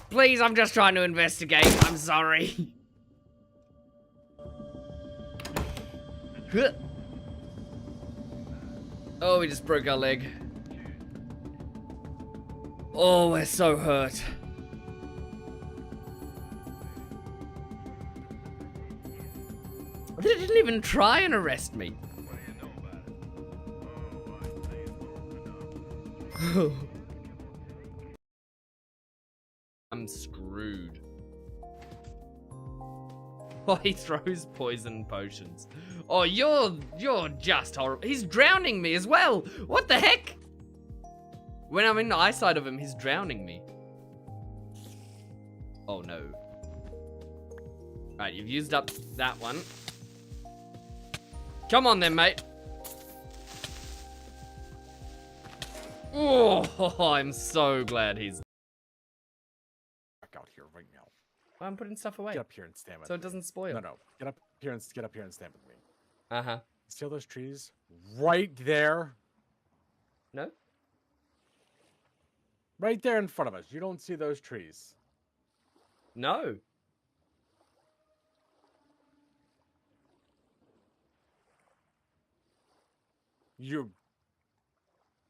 Please, I'm just trying to investigate. I'm sorry. Oh, we just broke our leg. Oh, we're so hurt. They didn't even try and arrest me. I'm screwed. Oh, he throws poison potions. Oh, you're just horrible. He's drowning me as well. What the heck? When I'm in the eyesight of him, he's drowning me. Oh no. Right, you've used up that one. Come on then, mate. Oh, I'm so glad he's... Back out here right now. I'm putting stuff away. Get up here and stand with So me. it doesn't spoil. No. Get up here and stand with me. Uh-huh. See all those trees? Right there. No? Right there in front of us. You don't see those trees. No.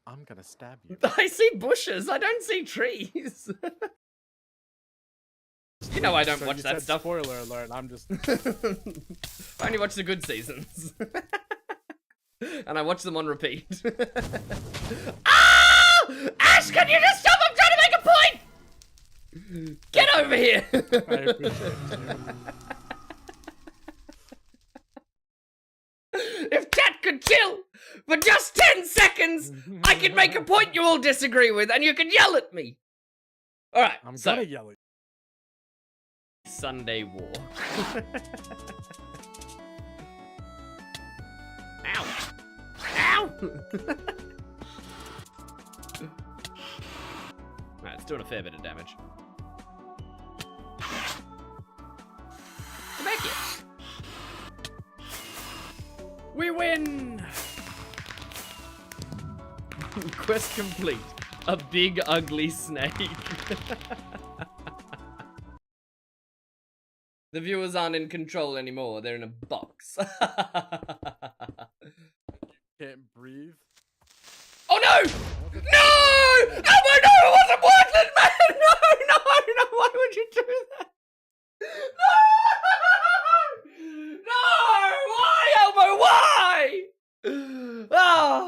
I'm gonna stab you. I see bushes. I don't see trees. You know I don't watch that stuff. Spoiler alert, I'm just... I only watch the good seasons. And I watch them on repeat. Ah! Ash, can you just stop? I'm trying to make a point! Get over here! I appreciate you. If chat could chill for just 10 seconds, I could make a point you all disagree with and you could yell at me. Alright, I'm so... gonna yell at you. Sunday War. Ow! Ow! Right, it's doing a fair bit of damage. Come back here. We win! Quest complete. A big ugly snake. The viewers aren't in control anymore, they're in a box. Can't breathe. Oh no! No! Oh my no, it wasn't worth it, man! No, why would you do that? No! Why, Elmo, why? Oh.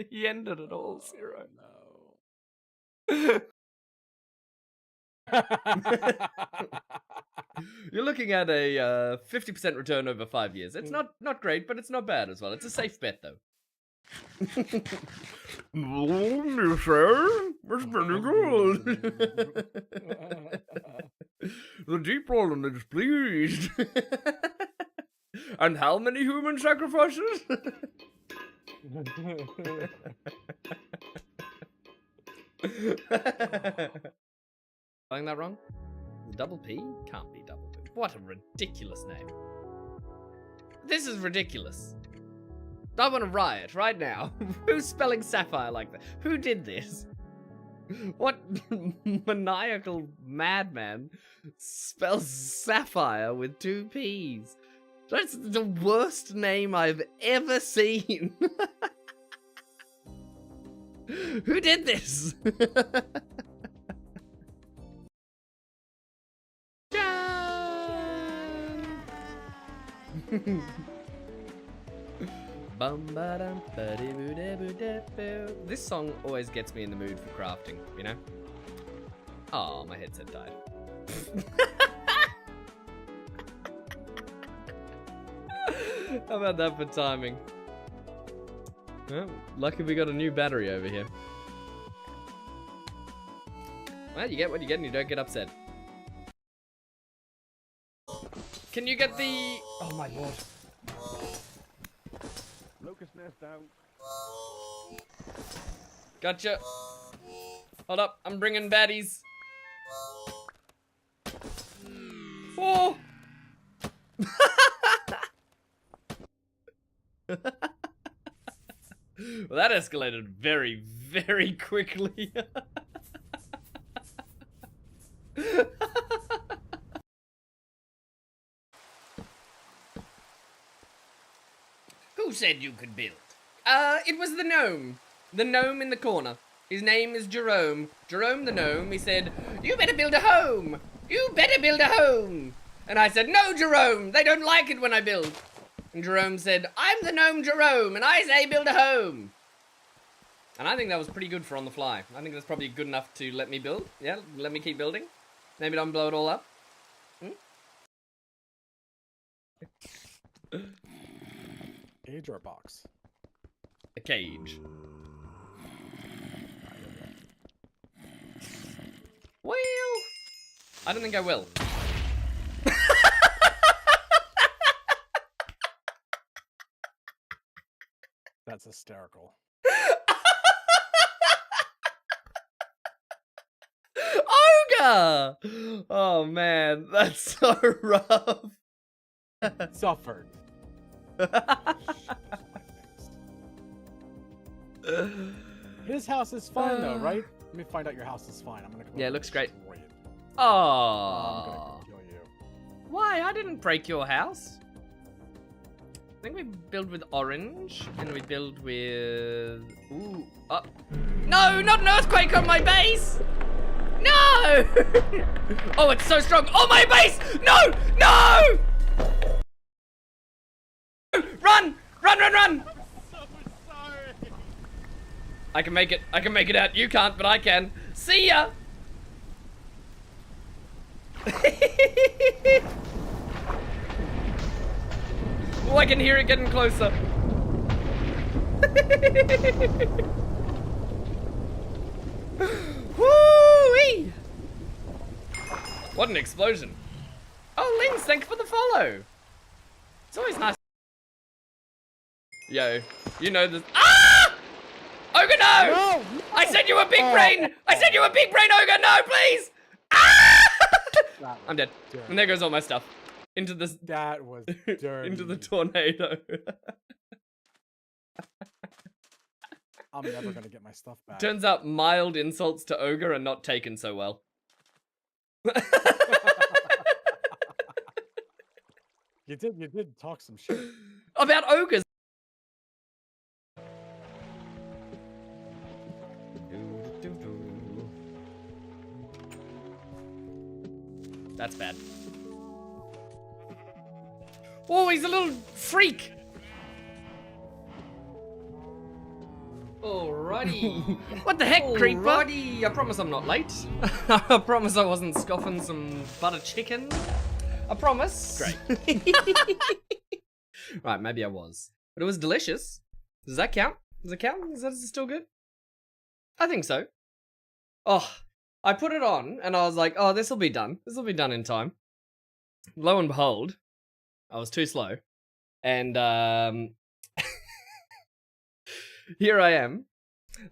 He ended it all, Zero. No. You're looking at a 50% return over 5 years. It's not great, but it's not bad as well. It's a safe bet, though. You say? It's pretty good. The Deep Roland is pleased. And how many human sacrifices? Spelling that wrong? The double P? Can't be double P. What a ridiculous name. This is ridiculous. I want to riot right now. Who's spelling sapphire like that? Who did this? What maniacal madman spells sapphire with 2 P's? That's the worst name I've ever seen. Who did this? This song always gets me in the mood for crafting, you know? Oh, my headset died. How about that for timing? Well, lucky we got a new battery over here. Well, you get what you get and you don't get upset. Can you get the... Oh my lord. Locust nest out. Gotcha. Hold up, I'm bringing baddies. Oh! Well, that escalated very, very quickly. Who said you could build? It was the gnome. The gnome in the corner. His name is Jerome. Jerome the gnome, he said, "You better build a home! You better build a home!" And I said, "No, Jerome, they don't like it when I build." And Jerome said, "I'm the gnome Jerome, and I say build a home." And I think that was pretty good for on the fly. I think that's probably good enough to let me build. Yeah, let me keep building. Maybe don't blow it all up. Cage or box? A cage. Well, I don't think I will. That's hysterical. Ogre! Oh man, that's so rough. Suffered. His house is fine though, right? Let me find out your house is fine. I'm gonna come Yeah, it over looks and great. destroy it. Oh. I'm gonna come kill you. Why? I didn't break your house. I think we build with orange, and we build with... Ooh, up. No, not an earthquake on my base! No! Oh, it's so strong. Oh, my base! No! No! Run! Run, run, run! I'm so sorry. I can make it. I can make it out. You can't, but I can. See ya! Oh, I can hear it getting closer. Woo-wee! What an explosion. Oh, Lynx, thanks for the follow. It's always nice. Yo, you know this. Ah! Ogre, no! No! I said you were big brain! I said you were big brain, Ogre! No, please! Ah! I'm dead. Dirty. And there goes all my stuff. Into the That was dirty. into the tornado. I'm never gonna get my stuff back. Turns out mild insults to Ogre are not taken so well. You did talk some shit. About ogres. That's bad. Oh, he's a little freak. Alrighty. What the heck, creeper? Alrighty. I promise I'm not late. I promise I wasn't scoffing some butter chicken. I promise. Great. Right, maybe I was. But it was delicious. Does that count? Does it count? Is that still good? I think so. Oh, I put it on and I was like, oh, this will be done. This will be done in time. Lo and behold, I was too slow. And here I am.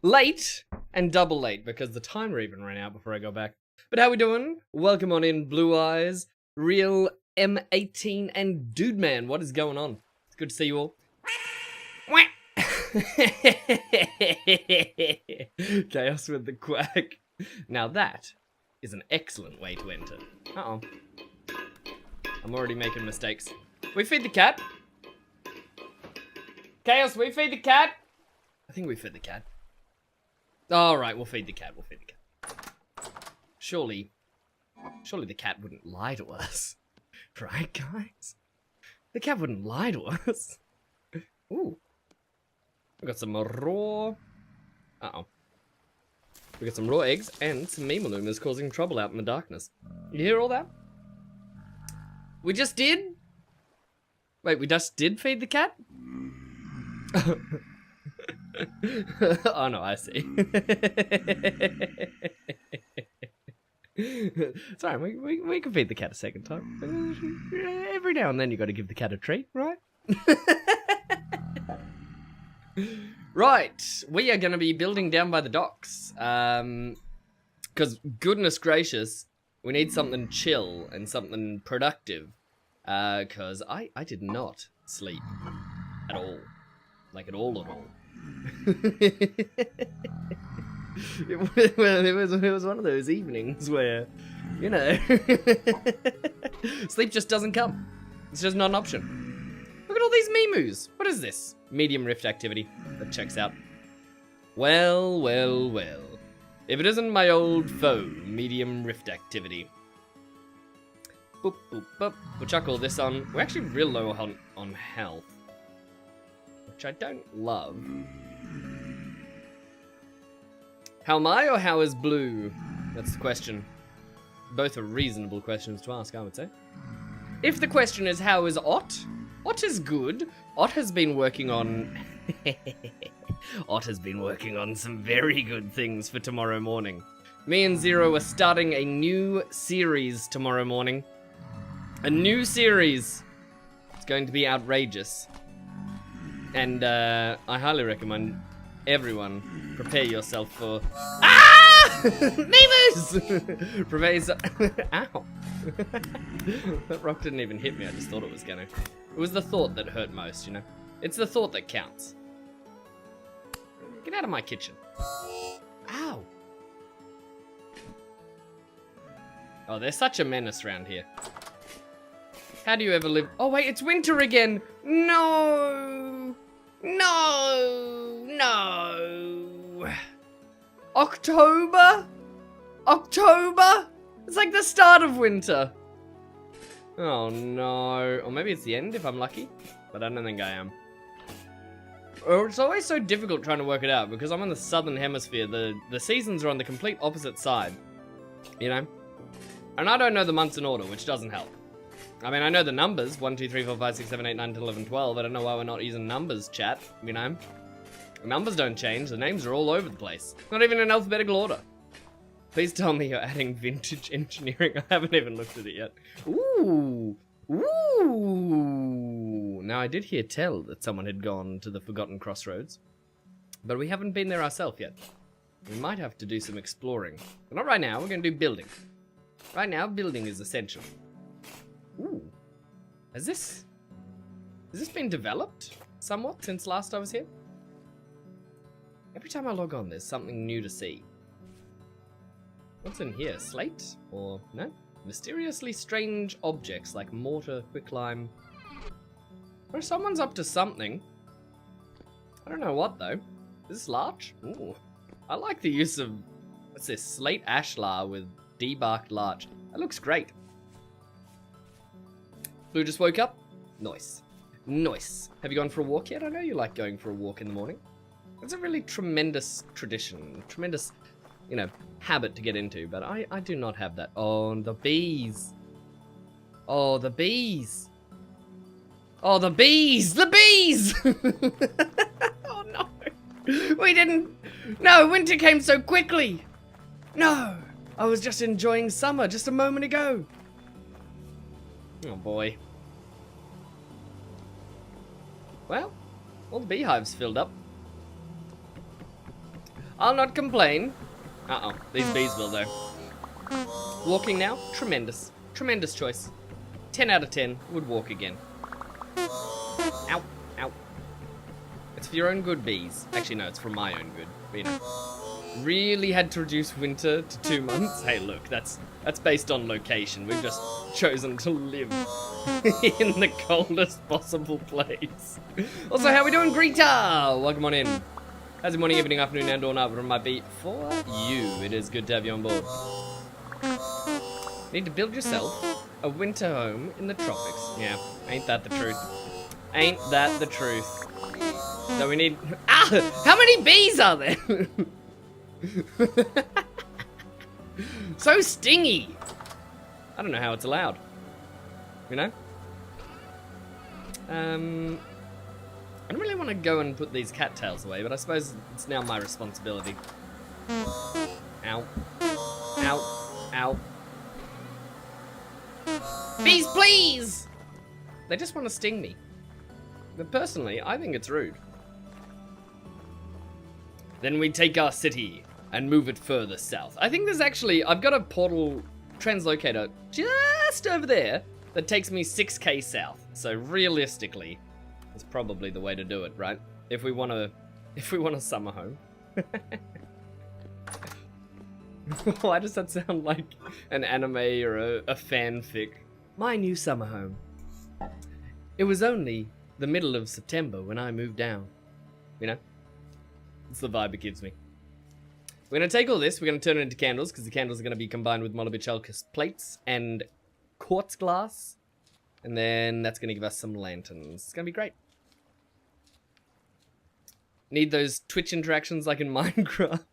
Late and double late because the timer even ran out before I got back. But how we doing? Welcome on in, Blue Eyes, Real M18 and Dude Man. What is going on? It's good to see you all. Chaos with the quack. Now that is an excellent way to enter. Uh-oh. I'm already making mistakes. We feed the cat. Chaos, we feed the cat. I think we fed the cat. Alright, we'll feed the cat, we'll feed the cat. Surely the cat wouldn't lie to us. Right, guys? The cat wouldn't lie to us. Ooh. We got some raw... Uh-oh. We got some raw eggs and some Mimaloomas causing trouble out in the darkness. You hear all that? We just did? Wait, we just did feed the cat? Oh no, I see. Sorry, we can feed the cat a second time. Every now and then you got to give the cat a treat, right? Right, we are going to be building down by the docks. Because goodness gracious, we need something chill and something productive. Because I did not sleep at all. Like at all. it was one of those evenings where, you know, sleep just doesn't come. It's just not an option. Look at all these Mimus. What is this? Medium rift activity. That checks out. Well, well, well. If it isn't my old foe, medium rift activity. Boop, boop, boop. We'll chuck all this on. We're actually real low on health, which I don't love. How am I or how is Blue? That's the question. Both are reasonable questions to ask, I would say. If the question is how is Ott? Ott is good. Ott has been working on... Ott has been working on some very good things for tomorrow morning. Me and Zero are starting a new series tomorrow morning. A new series. It's going to be outrageous. And I highly recommend everyone prepare yourself for... Ah! Neighbors! Prepare yourself... Ow. That rock didn't even hit me, I just thought it was gonna. It was the thought that hurt most, you know? It's the thought that counts. Get out of my kitchen. Ow. Oh, they're such a menace around here. How do you ever live? Oh wait, it's winter again. No. No. No. October? October? It's like the start of winter. Oh no. Or maybe it's the end if I'm lucky. But I don't think I am. Oh, it's always so difficult trying to work it out because I'm in the southern hemisphere. The seasons are on the complete opposite side. You know? And I don't know the months in order, which doesn't help. I mean, I know the numbers. 1, 2, 3, 4, 5, 6, 7, 8, 9, 10, 11, 12. I don't know why we're not using numbers, chat. You know? Numbers don't change. The names are all over the place. Not even in alphabetical order. Please tell me you're adding vintage engineering. I haven't even looked at it yet. Ooh. Ooh. Now, I did hear tell that someone had gone to the Forgotten Crossroads. But we haven't been there ourselves yet. We might have to do some exploring. But not right now. We're going to do building. Right now, building is essential. Ooh. Has this been developed somewhat since last I was here? Every time I log on, there's something new to see. What's in here? Slate? Or no? Mysteriously strange objects like mortar, quicklime. Or someone's up to something. I don't know what though. Is this larch? Ooh. I like the use of, what's this? Slate ashlar with debarked larch. That looks great. Blue just woke up? Nice. Nice. Have you gone for a walk yet? I know you like going for a walk in the morning. It's a really tremendous tradition. Tremendous, you know, habit to get into, but I do not have that. Oh, the bees. Oh, the bees. Oh, the bees. The bees! Oh, no. We didn't... No, winter came so quickly. No. I was just enjoying summer just a moment ago. Oh boy. Well, all the beehives filled up. I'll not complain. Uh-oh, these bees will though. Walking now? Tremendous. Tremendous choice. 10 out of 10 would walk again. Ow, ow. It's for your own good, bees. Actually, no, it's for my own good. But, you know. Really had to reduce winter to 2 months. Hey, look, that's based on location. We've just chosen to live in the coldest possible place. Also, how we doing, Greta? Welcome on in. How's your morning, evening, afternoon, and or night? Whatever it might be for you. It is good to have you on board. Need to build yourself a winter home in the tropics. Yeah, ain't that the truth? Ain't that the truth? So we need... Ah! How many bees are there? So stingy. I don't know how it's allowed. You know? I don't really want to go and put these cattails away, but I suppose it's now my responsibility. Ow. Ow. Ow. Bees, please! They just want to sting me. But personally, I think it's rude. Then we take our city and move it further south. I think there's actually... I've got a portal translocator just over there that takes me 6k south. So realistically, it's probably the way to do it, right? If we want to If we want a summer home. Why does that sound like an anime or a fanfic? My new summer home. It was only the middle of September when I moved down. You know? It's the vibe it gives me. We're going to take all this, we're going to turn it into candles, because the candles are going to be combined with Molybichalcus plates and quartz glass. And then that's going to give us some lanterns. It's going to be great. Need those Twitch interactions like in Minecraft.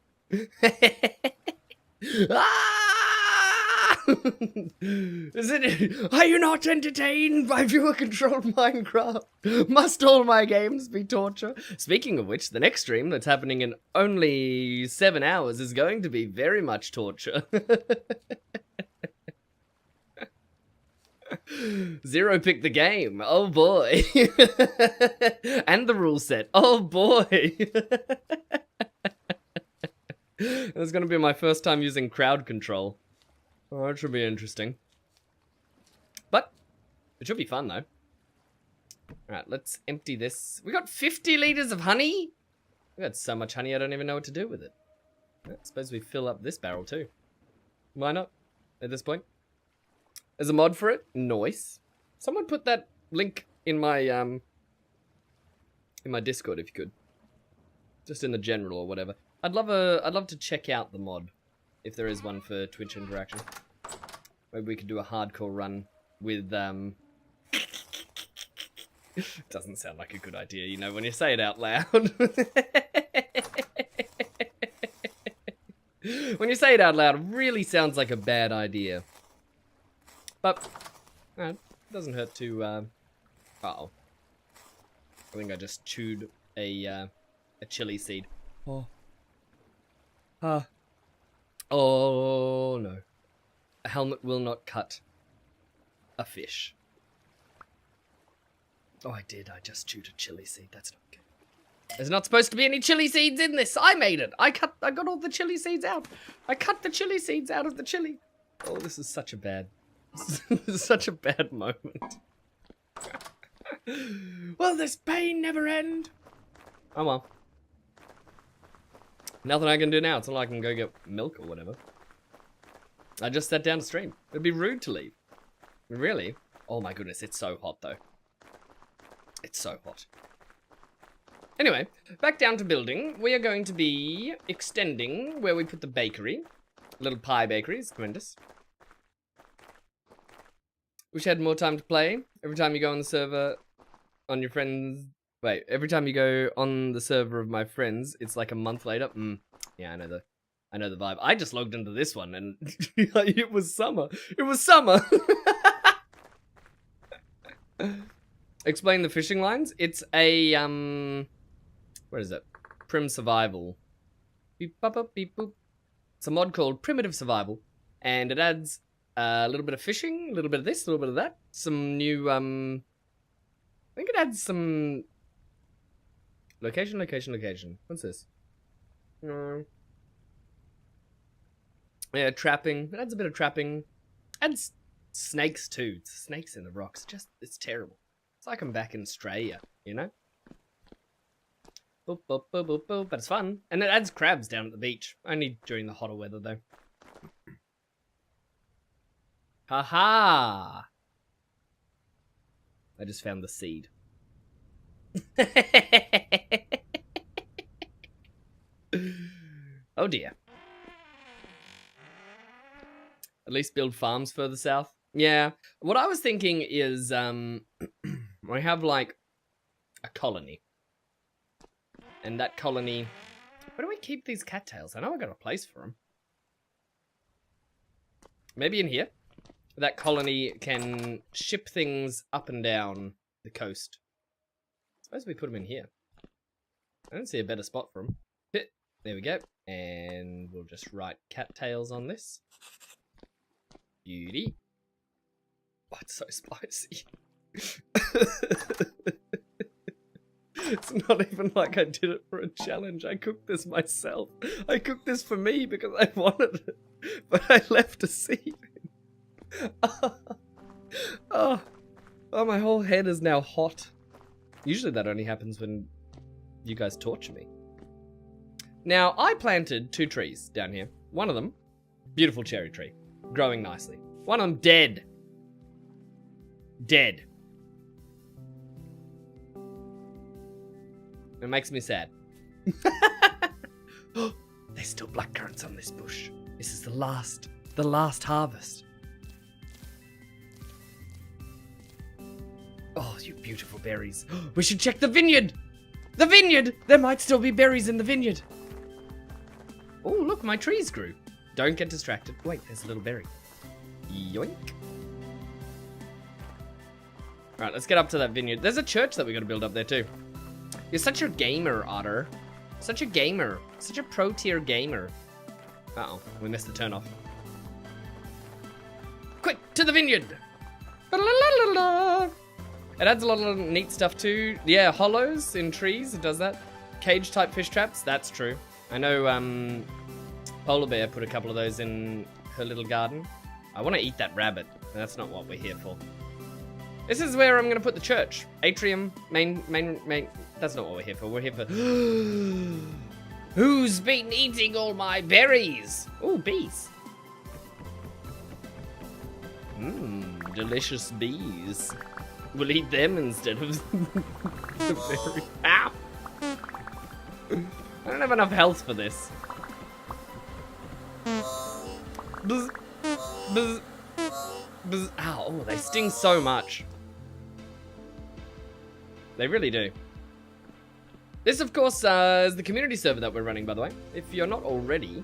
Ah! Are you not entertained by viewer-controlled Minecraft? Must all my games be torture? Speaking of which, the next stream that's happening in only 7 hours is going to be very much torture. Zero picked the game. Oh boy. And the rule set. Oh boy. It's going to be my first time using crowd control. Oh, it should be interesting. But it should be fun though. Alright, let's empty this. We got 50 liters of honey. We got so much honey I don't even know what to do with it. I suppose we fill up this barrel too. Why not? At this point. There's a mod for it. Nice. Someone put that link in my Discord if you could. Just in the general or whatever. I'd love to check out the mod if there is one for Twitch interaction. Maybe we could do a hardcore run with Doesn't sound like a good idea, you know, when you say it out loud. When you say it out loud, it really sounds like a bad idea. But it doesn't hurt to uh-oh. I think I just chewed a chili seed. Oh. Oh no. A helmet will not cut a fish. Oh, I did. I just chewed a chili seed. That's not good. There's not supposed to be any chili seeds in this. I made it. I got all the chili seeds out. I cut the chili seeds out of the chili. Oh, this is such a bad this is such a bad moment. Will this pain never end? Oh well. Nothing I can do now. It's not like I can go get milk or whatever. I just sat down to stream. It'd be rude to leave. Really? Oh my goodness, it's so hot though. It's so hot. Anyway, back down to building. We are going to be extending where we put the bakery. Little pie bakery is tremendous. Wish I had more time to play. Every time you go on the server on your friends... Wait, every time you go on the server of my friends, it's like a month later. Yeah, I know the vibe. I just logged into this one and it was summer. It was summer. Explain the fishing lines. It's a what is it? Prim Survival. Beep bop up beep boop. It's a mod called Primitive Survival, and it adds a little bit of fishing, a little bit of this, a little bit of that. Some new I think it adds some location. What's this? Yeah, trapping. It adds a bit of trapping. Adds snakes too. Snakes in the rocks. Just, it's terrible. It's like I'm back in Australia, you know? Boop, boop, boop, boop, boop. But it's fun. And it adds crabs down at the beach. Only during the hotter weather though. Haha! I just found the seed. Oh dear. At least build farms further south. Yeah. What I was thinking is, we have like a colony. And that colony... Where do we keep these cattails? I know I got a place for them. Maybe in here. That colony can ship things up and down the coast. Suppose we put them in here. I don't see a better spot for them. There we go. And we'll just write cattails on this. Beauty. Oh, it's so spicy. It's not even like I did it for a challenge. I cooked this myself. I cooked this for me because I wanted it. But I left a seed. Oh, my whole head is now hot. Usually that only happens when you guys torture me. Now, I planted 2 trees down here. One of them, beautiful cherry tree, growing nicely. One of them dead. Dead. It makes me sad. There's still blackcurrants on this bush. This is the last harvest. Oh, you beautiful berries. We should check the vineyard. The vineyard! There might still be berries in the vineyard. Oh, look, my trees grew. Don't get distracted. Wait, there's a little berry. Yoink. Alright, let's get up to that vineyard. There's a church that we gotta build up there too. You're such a gamer, Otter. Such a gamer. Such a pro-tier gamer. Uh-oh, we missed the turn off. Quick, to the vineyard! It adds a lot of neat stuff too. Yeah, hollows in trees, it does that. Cage type fish traps, that's true. I know Polar Bear put a couple of those in her little garden. I want to eat that rabbit. That's not what we're here for. This is where I'm going to put the church. Atrium, main. That's not what we're here for. We're here for... Who's been eating all my berries? Ooh, bees. Mmm, delicious bees. We'll eat them instead of the berry. Ow! I don't have enough health for this. Buzz, buzz, buzz. Ow, oh, they sting so much. They really do. This, of course, is the community server that we're running, by the way. If you're not already,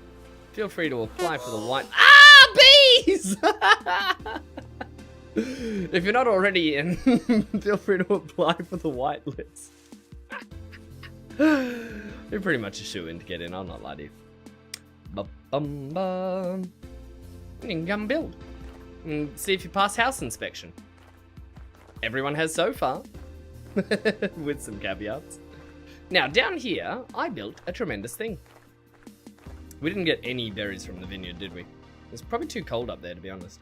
feel free to apply for the white... Ah, bees! If you're not already in, feel free to apply for the whitelist. You're pretty much a shoo-in to get in, I'll not lie to you. Ba-bum-bum. You can come build. And see if you pass house inspection. Everyone has so far. With some caveats. Now, down here, I built a tremendous thing. We didn't get any berries from the vineyard, did we? It's probably too cold up there, to be honest.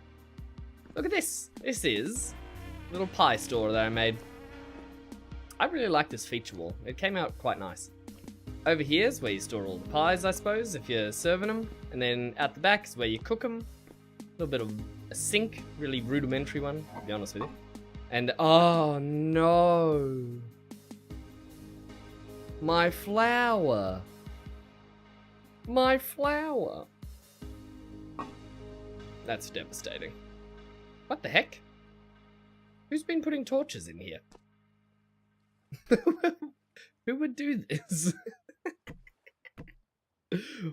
Look at this. This is a little pie store that I made. I really like this feature wall. It came out quite nice. Over here is where you store all the pies, I suppose, if you're serving them. And then at the back is where you cook them. A little bit of a sink, really rudimentary one, to be honest with you. And, oh no. My flower. My flower. That's devastating. What the heck? Who's been putting torches in here? Who would do this?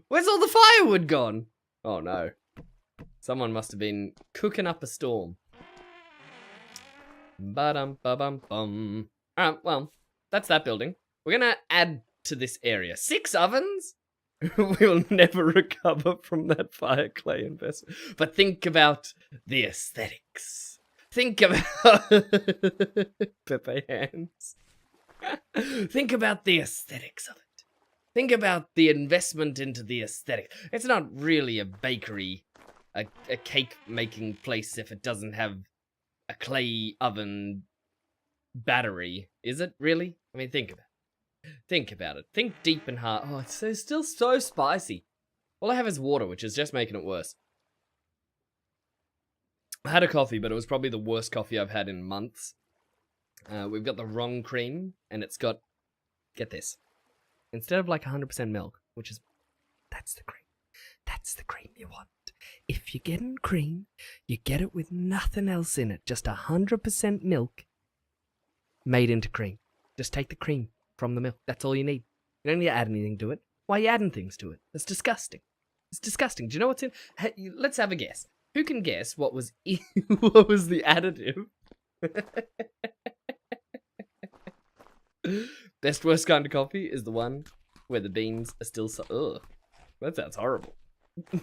Where's all the firewood gone? Oh no. Someone must have been cooking up a storm. Ba-dum-ba-bum-bum. Alright, well, that's that building. We're gonna add to this area 6 ovens. We'll never recover from that fire clay investment. But think about the aesthetics. Think about Pepe hands. Think about the aesthetics of it. Think about the investment into the aesthetic. It's not really a bakery, a cake making place if it doesn't have a clay oven battery, is it really? I mean, think about it. Think about it. Think deep and hard. Oh, it's still so spicy. All I have is water, which is just making it worse. I had a coffee, but it was probably the worst coffee I've had in months. We've got the wrong cream, and it's got, get this, instead of like 100% milk, which is, that's the cream. That's the cream you want. If you're getting cream, you get it with nothing else in it. Just 100% milk made into cream. Just take the cream from the milk. That's all you need. You don't need to add anything to it. Why are you adding things to it? That's disgusting. It's disgusting. Do you know what's in? Hey, let's have a guess. Who can guess what was what was the additive? Best worst kind of coffee is the one where the beans are still so. Ugh, that sounds horrible.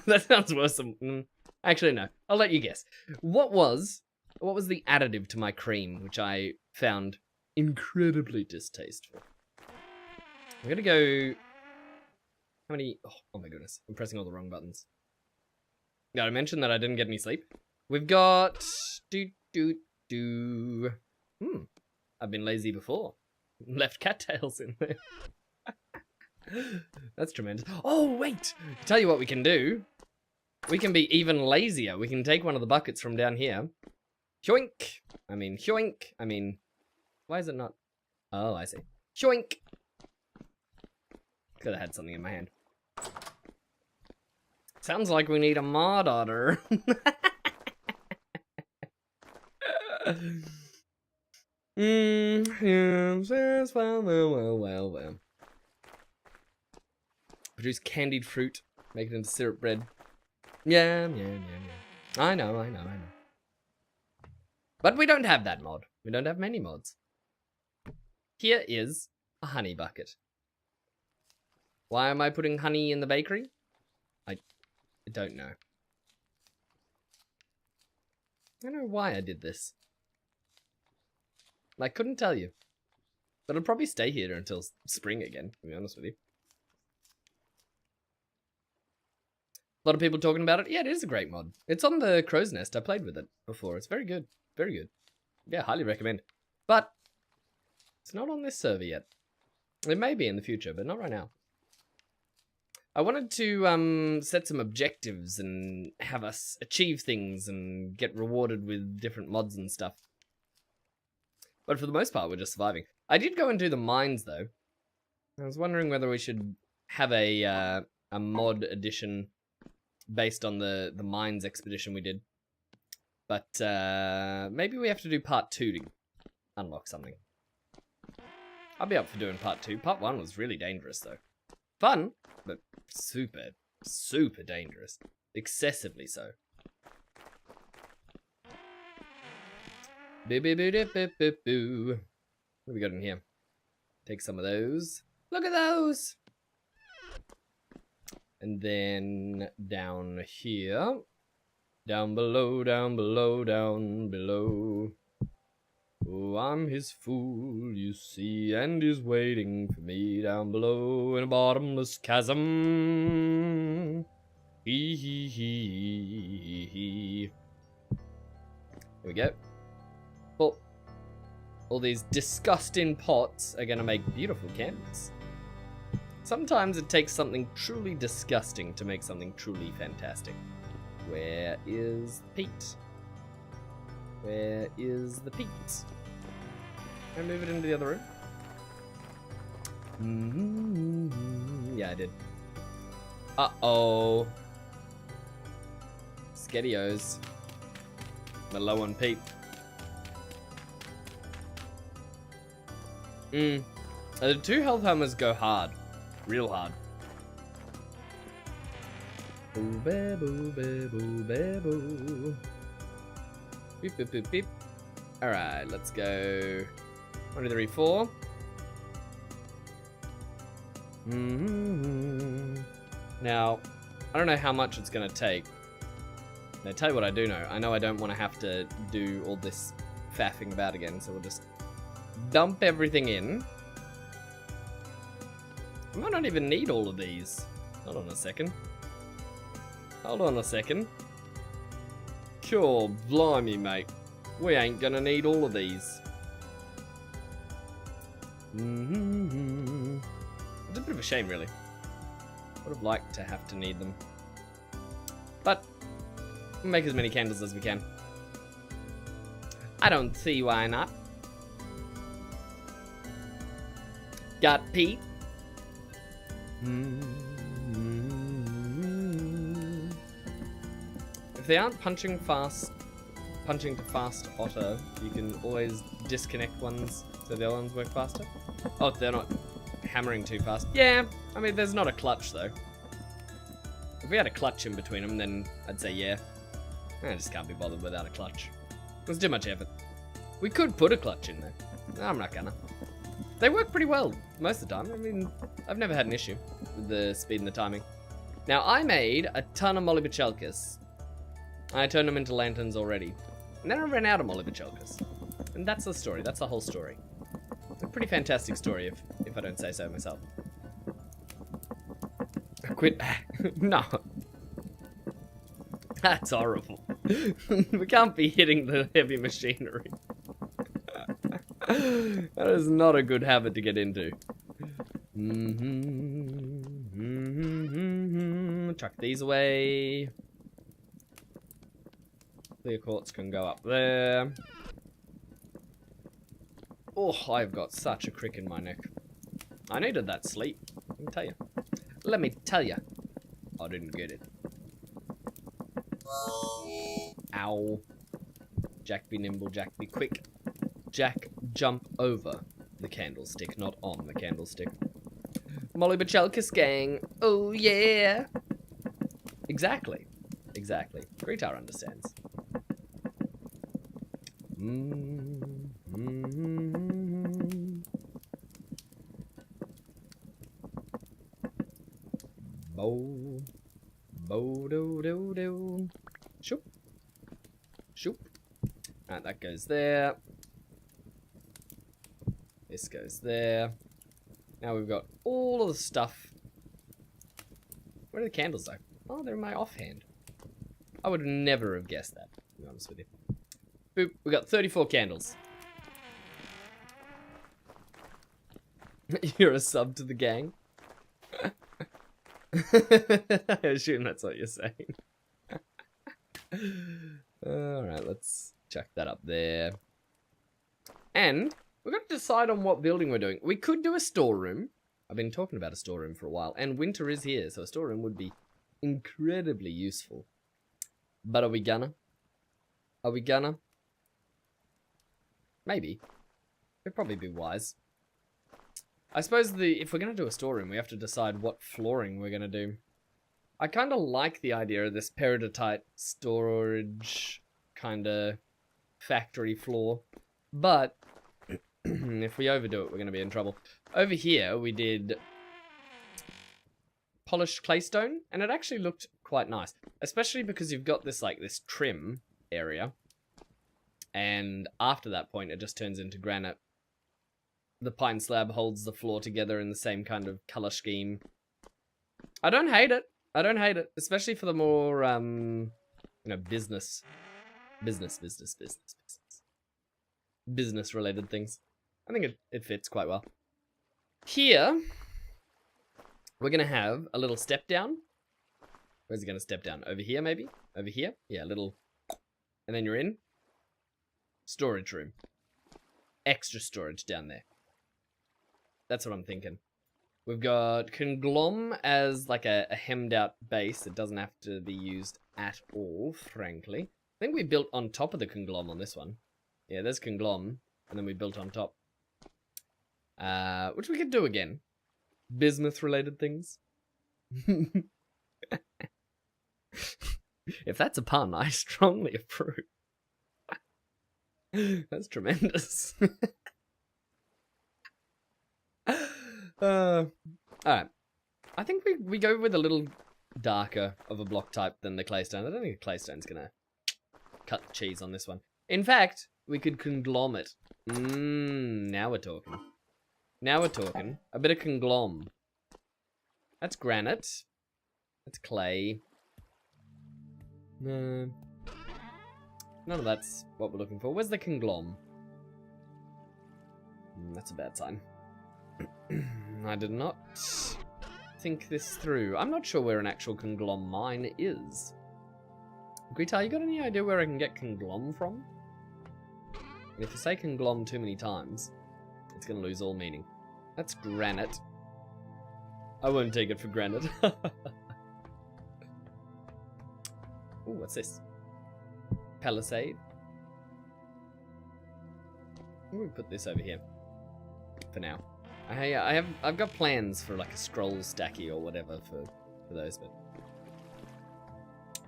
That sounds worse than. Actually, no. I'll let you guess. What was the additive to my cream, which I found incredibly distasteful? I'm gonna go. How many? Oh my goodness! I'm pressing all the wrong buttons. Gotta mention that I didn't get any sleep. We've got I've been lazy before. Left cattails in there. That's tremendous. Oh, wait! Tell you what we can do. We can be even lazier. We can take one of the buckets from down here. Yoink! I mean, yoink! I mean, why is it not? Oh, I see. Yoink! Could have had something in my hand. Sounds like we need a mod otter. Yes, well. Produce candied fruit, make it into syrup bread. Yeah. I know. But we don't have that mod. We don't have many mods. Here is a honey bucket. Why am I putting honey in the bakery? I don't know. I don't know why I did this. I couldn't tell you. But it'll probably stay here until spring again, to be honest with you. A lot of people talking about it. Yeah, it is a great mod. It's on the Crow's Nest. I played with it before. It's very good. Very good. Yeah, highly recommend. But it's not on this server yet. It may be in the future, but not right now. I wanted to set some objectives and have us achieve things and get rewarded with different mods and stuff. But for the most part, we're just surviving. I did go and do the mines, though. I was wondering whether we should have a mod edition based on the mines expedition we did. But maybe we have to do part 2 to unlock something. I'll be up for doing part 2. Part 1 was really dangerous, though. Fun, but super dangerous. Excessively so. Boo. What have we got in here? Take some of those. Look at those! And then down here. Down below. Oh, I'm his fool, you see, and he's waiting for me down below in a bottomless chasm. Hee. There we go. Well, all these disgusting pots are gonna make beautiful candles. Sometimes it takes something truly disgusting to make something truly fantastic. Where is Pete? Where is the Pete? Can I move it into the other room? Yeah, I did. Uh-oh. Skedios. We're low on Pete. The 2 health hammers go hard. Real hard. Boo, boo. Beep. Alright, let's go. 1, 2, 3, 4. Now, I don't know how much it's gonna take. Now, tell you what I do know. I know I don't want to have to do all this faffing about again, so we'll just dump everything in. I might not even need all of these. Hold on a second. Sure, blimey, mate. We ain't gonna need all of these. It's a bit of a shame, really. Would have liked to have to need them. But we'll make as many candles as we can. I don't see why not. Got Pete. If they aren't punching to fast otter, you can always disconnect ones so the other ones work faster. Oh, they're not hammering too fast. Yeah, I mean, there's not a clutch, though. If we had a clutch in between them, then I'd say yeah. I just can't be bothered without a clutch. There's too much effort. We could put a clutch in there. No, I'm not gonna. They work pretty well most of the time. I mean, I've never had an issue with the speed and the timing. Now, I made a ton of Molybichelkus. I turned them into lanterns already. And then I ran out of Molybichelkus. And that's the story. That's the whole story. It's a pretty fantastic story, if I don't say so myself. Quit. No. That's horrible. We can't be hitting the heavy machinery. That is not a good habit to get into. Chuck these away. Clear quartz can go up there. Oh, I've got such a crick in my neck. I needed that sleep. Let me tell you. Let me tell you. I didn't get it. Ow. Jack be nimble, Jack be quick. Jack jump over the candlestick, not on the candlestick. Molly Bachelkis gang. Oh yeah. Exactly. Exactly. Greetar understands. Bo. Bo do do do. Shoop. Shoop. Alright, that goes there. This goes there. Now we've got all of the stuff. Where are the candles though? Oh, they're in my offhand. I would never have guessed that, to be honest with you. Boop, we got 34 candles. You're a sub to the gang? I assume that's what you're saying. Alright, let's check that up there. And we've got to decide on what building we're doing. We could do a storeroom. I've been talking about a storeroom for a while. And winter is here, so a storeroom would be incredibly useful. But are we gonna? Are we gonna? Maybe. It'd probably be wise. I suppose if we're gonna do a storeroom, we have to decide what flooring we're gonna do. I kind of like the idea of this peridotite storage kind of factory floor. But if we overdo it, we're going to be in trouble. Over here, we did polished claystone, and it actually looked quite nice. Especially because you've got this, like, this trim area. And after that point, it just turns into granite. The pine slab holds the floor together in the same kind of color scheme. I don't hate it. I don't hate it. Especially for the more, you know, business related things. I think it fits quite well. Here, we're going to have a little step down. Where's it going to step down? Over here, maybe? Over here? Yeah, a little. And then you're in. Storage room. Extra storage down there. That's what I'm thinking. We've got Conglom as like a hemmed out base. It doesn't have to be used at all, frankly. I think we built on top of the Conglom on this one. Yeah, there's Conglom, and then we built on top. Which we could do again. Bismuth-related things. If that's a pun, I strongly approve. That's tremendous. Alright. I think we go with a little darker of a block type than the claystone. I don't think the claystone's gonna cut the cheese on this one. In fact, we could conglom it. Now we're talking. Now we're talking. A bit of conglom. That's granite. That's clay. No. None of that's what we're looking for. Where's the conglom? That's a bad sign. I did not think this through. I'm not sure where an actual conglom mine is. Greetar, you got any idea where I can get conglom from? And if you say conglom too many times, it's going to lose all meaning. That's granite. I won't take it for granted. Ooh, what's this? Palisade. I'm going to put this over here. For now. I've got plans for like a scroll stacky or whatever for those, but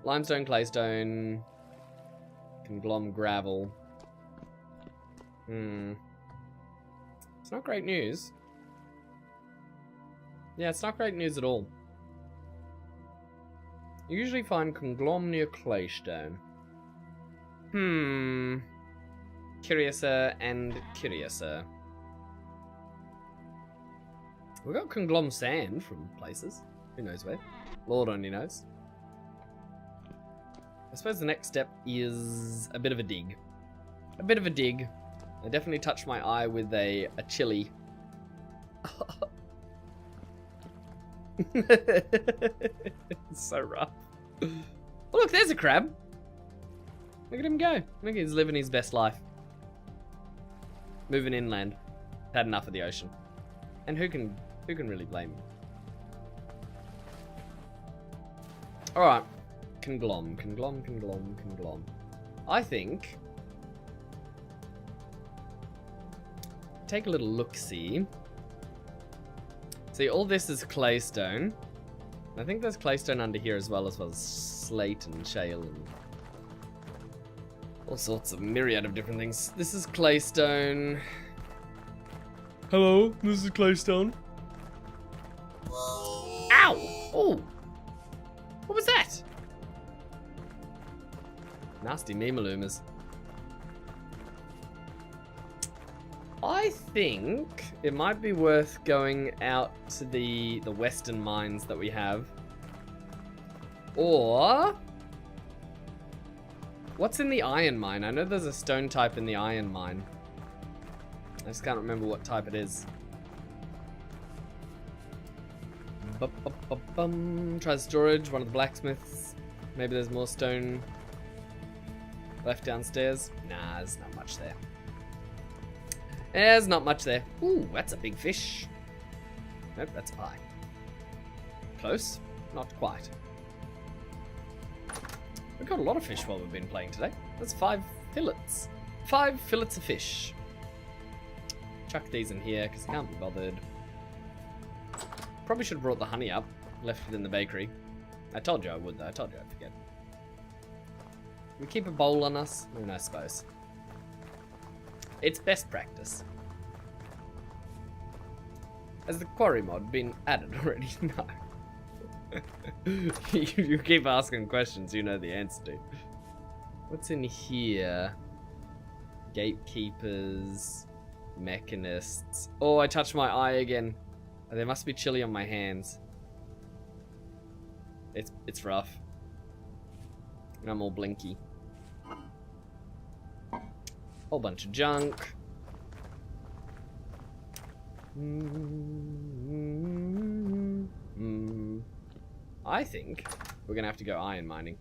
limestone, claystone, conglom, gravel. It's not great news. Yeah, it's not great news at all. You usually find conglom near claystone. Curiouser and curiouser. We got conglom sand from places. Who knows where? Lord only knows. I suppose the next step is a bit of a dig. A bit of a dig. I definitely touched my eye with a chili. It's so rough. Oh, look, there's a crab. Look at him go. Look, he's living his best life. Moving inland. Had enough of the ocean. And who can really blame him? Alright. Conglom. I think... Take a little look-see. See, all this is claystone. I think there's claystone under here as well as slate and shale and all sorts of myriad of different things. This is claystone. Hello, this is claystone. Ow! Oh! What was that? Nasty Memaloomas. I think it might be worth going out to the western mines that we have. Or... What's in the iron mine? I know there's a stone type in the iron mine. I just can't remember what type it is. Try the storage, one of the blacksmiths. Maybe there's more stone left downstairs. Nah, there's not much there. There's not much there. Ooh, that's a big fish. Nope, that's a pie. Close, not quite. We've got a lot of fish while we've been playing today. That's 5 fillets. 5 fillets of fish. Chuck these in here because I can't be bothered. Probably should have brought the honey up. Left it in the bakery. I told you I would though. I told you I'd forget. We keep a bowl on us? I mean, I suppose. It's best practice. Has the quarry mod been added already? No. You keep asking questions you know the answer to. What's in here? Gatekeepers, mechanists. Oh, I touched my eye again. There must be chili on my hands. It's rough. And I'm all blinky. Whole bunch of junk. I think we're gonna have to go iron mining.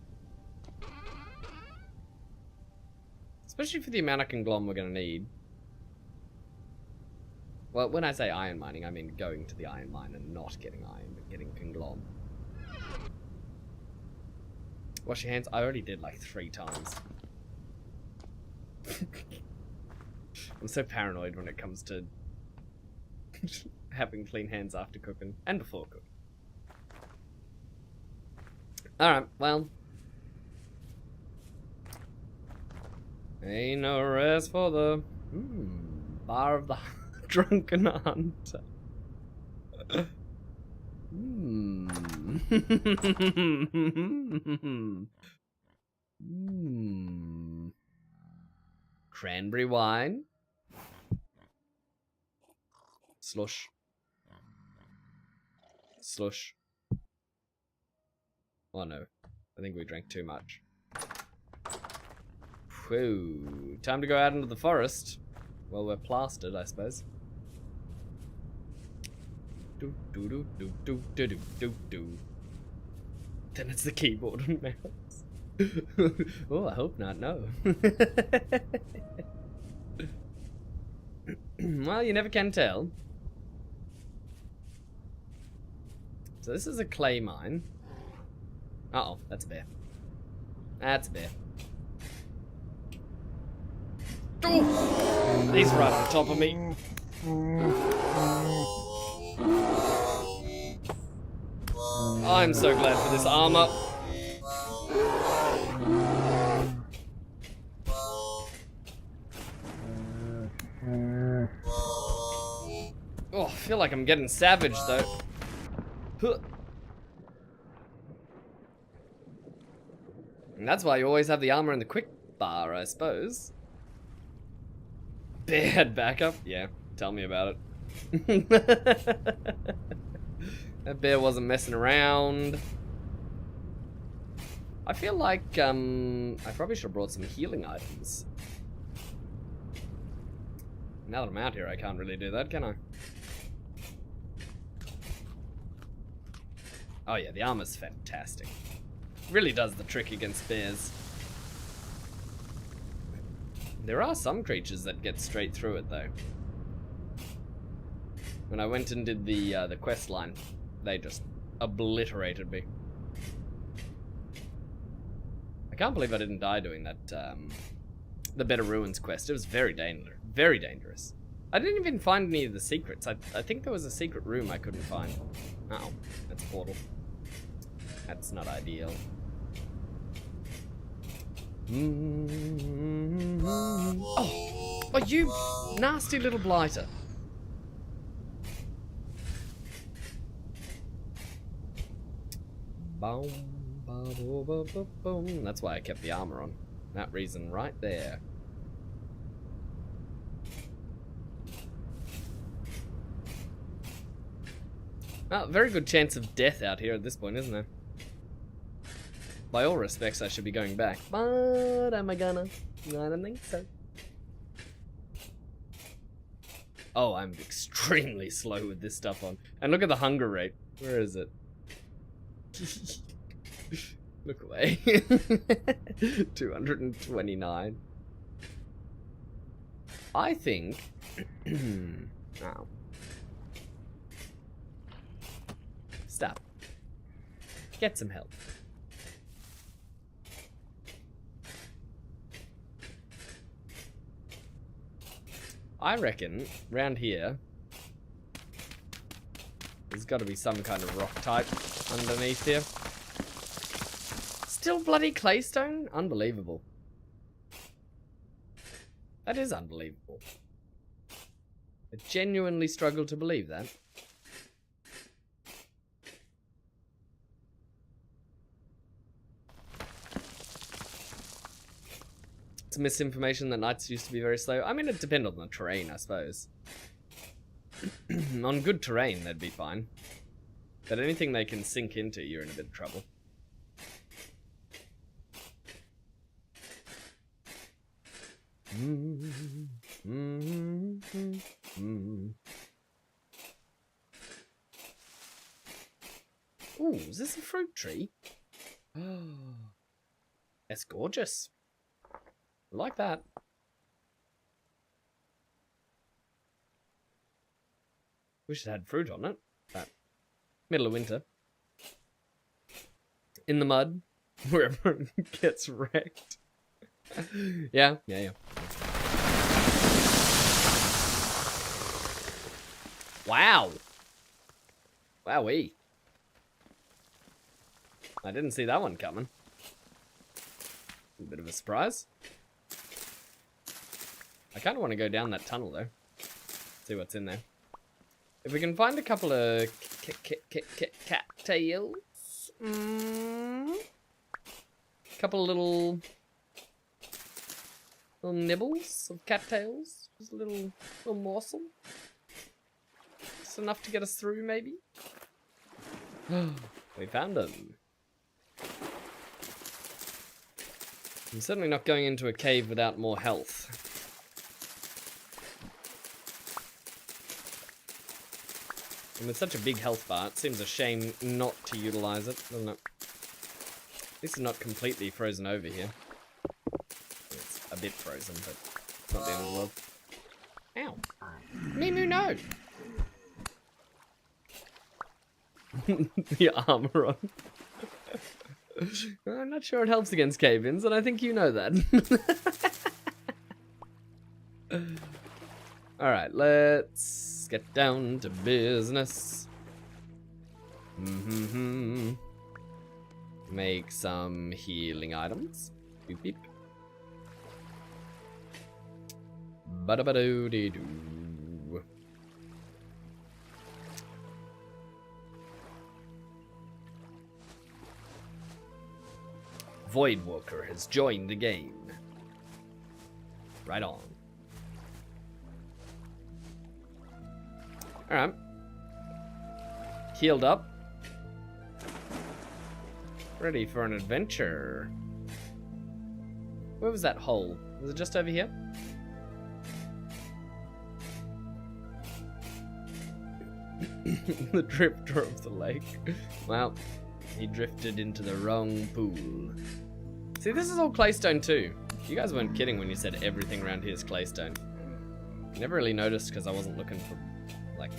Especially for the amount of conglom we're gonna need. Well, when I say iron mining, I mean going to the iron mine and not getting iron, but getting conglom. Wash your hands. I already did like 3 times. I'm so paranoid when it comes to having clean hands after cooking and before cooking. Alright, well. Ain't no rest for the bar of the drunken hunter. Cranberry wine. Slush. Slush. Oh no, I think we drank too much. Whew. Time to go out into the forest. Well, we're plastered, I suppose. Do do do do do do do do do. Then it's the keyboard and mouse. Oh, I hope not. No. Well, you never can tell. So this is a clay mine. Uh-oh, that's a bear. That's a bear. Oh! He's right on top of me. I'm so glad for this armor. Oh, I feel like I'm getting savage though. And that's why you always have the armor in the quick bar, I suppose. Bear had backup? Yeah, tell me about it. That bear wasn't messing around. I feel like I probably should have brought some healing items. Now that I'm out here, I can't really do that, can I? Oh yeah, the armor's fantastic. Really does the trick against bears. There are some creatures that get straight through it though. When I went and did the quest line, they just obliterated me. I can't believe I didn't die doing that, the Better Ruins quest. It was very dangerous. I didn't even find any of the secrets. I think there was a secret room I couldn't find. Uh-oh, that's a portal. That's not ideal. Oh, you nasty little blighter. Boom, boom. That's why I kept the armor on. That reason right there. Well, very good chance of death out here at this point, isn't there? By all respects, I should be going back. But am I gonna? I don't think so. Oh, I'm extremely slow with this stuff on. And look at the hunger rate. Where is it? Look away. 229. I think... Ow. Stop. Get some help. I reckon, round here, there's got to be some kind of rock type underneath here. Still bloody claystone? Unbelievable. That is unbelievable. I genuinely struggle to believe that. It's misinformation that nights used to be very slow. I mean, it depends on the terrain, I suppose. On good terrain, they'd be fine. But anything they can sink into, you're in a bit of trouble. Ooh, is this a fruit tree? That's gorgeous. I like that. Wish it had fruit on it. But middle of winter. In the mud. Where everyone gets wrecked. Yeah. Wow. Wowee. I didn't see that one coming. A bit of a surprise. I kind of want to go down that tunnel though. See what's in there. If we can find a couple of cattails. Couple of little nibbles of cattails. Just a little morsel. Just enough to get us through maybe. We found them. I'm certainly not going into a cave without more health. And with such a big health bar, it seems a shame not to utilize it, doesn't it? At least it's not completely frozen over here. It's a bit frozen, but it's not the end of the world. Ow. Mimu, no! The armor on. I'm not sure it helps against cave-ins, and I think you know that. Alright, let's get down to business. Make some healing items. Beep beep. Ba-da-ba-doo-dee-doo. Voidwalker has joined the game. Right on. Alright. Healed up. Ready for an adventure. Where was that hole? Was it just over here? The drifter of the lake. Well, he drifted into the wrong pool. See, this is all claystone too. You guys weren't kidding when you said everything around here is claystone. Never really noticed because I wasn't looking for, like,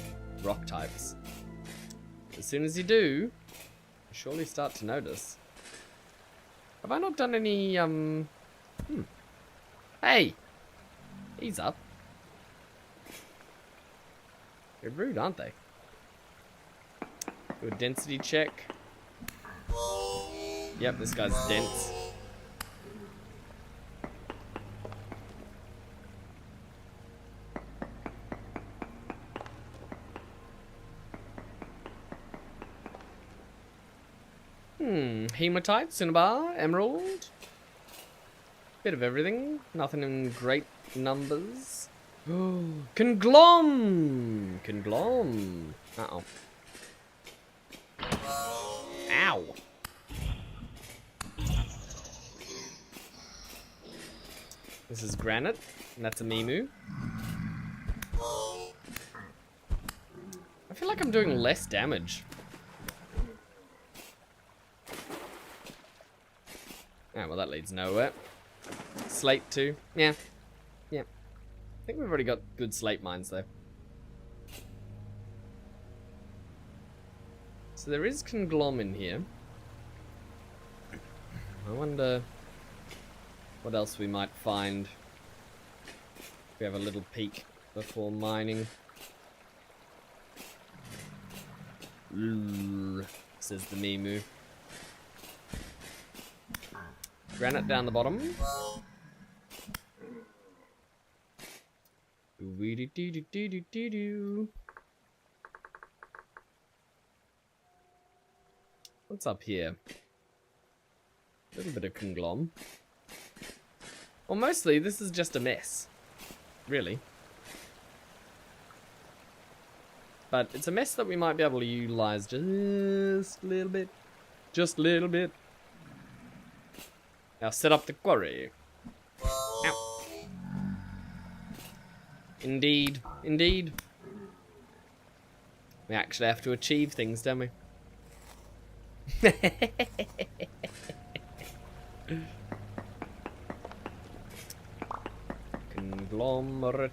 rock types. As soon as you do, you surely start to notice. Have I not done any, Hey! He's up. They're rude, aren't they? Do a density check. Yep, this guy's dense. Hematite, Cinnabar, Emerald. Bit of everything. Nothing in great numbers. Conglom! Conglom. Uh-oh. Ow. This is granite, and that's a Mimu. I feel like I'm doing less damage. Oh, well, that leads nowhere. Slate too. Yeah. Yeah. I think we've already got good slate mines, though. So there is Conglom in here. I wonder what else we might find if we have a little peek before mining. Says the Mimu. Granite down the bottom. What's up here? A little bit of Conglom. Well, mostly this is just a mess. Really. But it's a mess that we might be able to utilize just a little bit. Just a little bit. Now set up the quarry. Ow. Indeed, indeed. We actually have to achieve things, don't we? Conglomerate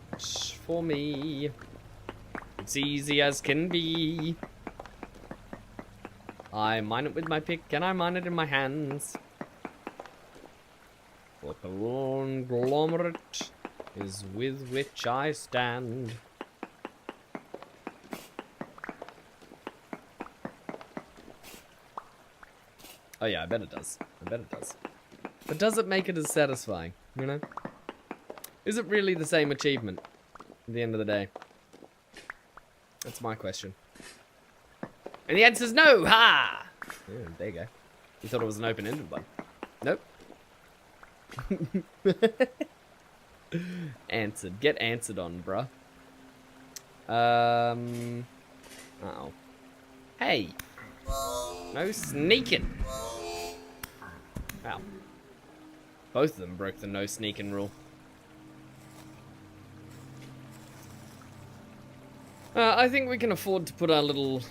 for me. It's easy as can be. I mine it with my pick and I mine it in my hands. For conglomerate is with which I stand. Oh yeah, I bet it does. I bet it does. But does it make it as satisfying, you know? Is it really the same achievement at the end of the day? That's my question. And the answer's no! Ha! Yeah, there you go. You thought it was an open-ended one. Nope. Answered. Get answered on, bruh. Uh-oh. Hey! No sneaking! Wow. Both of them broke the no sneaking rule. I think we can afford to put our little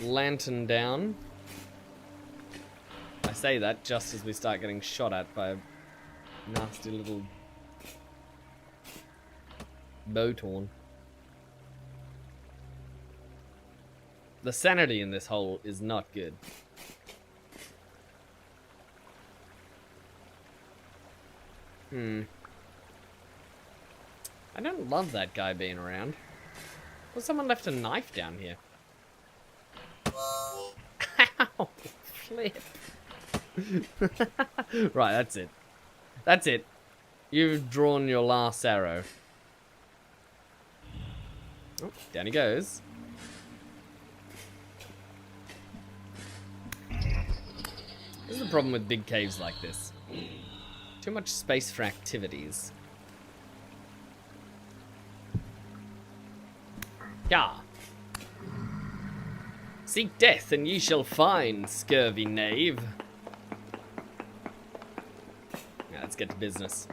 lantern down. I say that just as we start getting shot at by a nasty little Bowtorn. The sanity in this hole is not good. I don't love that guy being around. Well, someone left a knife down here. Ow! Flip. Right, that's it. That's it. You've drawn your last arrow. Oh, down he goes. This is the problem with big caves like this. Too much space for activities. Yeah. Seek death and ye shall find, scurvy knave. Yeah, let's get to business.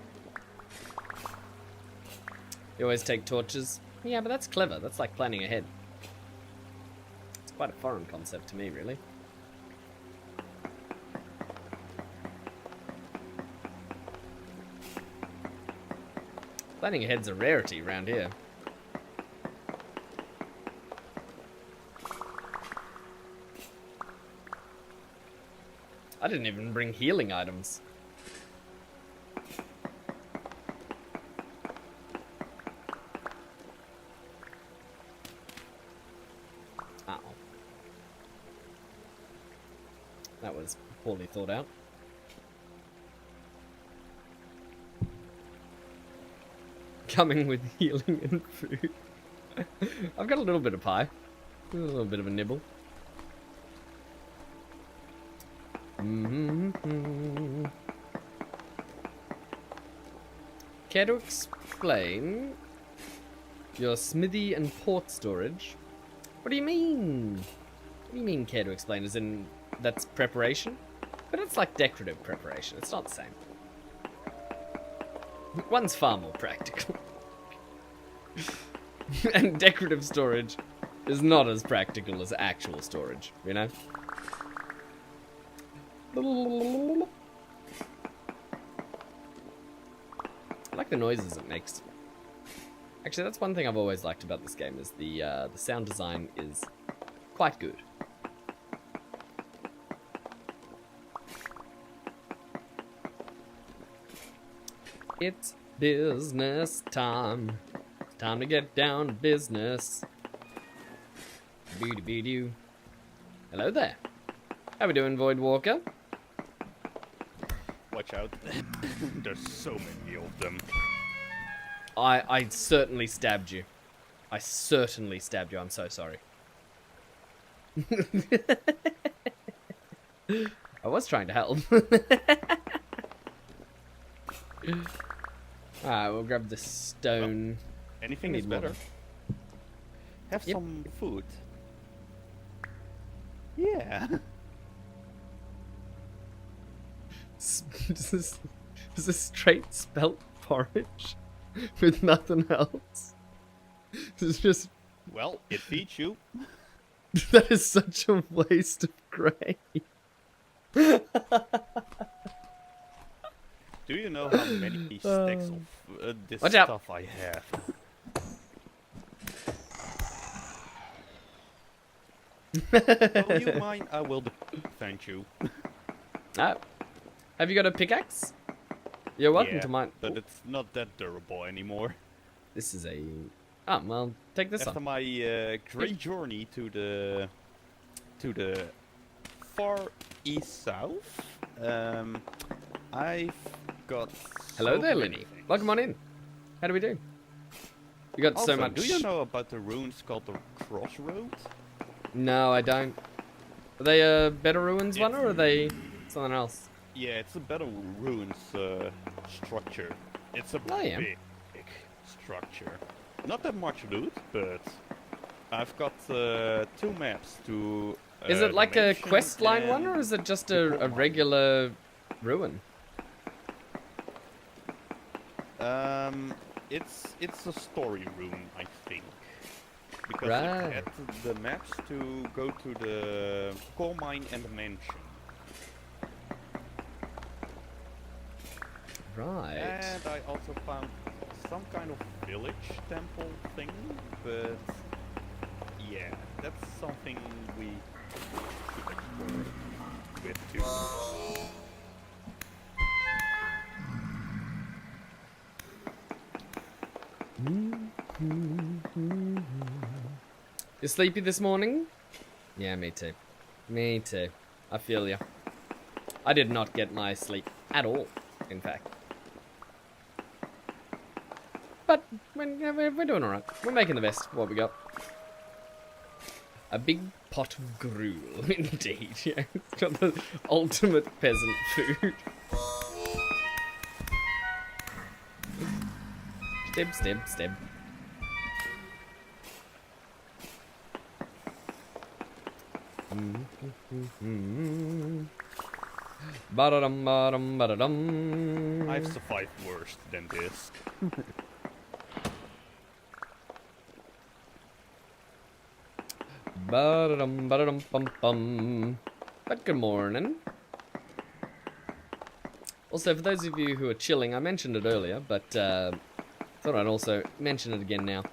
You always take torches? Yeah, but that's clever. That's like planning ahead. It's quite a foreign concept to me, really. Planning ahead's a rarity around here. I didn't even bring healing items. Ow. That was poorly thought out. Coming with healing and food. I've got a little bit of pie. A little bit of a nibble. Care to explain your smithy and port storage? What do you mean? What do you mean, care to explain? As in, that's preparation? But it's like decorative preparation. It's not the same. One's far more practical. And decorative storage is not as practical as actual storage, you know? I like the noises it makes. Actually, that's one thing I've always liked about this game, is the sound design is quite good. It's business time. It's time to get down to business. Boo-doo-boo-doo. Hello there. How we doing, Void Walker? Watch out. There's so many of them. I certainly stabbed you. I certainly stabbed you. I'm so sorry. I was trying to help. Alright, we'll grab the stone. Anything Need is better. water. Have Yep. some food. Yeah. Is this straight spelt porridge with nothing else? It's just Well, it feeds you. that is such a waste of grain. Do you know how many stacks of this Watch out. stuff I have? Well, you mind? I will defend you. Ah, have you got a pickaxe? You're welcome Yeah, to mine. but it's not that durable anymore. This is a. Ah, well, take this After on. my great journey to the far east south, I've got. Hello so there, many Linny. things. Welcome on in. How do we do? You got Also, so much. do you know about the ruins called the Crossroad? No, I don't. Are they a better ruins one, or are they something else? Yeah, it's a better ruins structure. It's a Oh, yeah. big structure. Not that much loot, but I've got 2 maps to. Is it like a dimension quest line one, or and is it just the coal a mine. regular ruin? It's a story room, I think. Because Right. it had the maps to go to the coal mine and the mansion. Right. And I also found some kind of village temple thing, but yeah, that's something we should explore with too. You sleepy this morning? Yeah, me too. Me too. I feel ya. I did not get my sleep at all, in fact. But we're doing alright. We're making the best of what we got. A big pot of gruel, indeed. Yeah, it's got the ultimate peasant food. Stib, stib, stib. Ba-da-dum, ba-dum, ba-da-dum. I've survived worse than this. Ba-da-dum, ba-da-dum, bum, bum. But good morning. Also, for those of you who are chilling, I mentioned it earlier, but thought I'd also mention it again now.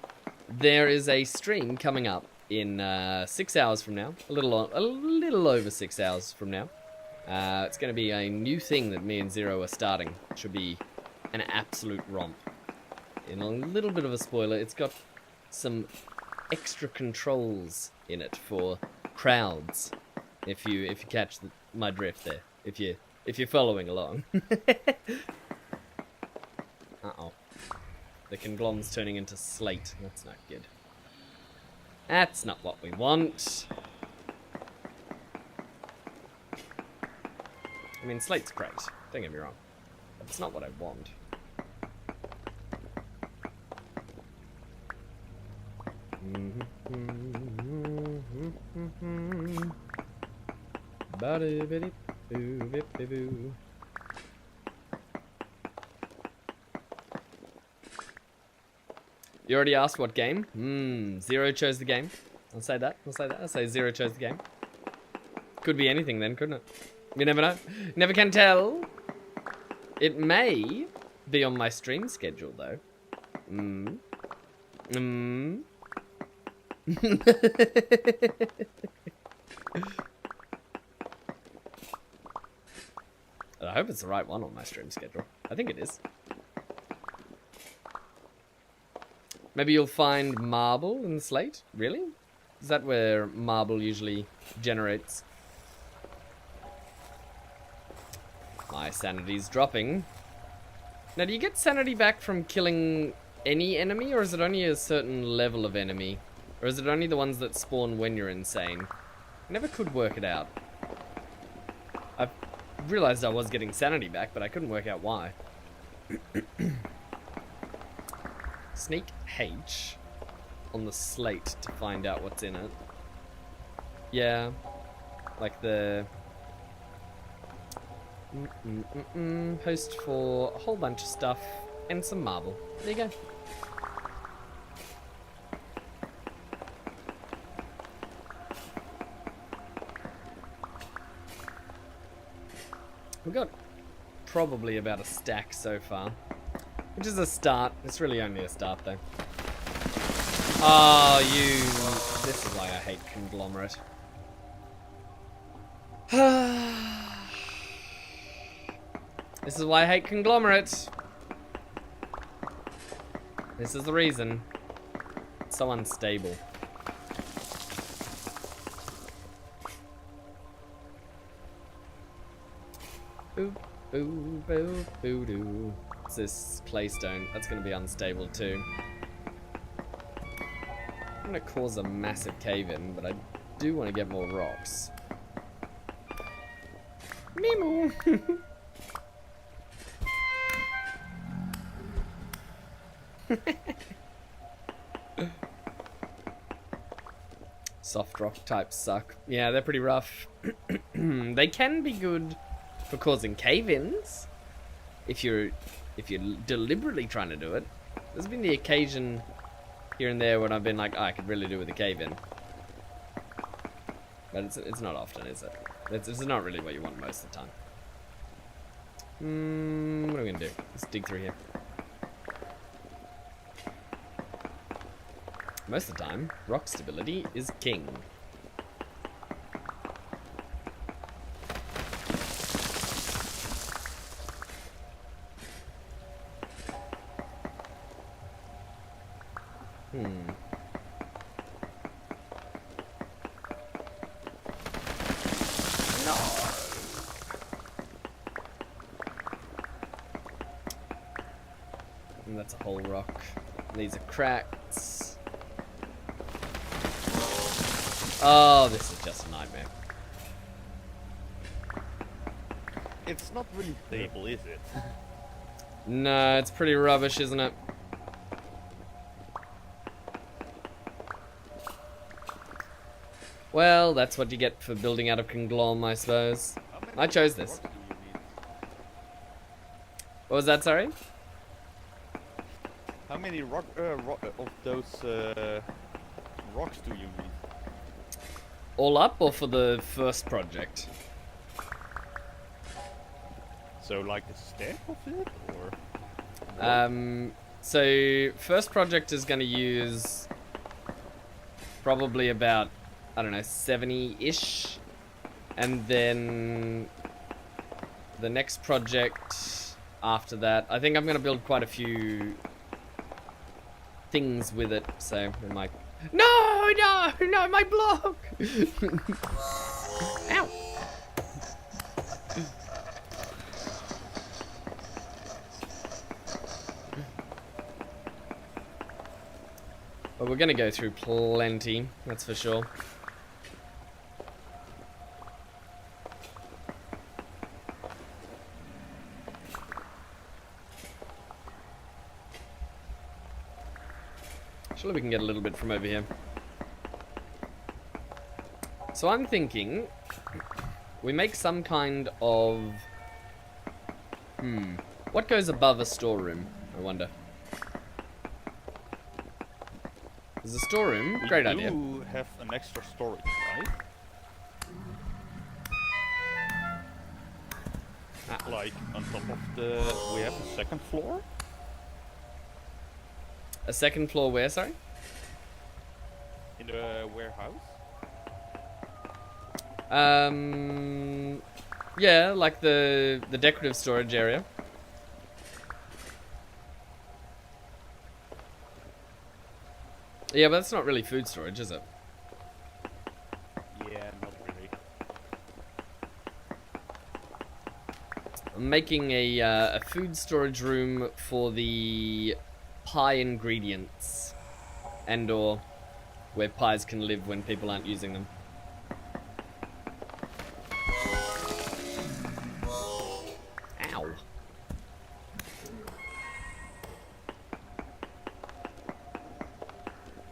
There is a stream coming up in 6 hours from now, a little over 6 hours from now. It's going to be a new thing that me and Zero are starting. It should be an absolute romp. In a little bit of a spoiler, it's got some extra controls in it for crowds. If you catch my drift there, if you're following along. Uh-oh. The Conglom's turning into slate. That's not good. That's not what we want. I mean, slate's great. Don't get me wrong. But it's not what I want. Ba-da-ba-dee-boo-bip-boo. You already asked what game? Zero chose the game. I'll say that. I'll say Zero chose the game. Could be anything then, couldn't it? You never know. Never can tell. It may be on my stream schedule, though. I hope it's the right one on my stream schedule. I think it is. Maybe you'll find marble in slate? Really? Is that where marble usually generates? My sanity's dropping. Now, do you get sanity back from killing any enemy, or is it only a certain level of enemy? Or is it only the ones that spawn when you're insane? I never could work it out. I realized I was getting sanity back, but I couldn't work out why. Sneak H on the slate to find out what's in it. Yeah, like the host for a whole bunch of stuff and some marble. There you go. We've got probably about a stack so far. Which is a start. It's really only a start, though. Oh, this is why I hate Conglomerate. This is why I hate Conglomerate. This is the reason. It's so unstable. Boop, boo, boo, boo, doo. What's this claystone? That's going to be unstable too. I'm going to cause a massive cave-in, but I do want to get more rocks. Meemo! Soft rock types suck. Yeah, they're pretty rough. They can be good for causing cave-ins if you're deliberately trying to do it. There's been the occasion here and there when I've been like, oh, I could really do with a cave-in. But it's not often, is it? It's not really what you want most of the time. What are we gonna do? Let's dig through here. Most of the time, rock stability is king. And that's a whole rock. These are cracks. Oh, this is just a nightmare. It's not really stable, is it? No, it's pretty rubbish, isn't it? Well, that's what you get for building out of Conglom, I suppose. I chose this. What was that, sorry? How many of those rocks do you need? all up or for the first project? So like a step of it, or? So first project is going to use probably about, I don't know, 70-ish. And then the next project after that, I think I'm going to build quite a few things with it. So in my... No, my block! Ow! But we're gonna go through plenty, that's for sure. Surely we can get a little bit from over here. So I'm thinking we make some kind of... What goes above a storeroom, I wonder? There's a storeroom. Great idea. We do have an extra storage, right? Like on top of the... We have a second floor? A second floor where, sorry? In the warehouse? Yeah, like the decorative storage area. Yeah, but that's not really food storage, is it? Yeah, not really. I'm making a food storage room for the pie ingredients, and/or where pies can live when people aren't using them. Ow.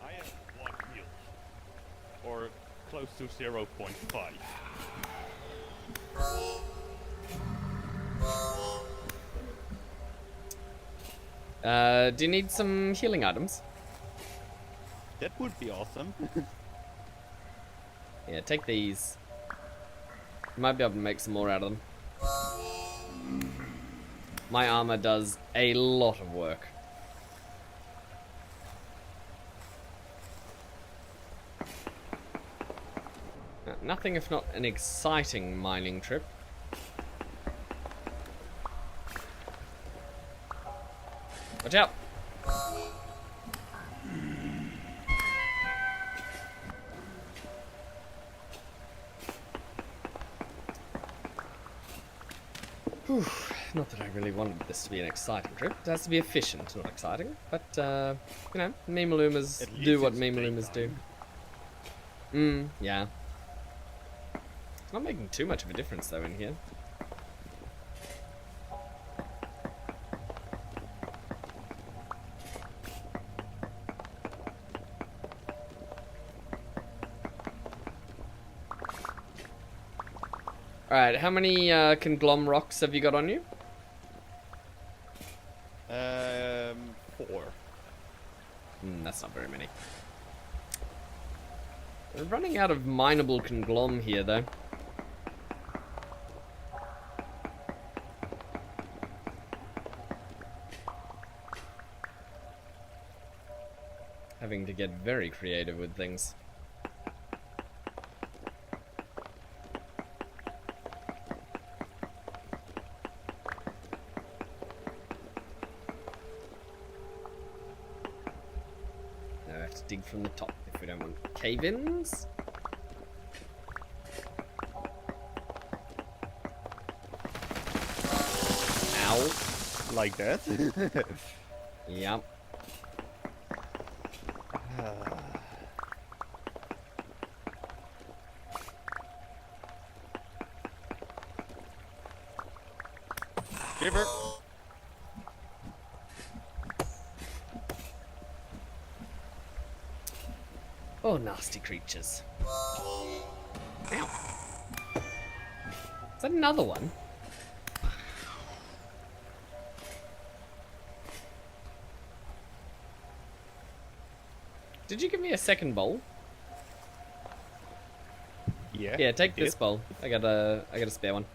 I have 1 heal. Or close to 0.5. Do you need some healing items? That would be awesome. Yeah, take these. You might be able to make some more out of them. My armor does a lot of work. Nothing if not an exciting mining trip. Watch out! Whew. Not that I really wanted this to be an exciting trip. It has to be efficient, not exciting. But, you know, Memaloomas At least do what it's Memaloomas do. Yeah. It's not making too much of a difference, though, in here. Alright, how many conglom rocks have you got on you? 4. That's not very many. We're running out of mineable conglom here, though. Having to get very creative with things. Now I have to dig from the top if we don't want cave-ins. Ow. Like that? Yep. Giver. Oh, nasty creatures. Ow. Is that another one? Did you give me a second bowl? Yeah. Yeah, take did. this bowl. I got a spare one.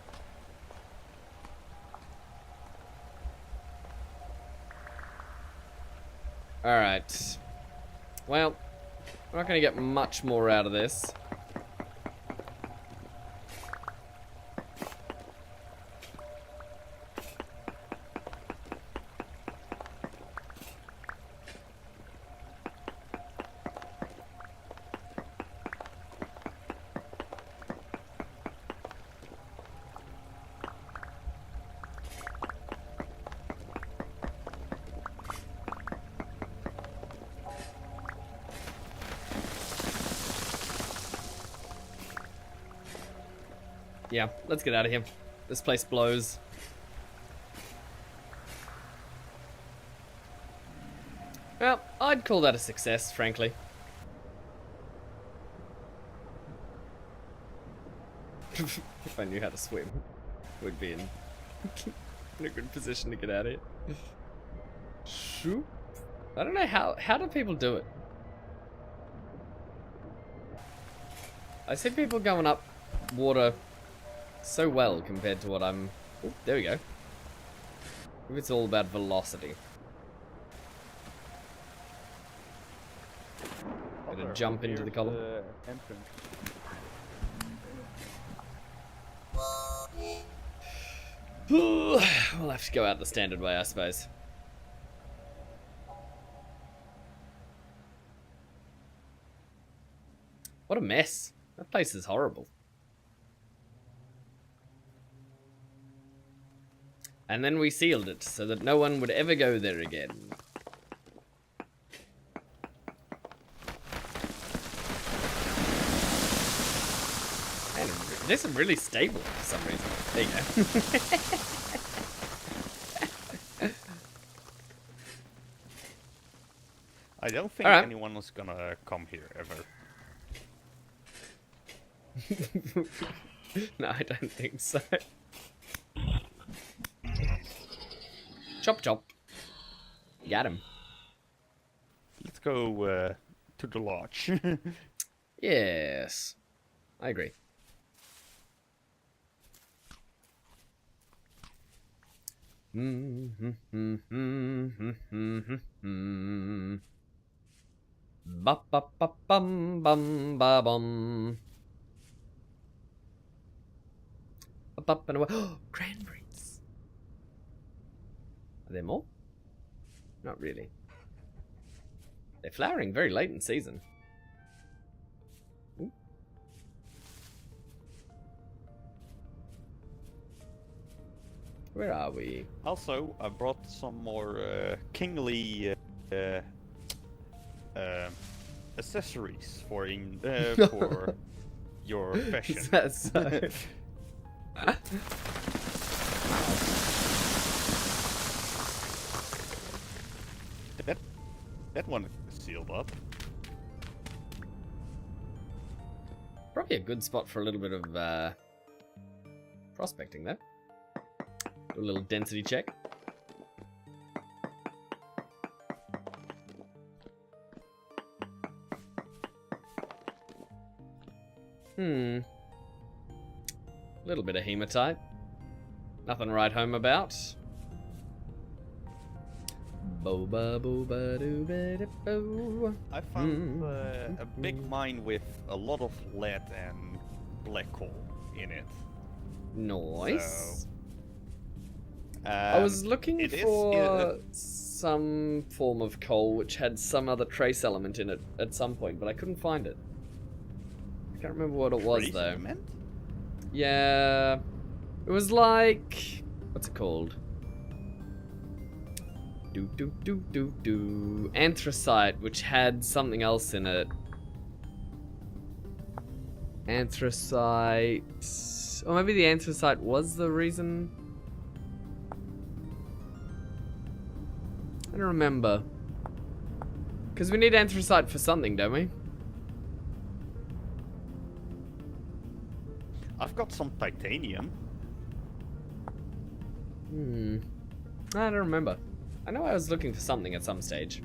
Alright. Well, we're not gonna get much more out of this. Yeah, let's get out of here. This place blows. Well, I'd call that a success, frankly. If I knew how to swim, we'd be in a good position to get out of here. Shoop. I don't know how do people do it? I see people going up water so well compared to what I'm... Oh, there we go. Maybe it's all about velocity. Gonna jump into the column. Entrance. We'll have to go out the standard way, I suppose. What a mess. That place is horrible. And then we sealed it so that no one would ever go there again. Man, this is really stable for some reason. There you go. I don't think Alright. anyone is gonna come here ever. No, I don't think so. Chop chop. Got him. Let's go to the lodge. Yes. I agree. Ba ba ba bum bum ba bum. Up and away. Oh, cranberries. Are there more? Not really. They're flowering very late in season. Ooh. Where are we? Also, I brought some more kingly accessories for for your fashion. Is that so? That one is sealed up. Probably a good spot for a little bit of prospecting there. Do a little density check. A little bit of hematite. Nothing to write home about. Boba boba dooba da boo. I found a big mine with a lot of lead and black coal in it. Nice. So, I was looking it is, for some form of coal which had some other trace element in it at some point, but I couldn't find it. I can't remember what it was trace though. element? Yeah, it was like, what's it called? Anthracite, which had something else in it. Anthracite, or maybe the anthracite was the reason. I don't remember. Because we need anthracite for something, don't we? I've got some titanium. I don't remember. I know I was looking for something at some stage.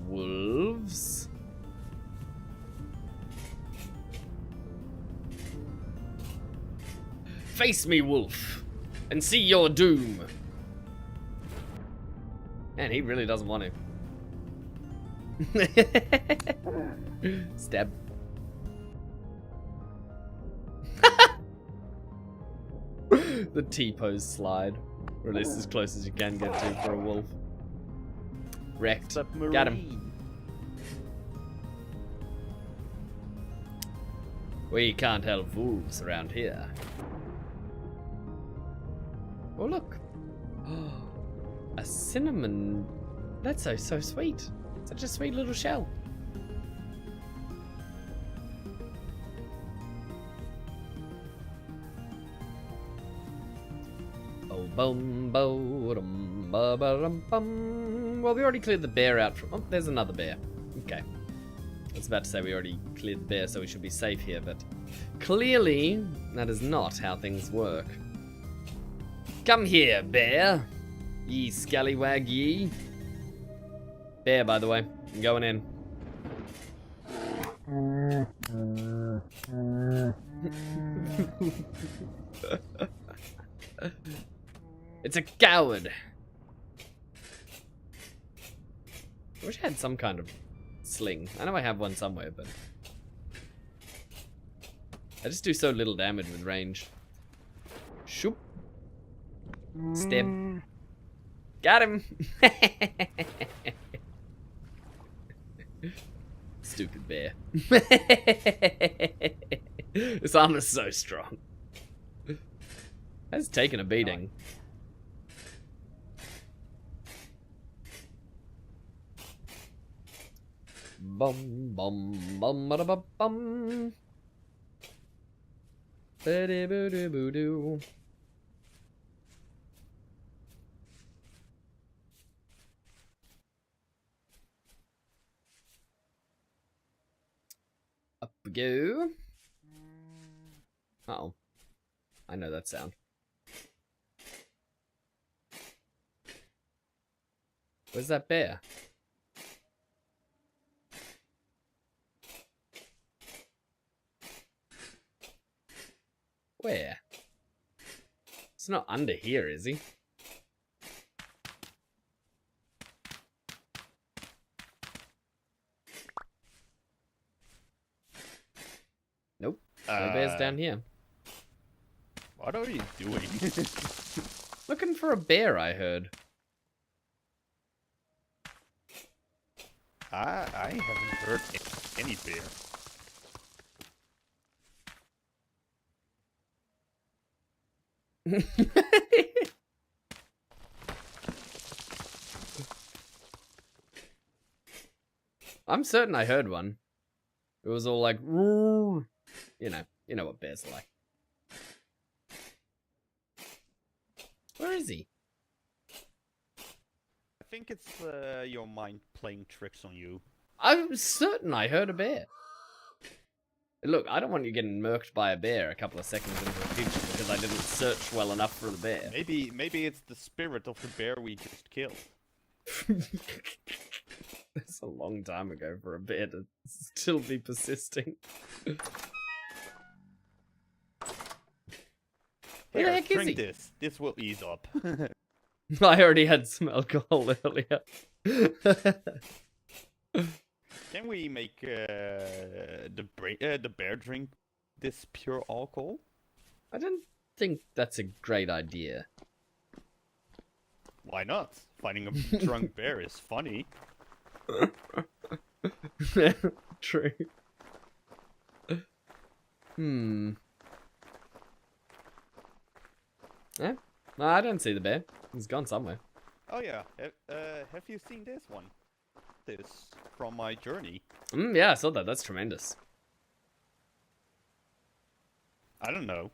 Wolves? Face me, wolf, and see your doom. Man, he really doesn't want to. Stab. The T-pose slide. Or at least as close as you can get to for a wolf. Wrecked. Got him. We can't have wolves around here. Oh, look. A cinnamon. That's so sweet. Such a sweet little shell. Oh, bum, bo, dum, ba, ba, dum, bum. Well, we already cleared the bear out from. Oh, there's another bear. Okay. I was about to say we already cleared the bear, so we should be safe here, but clearly that is not how things work. Come here, bear. Ye scallywag, ye. Bear, by the way. I'm going in. It's a coward. I wish I had some kind of sling. I know I have one somewhere, but I just do so little damage with range. Shoop. Stab. Got him. Stupid bear. This armor's so strong. That's taken a beating. Bum bum bum ba da ba bum. Ba-de boo doo boo doo. Up we go. Uh-oh. I know that sound. Where's that bear? Where? It's not under here, is he? Nope. No bear's down here. What are you doing? Looking for a bear, I heard. I haven't heard any bear. I'm certain I heard one. It was all like, "Roar." You know what bears are like. Where is he? I think it's your mind playing tricks on you. I'm certain I heard a bear. Look, I don't want you getting murked by a bear a couple of seconds into the future because I didn't search well enough for the bear. Maybe it's the spirit of the bear we just killed. That's a long time ago for a bear to still be persisting. Where the Here, heck is drink he? this. This will ease up. I already had some alcohol earlier. Can we make the bear drink this pure alcohol? I don't think that's a great idea. Why not? Finding a drunk bear is funny. True. Yeah? No, I don't see the bear. He's gone somewhere. Oh yeah. Have you seen this one? This from my journey. Yeah, I saw that. That's tremendous. I don't know.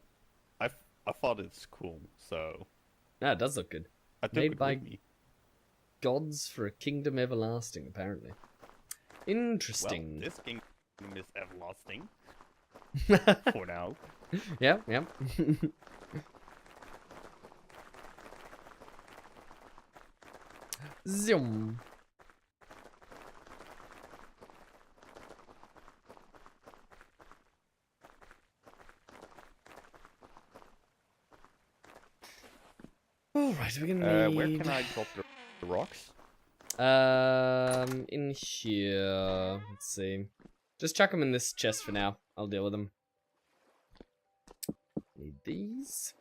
I thought it's cool, so Yeah, it does look good. I took Made it by with me. Gods for a kingdom everlasting, apparently. Interesting. Well, this kingdom is everlasting for now. Yeah, yeah. Zoom. Alright, we're gonna need... Where can I drop the rocks? In here. Let's see. Just chuck them in this chest for now. I'll deal with them. Need these.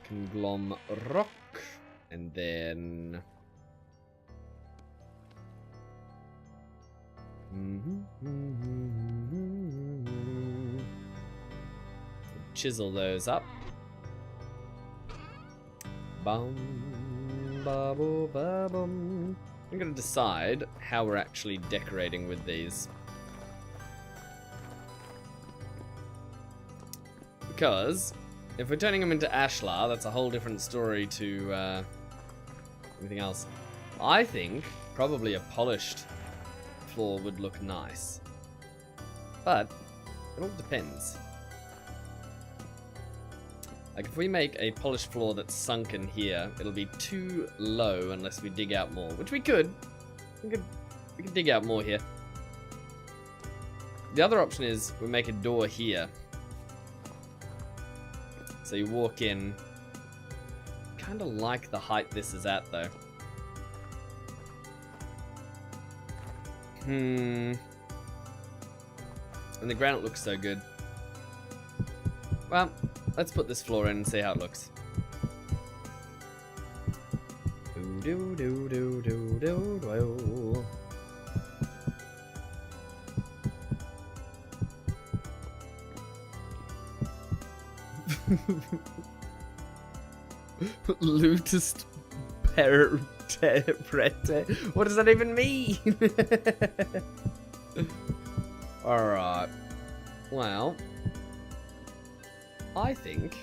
Conglom rock. And then... Chisel those up. Bum, ba-boo, ba-bum. I'm gonna decide how we're actually decorating with these. Because if we're turning them into ashlar, that's a whole different story to anything else. I think probably a polished floor would look nice. But it all depends. Like if we make a polished floor that's sunken here, it'll be too low unless we dig out more, which we could. We could dig out more here. The other option is we make a door here. So you walk in. Kind of like the height this is at though. And the granite looks so good. Well, let's put this floor in and see how it looks. Do do do do do do. Lutest prete. What does that even mean? Alright. Well, I think,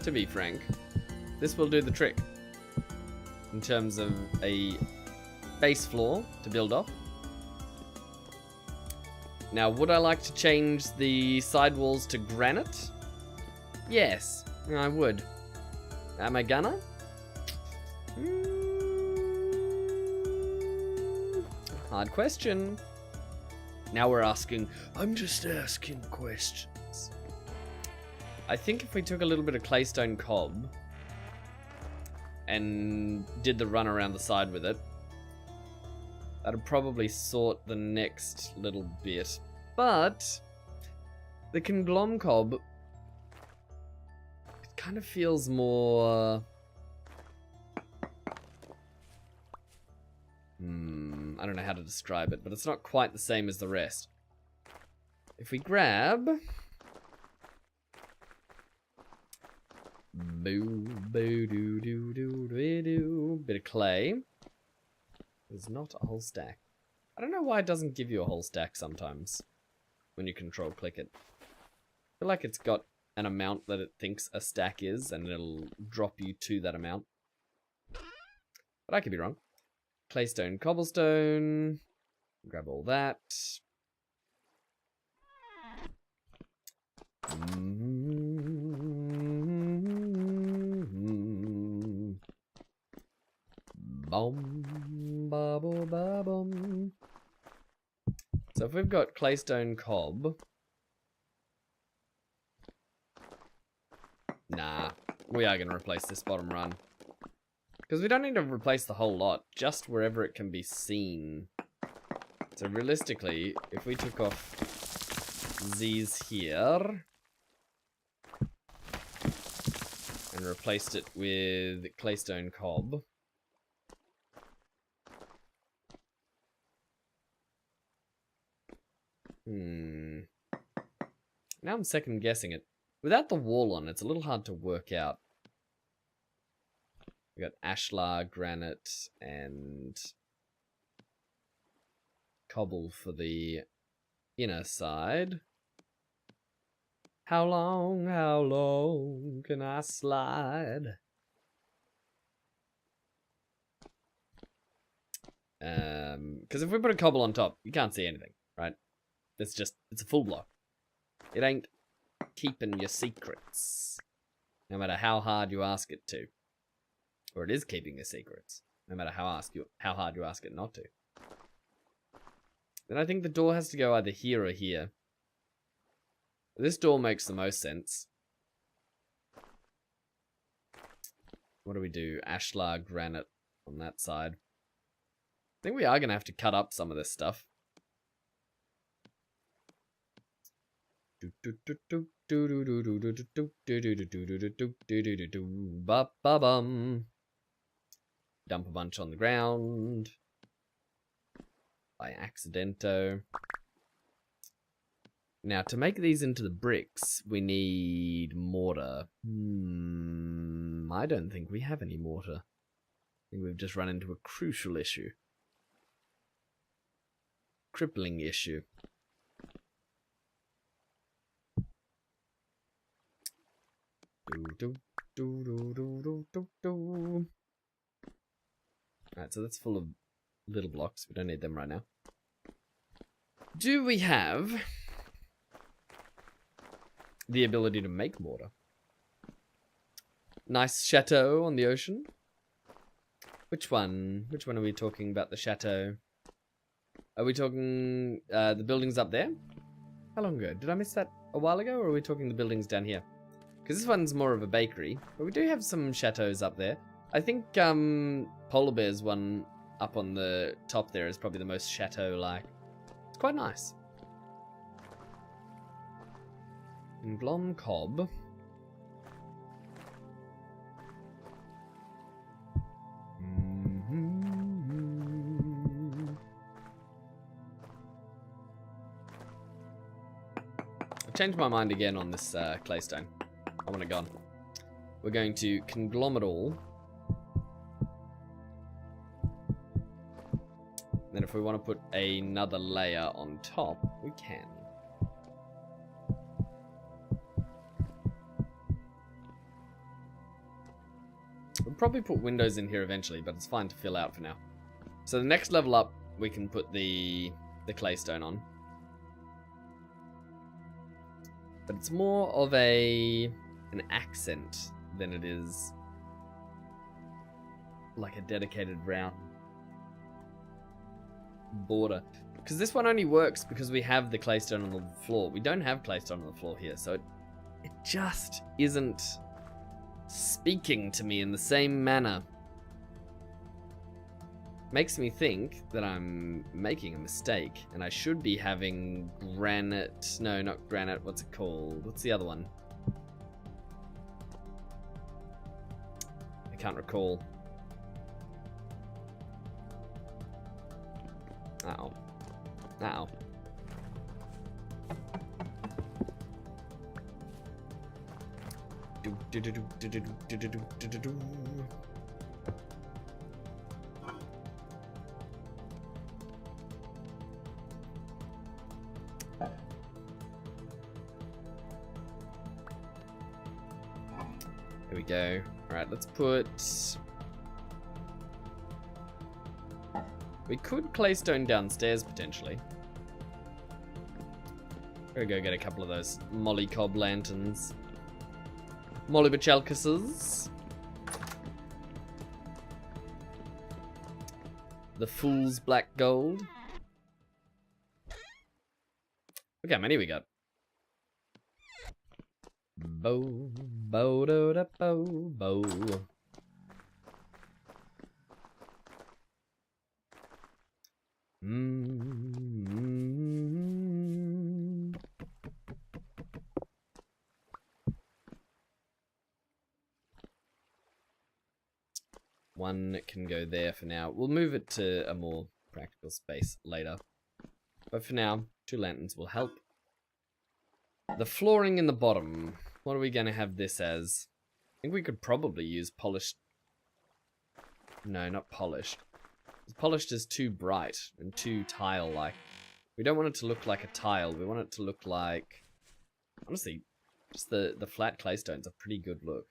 to be frank, this will do the trick. In terms of a base floor to build off. Now, would I like to change the side walls to granite? Yes, I would. Am I gonna? Hard question. Now we're asking, I'm just asking questions. I think if we took a little bit of claystone cob and did the run around the side with it, that'd probably sort the next little bit. But the conglom cob, it kind of feels more... I don't know how to describe it, but it's not quite the same as the rest. If we grab... bit of clay. There's not a whole stack. I don't know why it doesn't give you a whole stack sometimes when you control click it. I feel like it's got an amount that it thinks a stack is and it'll drop you to that amount. But I could be wrong. Claystone, cobblestone. Grab all that. Bum, bubble, bubble. So if we've got claystone cob, nah, we are going to replace this bottom run. Because we don't need to replace the whole lot, just wherever it can be seen. So realistically, if we took off these here and replaced it with claystone cob, now I'm second guessing it. Without the wall on, it's a little hard to work out. We got ashlar, granite, and cobble for the inner side. How long can I slide? Because if we put a cobble on top, you can't see anything, right? It's a full block. It ain't keeping your secrets, no matter how hard you ask it to. Or it is keeping your secrets, no matter how hard you ask it not to. Then I think the door has to go either here or here. This door makes the most sense. What do we do? Ashlar granite on that side. I think we are going to have to cut up some of this stuff. Dump a bunch on the ground. By accidento. Now, to make these into the bricks, we need mortar. I don't think we have any mortar. I think we've just run into a crucial issue. Crippling issue. Alright, so that's full of little blocks. We don't need them right now. Do we have the ability to make mortar? Nice chateau on the ocean. Which one? Which one are we talking about? The chateau? Are we talking the buildings up there? How long ago? Did I miss that a while ago, or are we talking the buildings down here? Because this one's more of a bakery, but we do have some chateaus up there. I think Polar Bear's one up on the top there is probably the most chateau-like. It's quite nice. Glom Cobb. I've changed my mind again on this claystone. I want it gone. We're going to conglomerate all. Then if we want to put another layer on top, we can. We'll probably put windows in here eventually, but it's fine to fill out for now. So the next level up, we can put the claystone on. But it's more of an accent than it is like a dedicated round border. Because this one only works because we have the claystone on the floor. We don't have claystone on the floor here, so it just isn't speaking to me in the same manner. Makes me think that I'm making a mistake, and I should be having granite. No, not granite. What's it called? What's the other one? I can't recall. Uh-oh. Uh-oh. Here we go. Alright, let's put... We could claystone downstairs, potentially. We're gonna go get a couple of those Molly Cobb lanterns. Molly Bachelkuses. The Fool's Black Gold. Look how many we got. Bo, bo, do, da, bo, bo. One can go there for now. We'll move it to a more practical space later. But for now, 2 lanterns will help. The flooring in the bottom. What are we going to have this as? I think we could probably use polished. No, not polished. Polished is too bright and too tile-like. We don't want it to look like a tile. We want it to look like... Honestly, just the flat claystone's a pretty good look.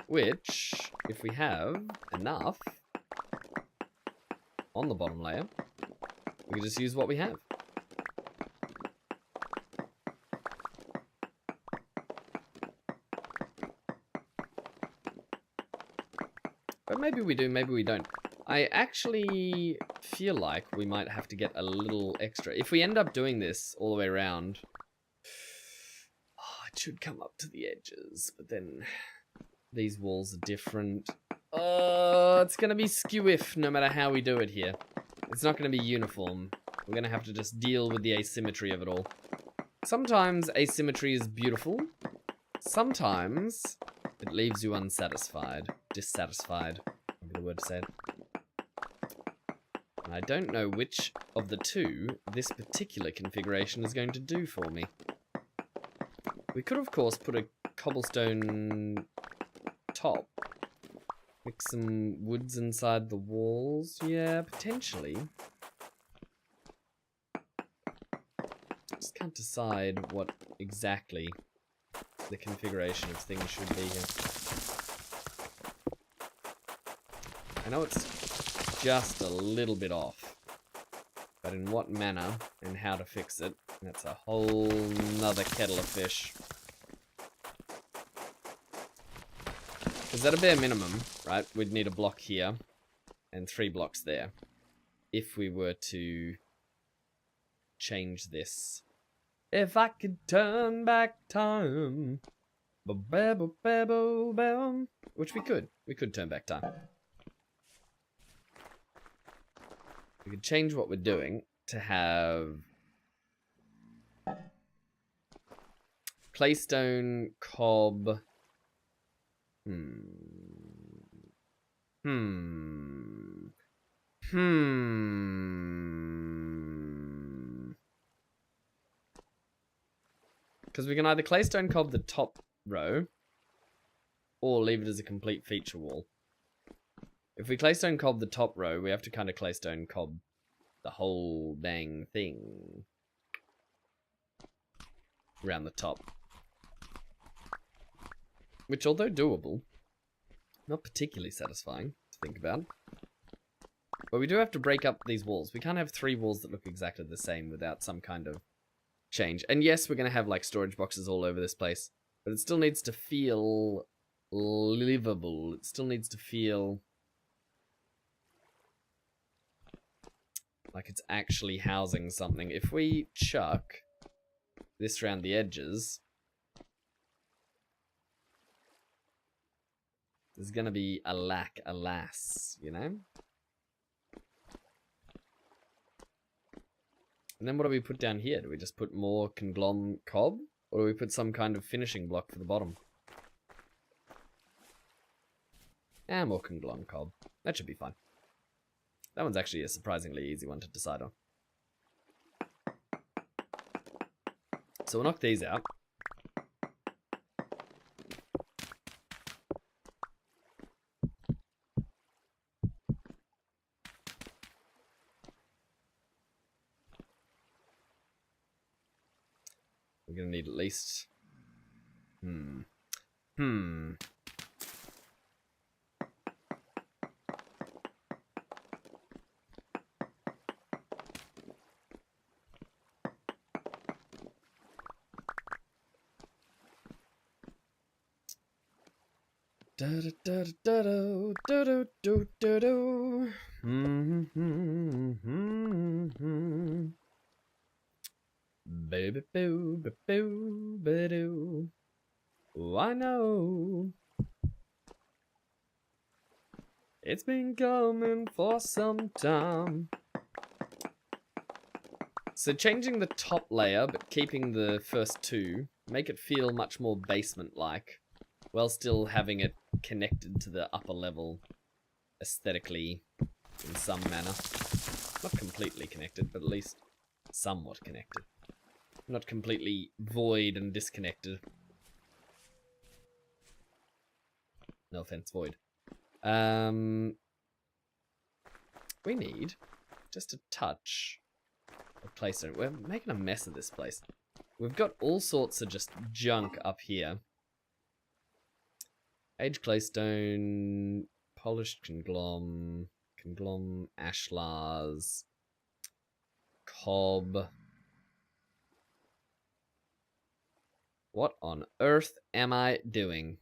Which, if we have enough on the bottom layer, we can just use what we have. But maybe we do, maybe we don't. I actually feel like we might have to get a little extra. If we end up doing this all the way around, it should come up to the edges, but then these walls are different. It's gonna be skew-if no matter how we do it here. It's not gonna be uniform. We're gonna have to just deal with the asymmetry of it all. Sometimes asymmetry is beautiful. Sometimes it leaves you unsatisfied, dissatisfied. Maybe the word to say it. And I don't know which of the two this particular configuration is going to do for me. We could, of course, put a cobblestone top. Mix some woods inside the walls. Yeah, potentially. Just can't decide what exactly the configuration of things should be here. I know it's just a little bit off, but in what manner and how to fix it, that's a whole nother kettle of fish. Because at a bare minimum, right, we'd need a block here and 3 blocks there if we were to change this. If I could turn back time, which we could turn back time. We could change what we're doing to have claystone, cob. Because we can either claystone cob the top row, or leave it as a complete feature wall. If we claystone cob the top row, we have to kind of claystone cob the whole dang thing around the top. Which, although doable, not particularly satisfying to think about. But we do have to break up these walls. We can't have 3 walls that look exactly the same without some kind of change. And yes, we're going to have like storage boxes all over this place, but it still needs to feel livable. It still needs to feel like it's actually housing something. If we chuck this around the edges, there's going to be a lack, alas, you know? And then what do we put down here? Do we just put more conglom cob? Or do we put some kind of finishing block for the bottom? And more conglom cob. That should be fine. That one's actually a surprisingly easy one to decide on. So we'll knock these out. We're gonna need at least... Baby boo boo boo. Oh, I know. It's been coming for some time. So changing the top layer, but keeping the first 2, make it feel much more basement-like, while still having it connected to the upper level aesthetically in some manner. Not completely connected, but at least somewhat connected. Not completely void and disconnected. No offense, void. We need just a touch of claystone. We're making a mess of this place. We've got all sorts of just junk up here. Age claystone, polished conglom, ashlars, cob. What on earth am I doing?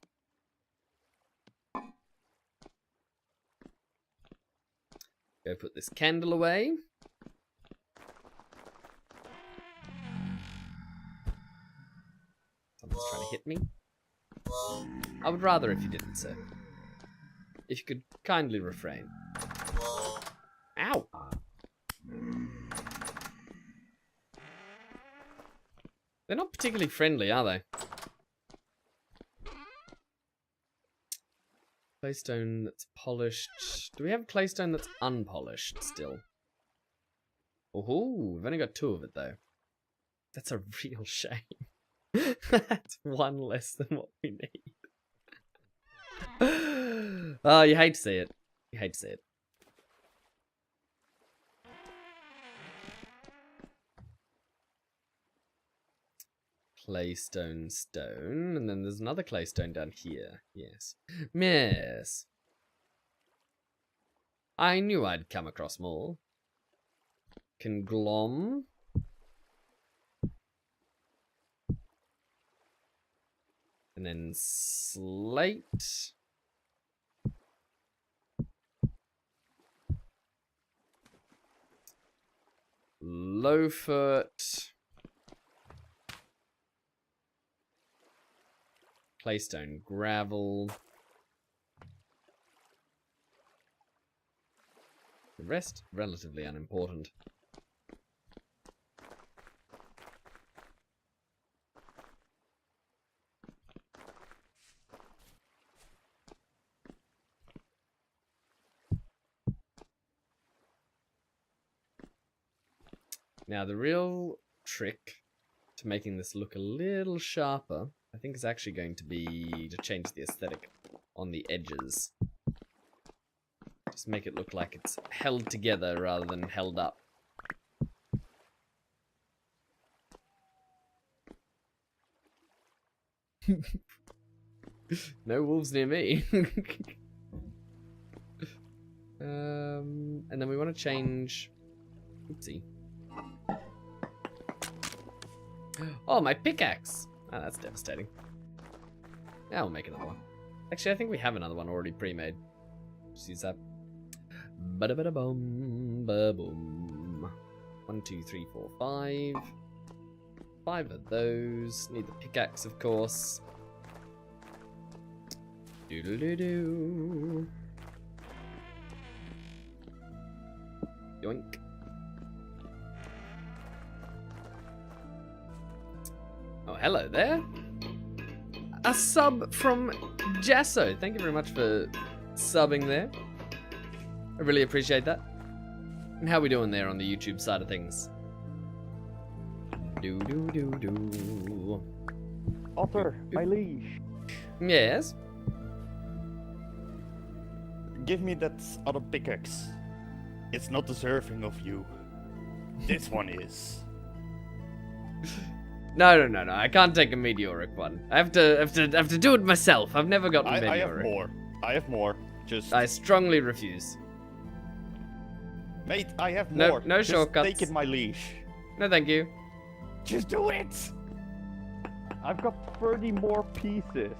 Go put this candle away. Someone's trying to hit me. I would rather if you didn't, sir. If you could kindly refrain. Ow! They're not particularly friendly, are they? Claystone that's polished. Do we have claystone that's unpolished still? Oh, we've only got 2 of it though. That's a real shame. That's 1 less than what we need. Oh, you hate to see it. You hate to see it. Claystone stone, and then there's another claystone down here. Yes. Yes. I knew I'd come across more. Conglom. And then slate. Lowfoot. Claystone gravel. The rest, relatively unimportant. Now the real trick to making this look a little sharper, I think, is actually going to be to change the aesthetic on the edges. Just make it look like it's held together rather than held up. No wolves near me. And then we want to change... Oopsie. Oh, my pickaxe! Oh, that's devastating. Now we'll make another one. Actually, I think we have another one already pre-made. Just use that. Ba-da-ba-da-bum, ba-boom. 1, 2, 3, 4, 5. 5 of those. Need the pickaxe, of course. Doodle-doo-doo. Yoink. Oh, hello there. A sub from Jasso. Thank you very much for subbing there. I really appreciate that. And how are we doing there on the YouTube side of things? Do. Otter, my liege. Yes. Give me that other pickaxe. It's not deserving of you. This one is. No. I can't take a meteoric one. I have to do it myself. I've never gotten I meteoric. I have more. Just I strongly refuse. mate, I have No- more. no Just shortcuts. Take it, my liege. No, thank you. Just do it. I've got 30 more pieces,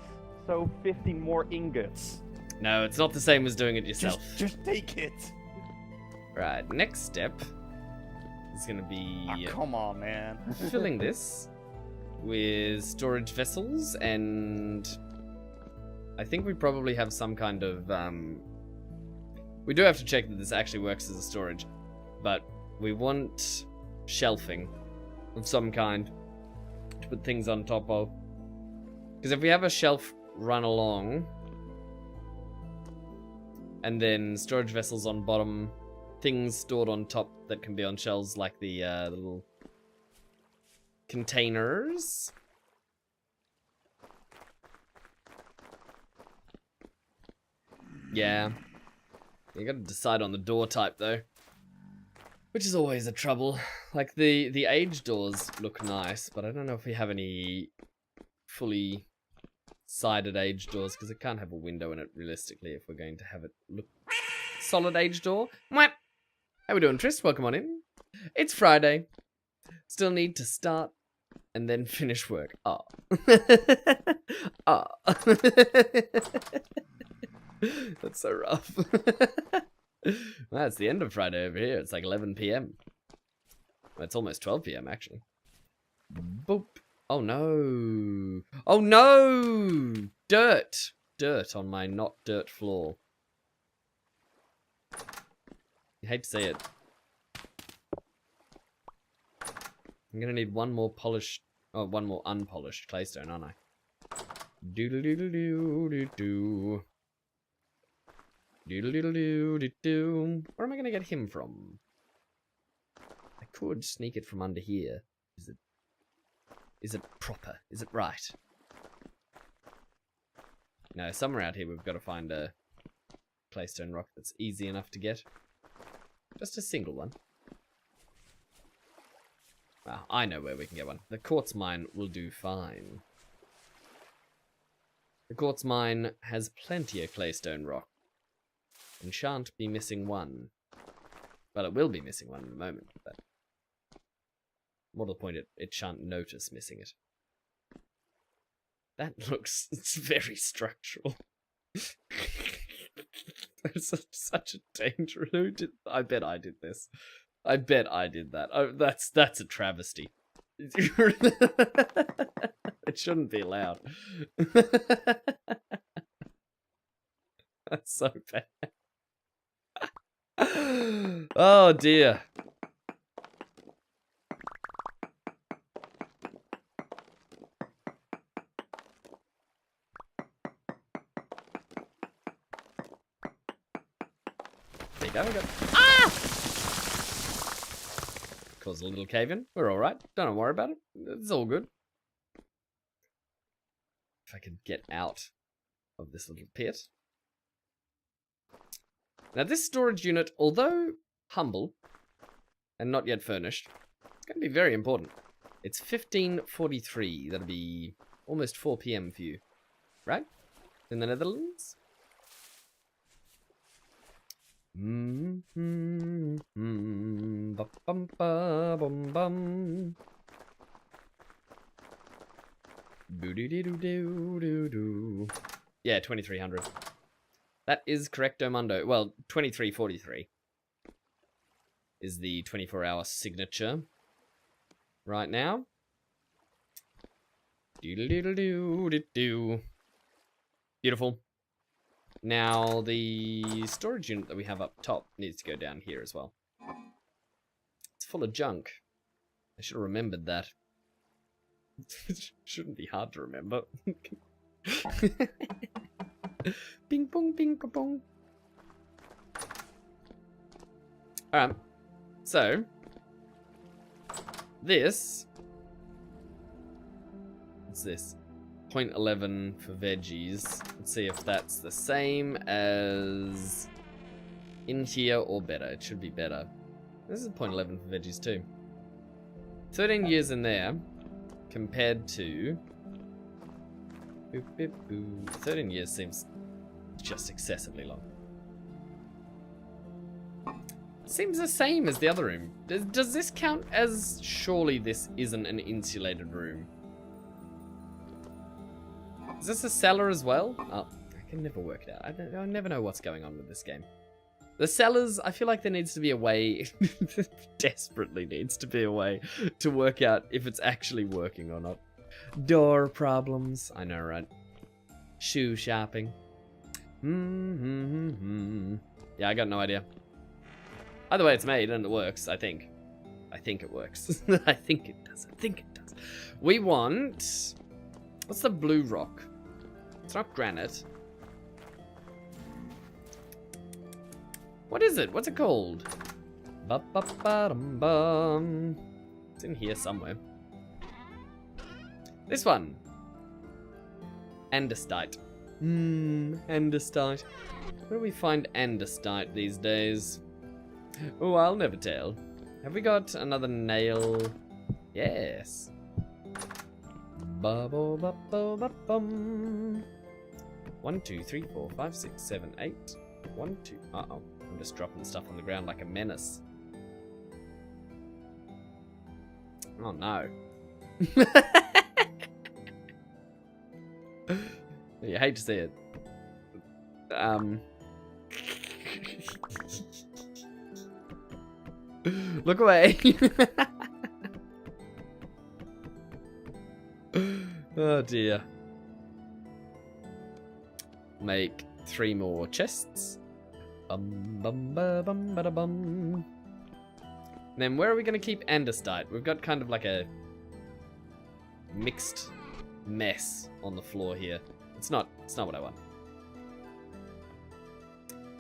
so 15 more ingots. No, it's not the same as doing it yourself. Just take it. Right, next step is gonna be Ah, come on, man. filling this with storage vessels, and I think we probably have some kind of we do have to check that this actually works as a storage, but we want shelving of some kind to put things on top of, because if we have a shelf run along and then storage vessels on bottom, things stored on top that can be on shelves, like the little containers. Yeah. You gotta decide on the door type though, which is always a trouble. Like the age doors look nice, but I don't know if we have any fully sided age doors, because it can't have a window in it realistically if we're going to have it look solid age door. Mwah! How we doing, Trist? Welcome on in. It's Friday. Still need to start and then finish work. Ah. Ah. That's so rough. Well, it's the end of Friday over here. It's like 11 p.m. Well, it's almost 12 p.m. actually. Boop. Oh no. Oh no! Dirt! Dirt on my not dirt floor. I hate to say it. I'm gonna need one more polished, oh, one more unpolished claystone, aren't I? Doodle-doodle-doo-doo-doo. Doodle-doodle-doo-doo-doo. Where am I gonna get him from? I could sneak it from under here. Is it proper? Is it right? No, somewhere out here we've got to find a claystone rock that's easy enough to get. Just a single one. Well, I know where we can get one. The quartz mine will do fine. The quartz mine has plenty of claystone rock. And shan't be missing one. Well, it will be missing one in a moment, but more to the point, it shan't notice missing it. That looks, it's very structural. That's such a danger. Who did? I bet I did this. I bet I did that. Oh, that's a travesty. It shouldn't be allowed. That's so bad. Oh dear. There you go. Ah! Caused a little cave-in. We're alright. Don't worry about it. It's all good. If I could get out of this little pit. Now this storage unit, although humble and not yet furnished, it's going to be very important. It's 15:43. That'll be almost 4 p.m. for you. Right? In the Netherlands? Bum bum bum bum. Boo doo doo doo doo doo. Yeah, 2300. That is correcto mundo. Well, 2343 is the 24-hour signature right now. Doodle doodle doo doo doo. Beautiful. Now, the storage unit that we have up top needs to go down here as well. It's full of junk. I should have remembered that. It shouldn't be hard to remember. Ping pong, ping pong. Alright. So, this. What's this? 0.11 for veggies. Let's see if that's the same as in here or better. It should be better. This is 0.11 for veggies too. 13 years in there compared to 13 years seems just excessively long. Seems the same as the other room. Does this count as, surely this isn't an insulated room? Is this a cellar as well? Oh, I can never work it out. I never know what's going on with this game. The cellars, I feel like there needs to be a way, desperately needs to be a way to work out if it's actually working or not. Door problems. I know, right? Shoe shopping. Yeah, I got no idea. Either way, it's made and it works, I think. I think it works. I think it does. I think it does. We want... What's the blue rock? It's not granite. What is it? What's it called? Ba-ba-ba-dum-bum. It's in here somewhere. This one. Andesite. Andesite. Where do we find andesite these days? Oh, I'll never tell. Have we got another nail? Yes. Ba-bo-ba-bo-ba-bum. 1, 2, 3, 4, 5, 6, 7, 8. 1, 2. Uh-oh. I'm just dropping stuff on the ground like a menace. Oh no. You hate to see it. Look away. Oh dear. Make 3 more chests. Bum bum ba bum ba da bum. Then where are we gonna keep andesite? We've got kind of like a mixed mess on the floor here. It's not what I want.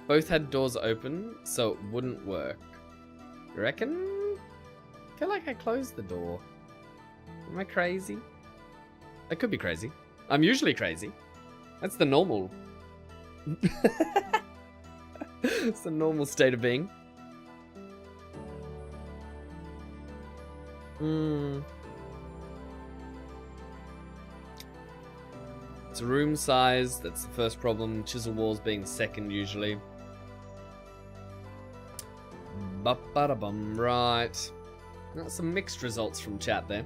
Both had doors open, so it wouldn't work. You reckon? I feel like I closed the door. Am I crazy? I could be crazy. I'm usually crazy. That's the normal. It's the normal state of being. It's room size, that's the first problem. Chisel walls being second usually. Ba-ba-da-bum, right. Got some mixed results from chat there.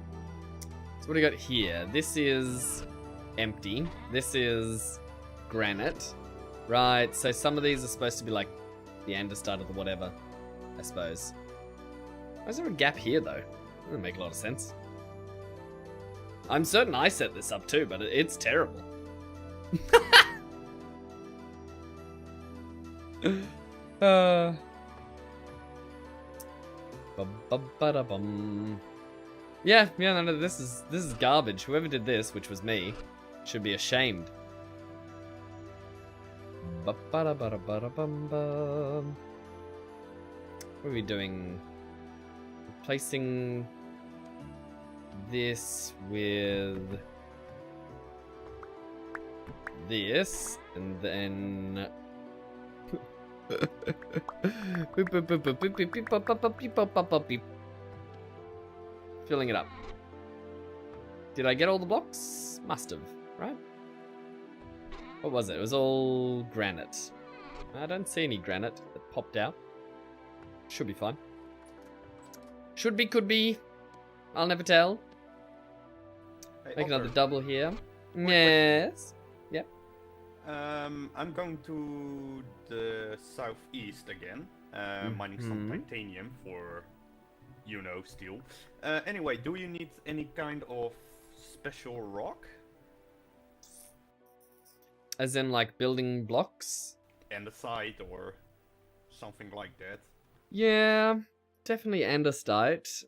So what do we got here? This is empty. This is granite. Right, so some of these are supposed to be like the andesite or the whatever, I suppose. Why is there a gap here though? That doesn't make a lot of sense. I'm certain I set this up too, but it's terrible. Bum. Yeah, no, this is garbage. Whoever did this, which was me, should be ashamed. What are we doing? Replacing this with this, and then filling it up. Did I get all the blocks? Must have, right? What was it? It was all granite. I don't see any granite that popped out. Should be fine. Should be, could be. I'll never tell. Hey, Make another Oliver, double here. question. Yes. Yep. I'm going to the southeast again, mining some titanium for, steel. Anyway, do you need any kind of special rock? As in, like, building blocks? Andesite or something like that? Yeah. Definitely andesite.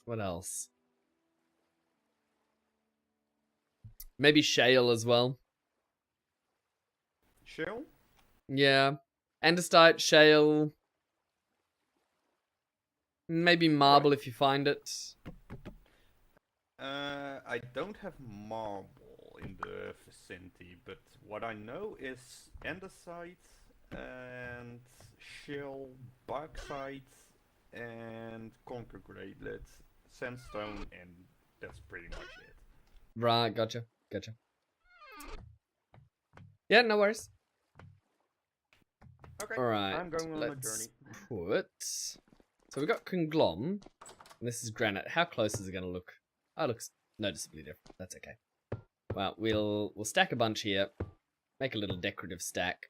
What else? Maybe shale as well. Shale? Yeah. Andesite, shale. Maybe marble if you find it. I don't have marble in the vicinity, but what I know is andesite and shale, bauxite and concrete granite, sandstone, and that's pretty much it. Right, gotcha. Yeah, no worries. Okay, Alright, I'm going on a let's journey. put... So we got conglom, and this is granite. How close is it going to look? Oh, it looks noticeably different. That's okay. Well, we'll stack a bunch here. Make a little decorative stack.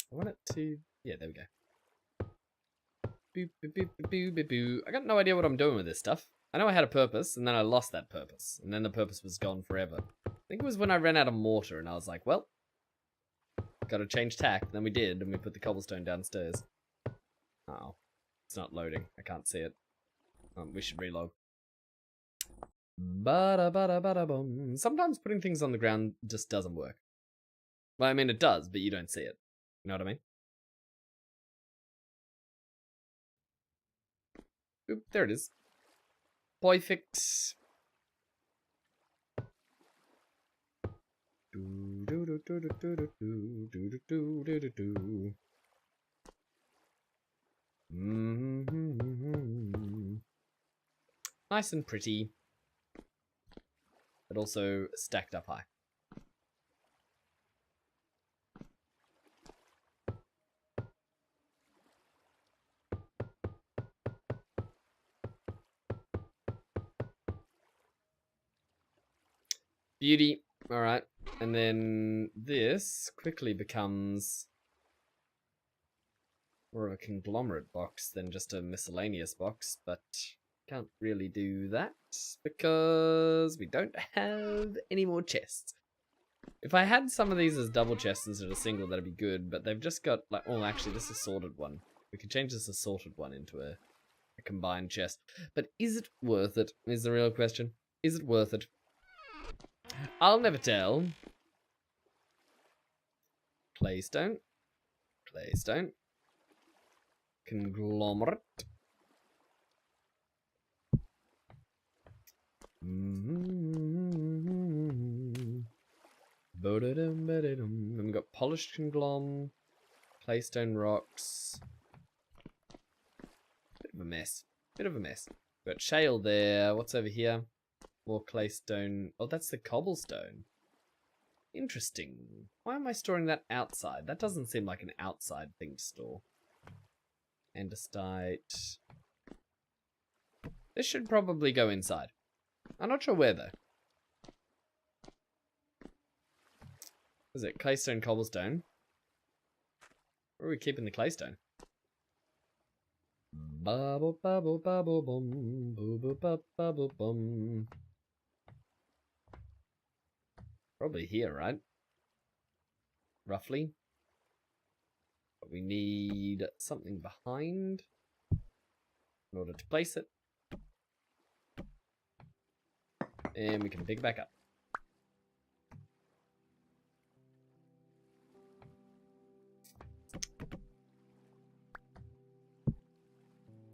I want it to... Yeah, there we go. Boop, boop, boop, boop, boop, boop, boop. I got no idea what I'm doing with this stuff. I know I had a purpose, and then I lost that purpose. And then the purpose was gone forever. I think it was when I ran out of mortar, and I was like, well, gotta change tack. And then we did, and we put the cobblestone downstairs. Oh, it's not loading. I can't see it. We should reload. Ba-da-ba-da-ba-da-bum. Sometimes putting things on the ground just doesn't work. Well, I mean, it does, but you don't see it. You know what I mean? Oop, there it is. Perfect. Nice and pretty, but also stacked up high. Beauty. Alright. And then this quickly becomes more of a conglomerate box than just a miscellaneous box, but can't really do that because we don't have any more chests. If I had some of these as double chests instead of single, that'd be good, but they've just got, like, oh, actually, this is sorted one. We could change this assorted one into a combined chest. But is it worth it, is the real question. Is it worth it? I'll never tell. Claystone. Claystone. Conglomerate. Then we've got polished conglom, claystone rocks. Bit of a mess. Bit of a mess. We've got shale there. What's over here? More claystone. Oh, that's the cobblestone. Interesting. Why am I storing that outside? That doesn't seem like an outside thing to store. Andesite. This should probably go inside. I'm not sure where though. Is it claystone, cobblestone? Where are we keeping the claystone? Bubble, bubble, bubble, bum, bubble, bubble, bubble, bum. Probably here, right? Roughly. But we need something behind in order to place it. And we can pick it back up.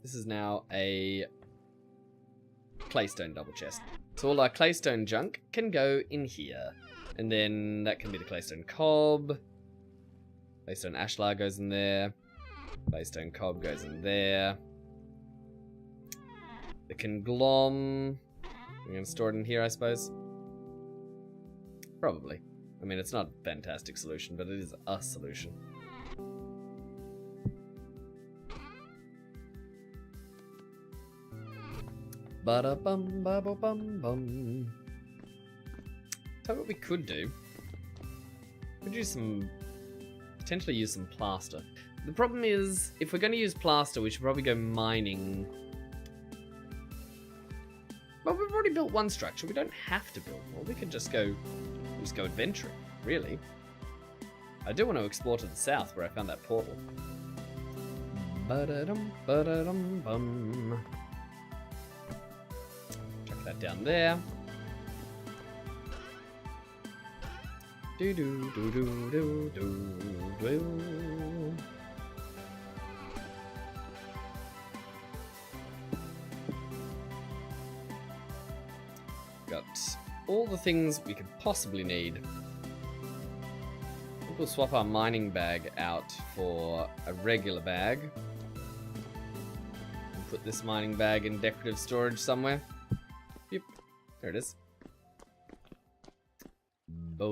This is now a claystone double chest. So all our claystone junk can go in here. And then that can be the claystone cob. Claystone ashlar goes in there. Claystone cob goes in there. The conglom. I'm going to store it in here, I suppose. Probably. I mean, it's not a fantastic solution, but it is a solution. Ba-da-bum, ba-ba-bum-bum. Tell me what we could do. Could use some... potentially use some plaster. The problem is, if we're going to use plaster, we should probably go mining. Well, we've already built one structure. We don't have to build more. We could just go adventuring, really. I do want to explore to the south where I found that portal. Ba-da-dum, ba-da-dum, bum. Chuck that down there. Do do do do do do do. Got all the things we could possibly need. I think we'll swap our mining bag out for a regular bag. And put this mining bag in decorative storage somewhere. Yep, there it is. We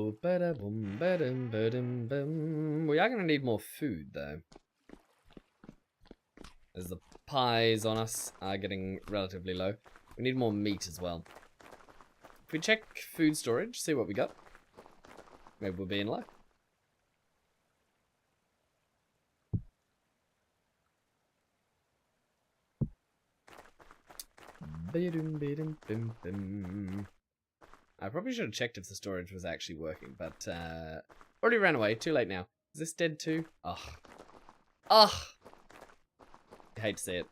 are going to need more food, though. As the pies on us are getting relatively low. We need more meat as well. If we check food storage, see what we got. Maybe we'll be in luck. I probably should have checked if the storage was actually working, but already ran away. Too late now. Is this dead too? Ugh. Ugh. I hate to see it.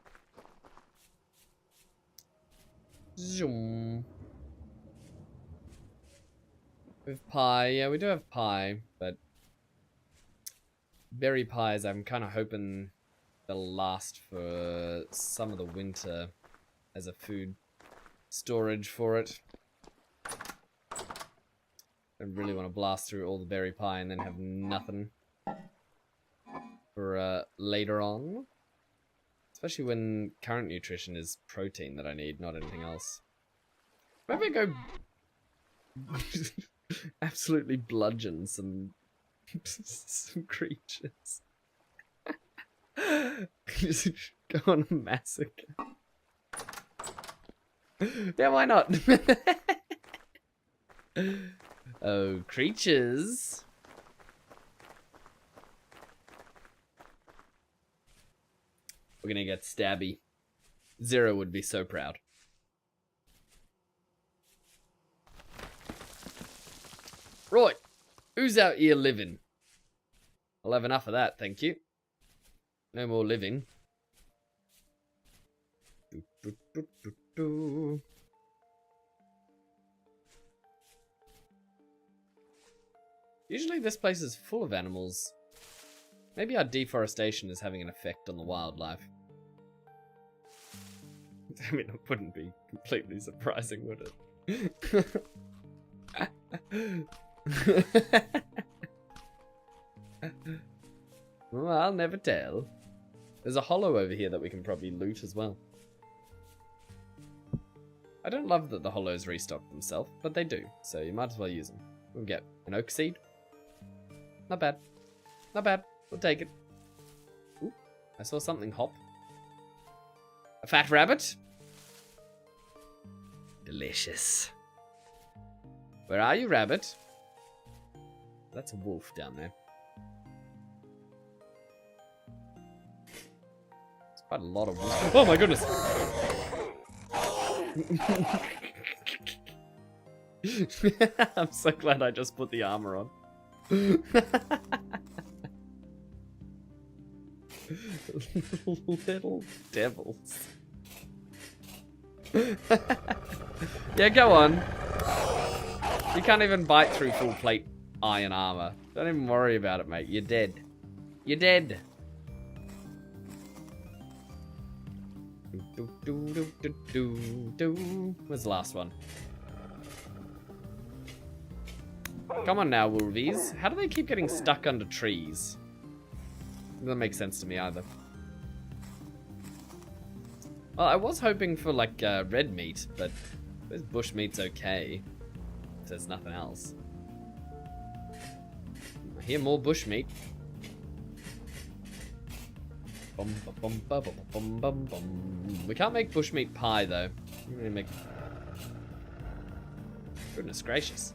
Zoom. We have pie. Yeah, we do have pie, but berry pies, I'm kind of hoping they'll last for some of the winter as a food storage for it. I really want to blast through all the berry pie and then have nothing for later on. Especially when current nutrition is protein that I need, not anything else. Maybe I go absolutely bludgeon some creatures. Just go on a massacre. Yeah, why not? Oh, creatures. We're gonna get stabby. Zero would be so proud. Right. Who's out here living? I'll have enough of that, thank you. No more living. Usually this place is full of animals. Maybe our deforestation is having an effect on the wildlife. I mean, it wouldn't be completely surprising, would it? Well, I'll never tell. There's a hollow over here that we can probably loot as well. I don't love that the hollows restock themselves, but they do, so you might as well use them. We'll get an oak seed. Not bad. Not bad. We'll take it. Ooh, I saw something hop. A fat rabbit? Delicious. Where are you, rabbit? That's a wolf down there. It's quite a lot of wolves. Oh my goodness! I'm so glad I just put the armor on. Little devils. Yeah, go on. You can't even bite through full plate iron armor. Don't even worry about it, mate. You're dead. You're dead. Where's the last one? Come on now, wolvies. How do they keep getting stuck under trees? Doesn't make sense to me either. Well, I was hoping for like red meat, but this bush meat's okay. If there's nothing else. I hear more bush meat. Bum, bum, bum, bum, bum, bum, bum. We can't make bushmeat pie though. We're gonna make. Goodness gracious.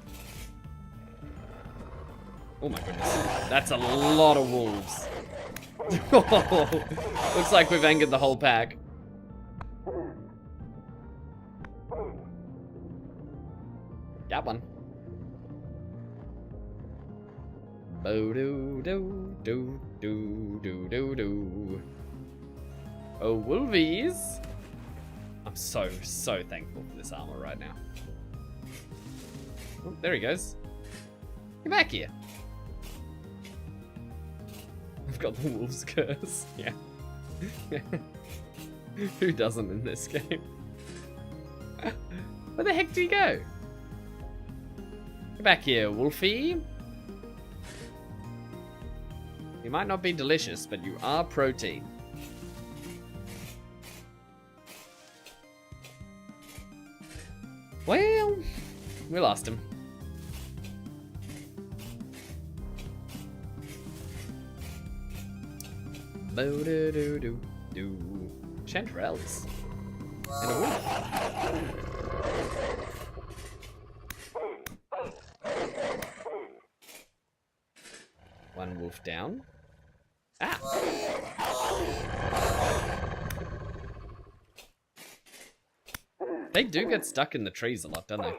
Oh my goodness. That's a lot of wolves. Looks like we've angered the whole pack. Got one. Bo do do do do do do. Oh, wolvies! I'm so thankful for this armor right now. Oh, there he goes. Get back here. I've got the wolf's curse. Yeah. Who doesn't in this game? Where the heck did he go? Get back here, Wolfie. You might not be delicious, but you are protein. Well, we lost him. Bo-do-do-do-do. Chanterelles. And a wolf. One wolf down. Ah! They do get stuck in the trees a lot, don't they?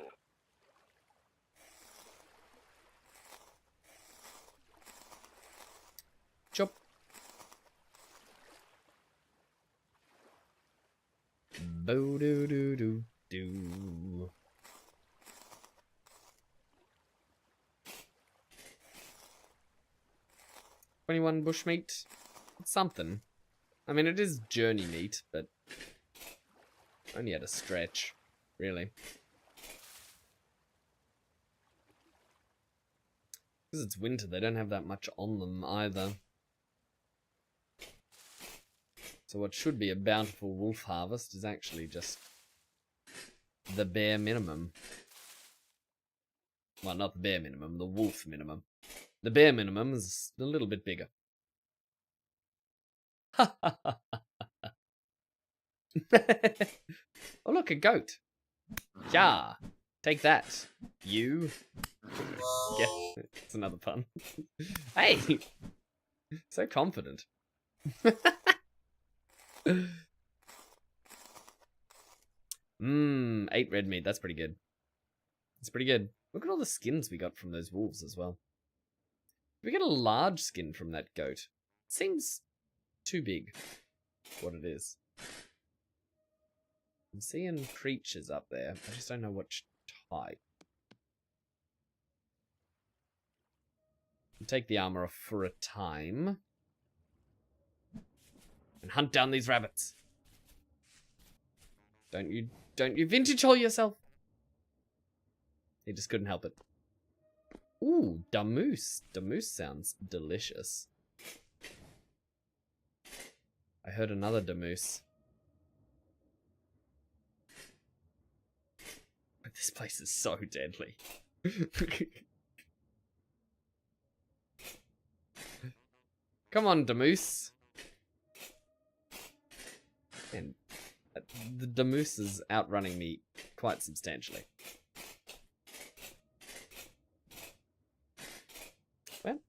Chop. Bo-do-do-do-do. 21 bushmeat. It's something. I mean, it is journey meat, but only at a stretch, really. Because it's winter, they don't have that much on them either. So what should be a bountiful wolf harvest is actually just the bare minimum. Well, not the bare minimum, the wolf minimum. The bare minimum is a little bit bigger. Oh, look, a goat. Yeah. Take that, you. Yeah, it's another pun. Hey! So confident. 8 red meat, that's pretty good. It's pretty good. Look at all the skins we got from those wolves as well. We get a large skin from that goat. Seems too big for what it is. I'm seeing creatures up there. I just don't know which type. I'll take the armor off for a time. And hunt down these rabbits. Don't you vintage hole yourself. He just couldn't help it. Ooh, damoose. Damoose sounds delicious. I heard another damoose. But this place is so deadly. Come on, damoose. And the damoose is outrunning me quite substantially. Well,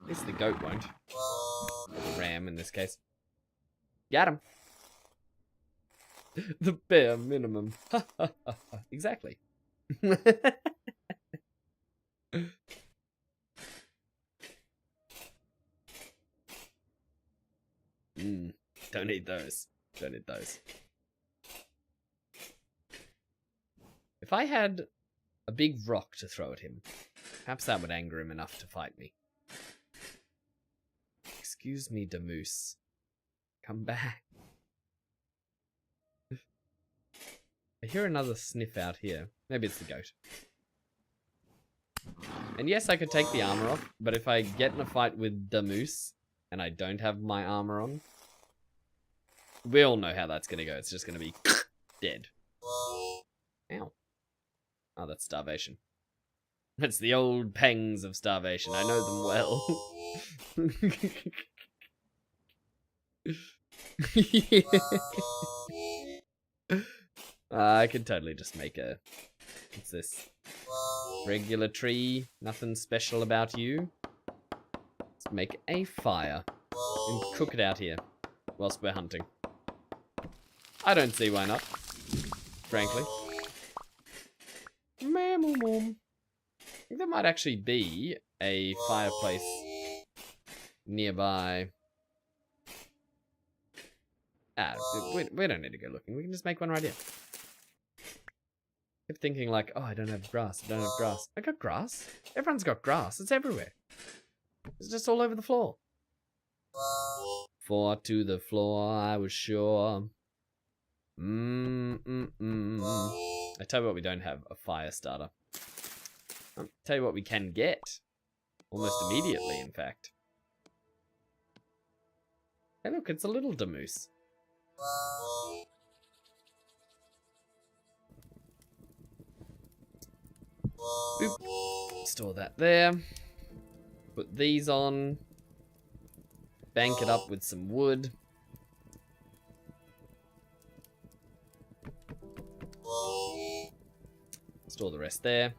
at least the goat won't. Or the ram in this case. Got him. The bare minimum. Exactly. Don't need those. Don't need those. If I had a big rock to throw at him, perhaps that would anger him enough to fight me. Excuse me, damoose. Come back. I hear another sniff out here. Maybe it's the goat. And yes, I could take the armor off, but if I get in a fight with damoose and I don't have my armor on, we all know how that's gonna go. It's just gonna be dead. Ow. Oh, that's starvation. That's the old pangs of starvation. I know them well. I could totally just make a... What's this? Regular tree. Nothing special about you. Let's make a fire. And cook it out here. Whilst we're hunting. I don't see why not. Frankly. I think there might actually be a fireplace nearby. We don't need to go looking. We can just make one right here. Keep thinking like, oh, I don't have grass. I don't have grass. I got grass. Everyone's got grass. It's everywhere. It's just all over the floor. 4 to the floor, I was sure. I tell you what we don't have, a fire starter. I'll tell you what we can get. Almost immediately, in fact. Hey look, it's a little damoose. Boop. Store that there. Put these on. Bank it up with some wood. Store the rest there.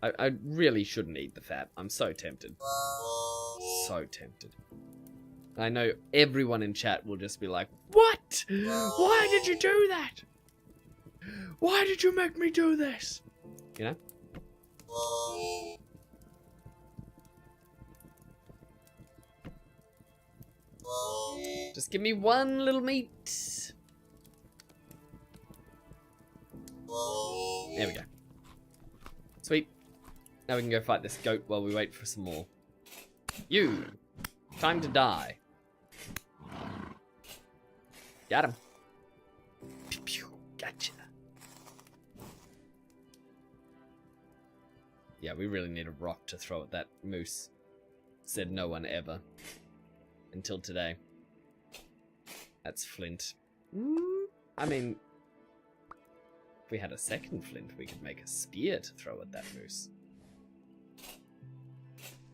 I really shouldn't eat the fat. I'm so tempted. So tempted. I know everyone in chat will just be like, what? Why did you do that? Why did you make me do this? You know? Just give me one little meat. There we go. Sweet. Now we can go fight this goat while we wait for some more. You! Time to die. Got him. Pew, pew. Gotcha. Yeah, we really need a rock to throw at that moose. Said no one ever. Until today. That's flint. I mean, if we had a second flint, we could make a spear to throw at that moose.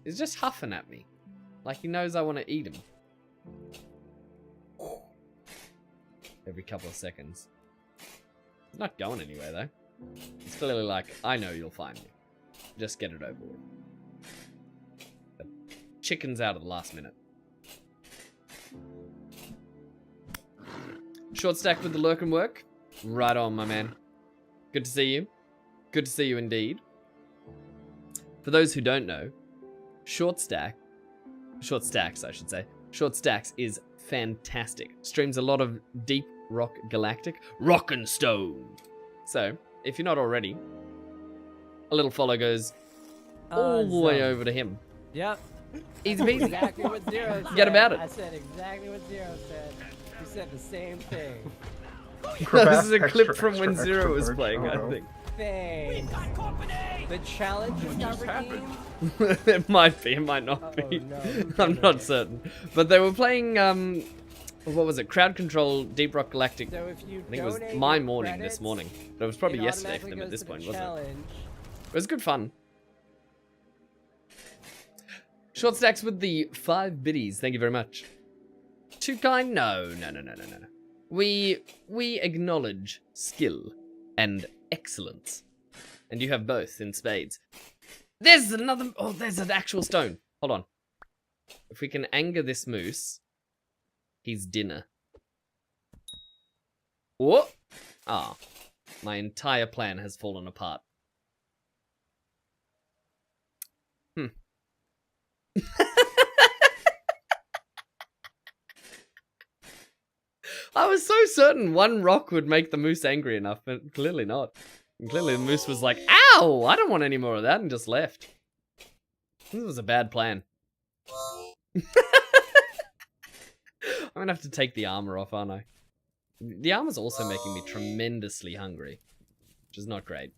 He's just huffing at me. Like he knows I want to eat him. Every couple of seconds. It's not going anywhere, though. It's clearly like, I know you'll find me. Just get it over with. The chicken's out at the last minute. Short stack with the lurk and work. Right on, my man. Good to see you. Good to see you indeed. For those who don't know, short stacks, I should say. Short stacks is fantastic. Streams a lot of Deep Rock Galactic. Rock and Stone. So, if you're not already, a little follow goes all the way over to him. Yep. Easy peasy. Exactly what Zero said. Get about it. I said exactly what Zero said. You said the same thing. This is a clip from when Zero was playing, I think. The challenge just got redeemed. It might be, it might not be. No, I'm not certain. But they were playing, what was it? Crowd Control Deep Rock Galactic. So if you I think it was donate my your morning credits, this morning. But it was probably it yesterday for automatically them at goes this to the point, wasn't it? challenge. It was good fun. Short stacks with the 5 biddies. Thank you very much. Too kind? No. We acknowledge skill and excellence. And you have both in spades. There's another... Oh, there's an actual stone. Hold on. If we can anger this moose, he's dinner. What? Ah. My entire plan has fallen apart. I was so certain one rock would make the moose angry enough, but clearly not. And clearly the moose was like, ow, I don't want any more of that, and just left. This was a bad plan. I'm gonna have to take the armor off, aren't I? The armor's also making me tremendously hungry, which is not great.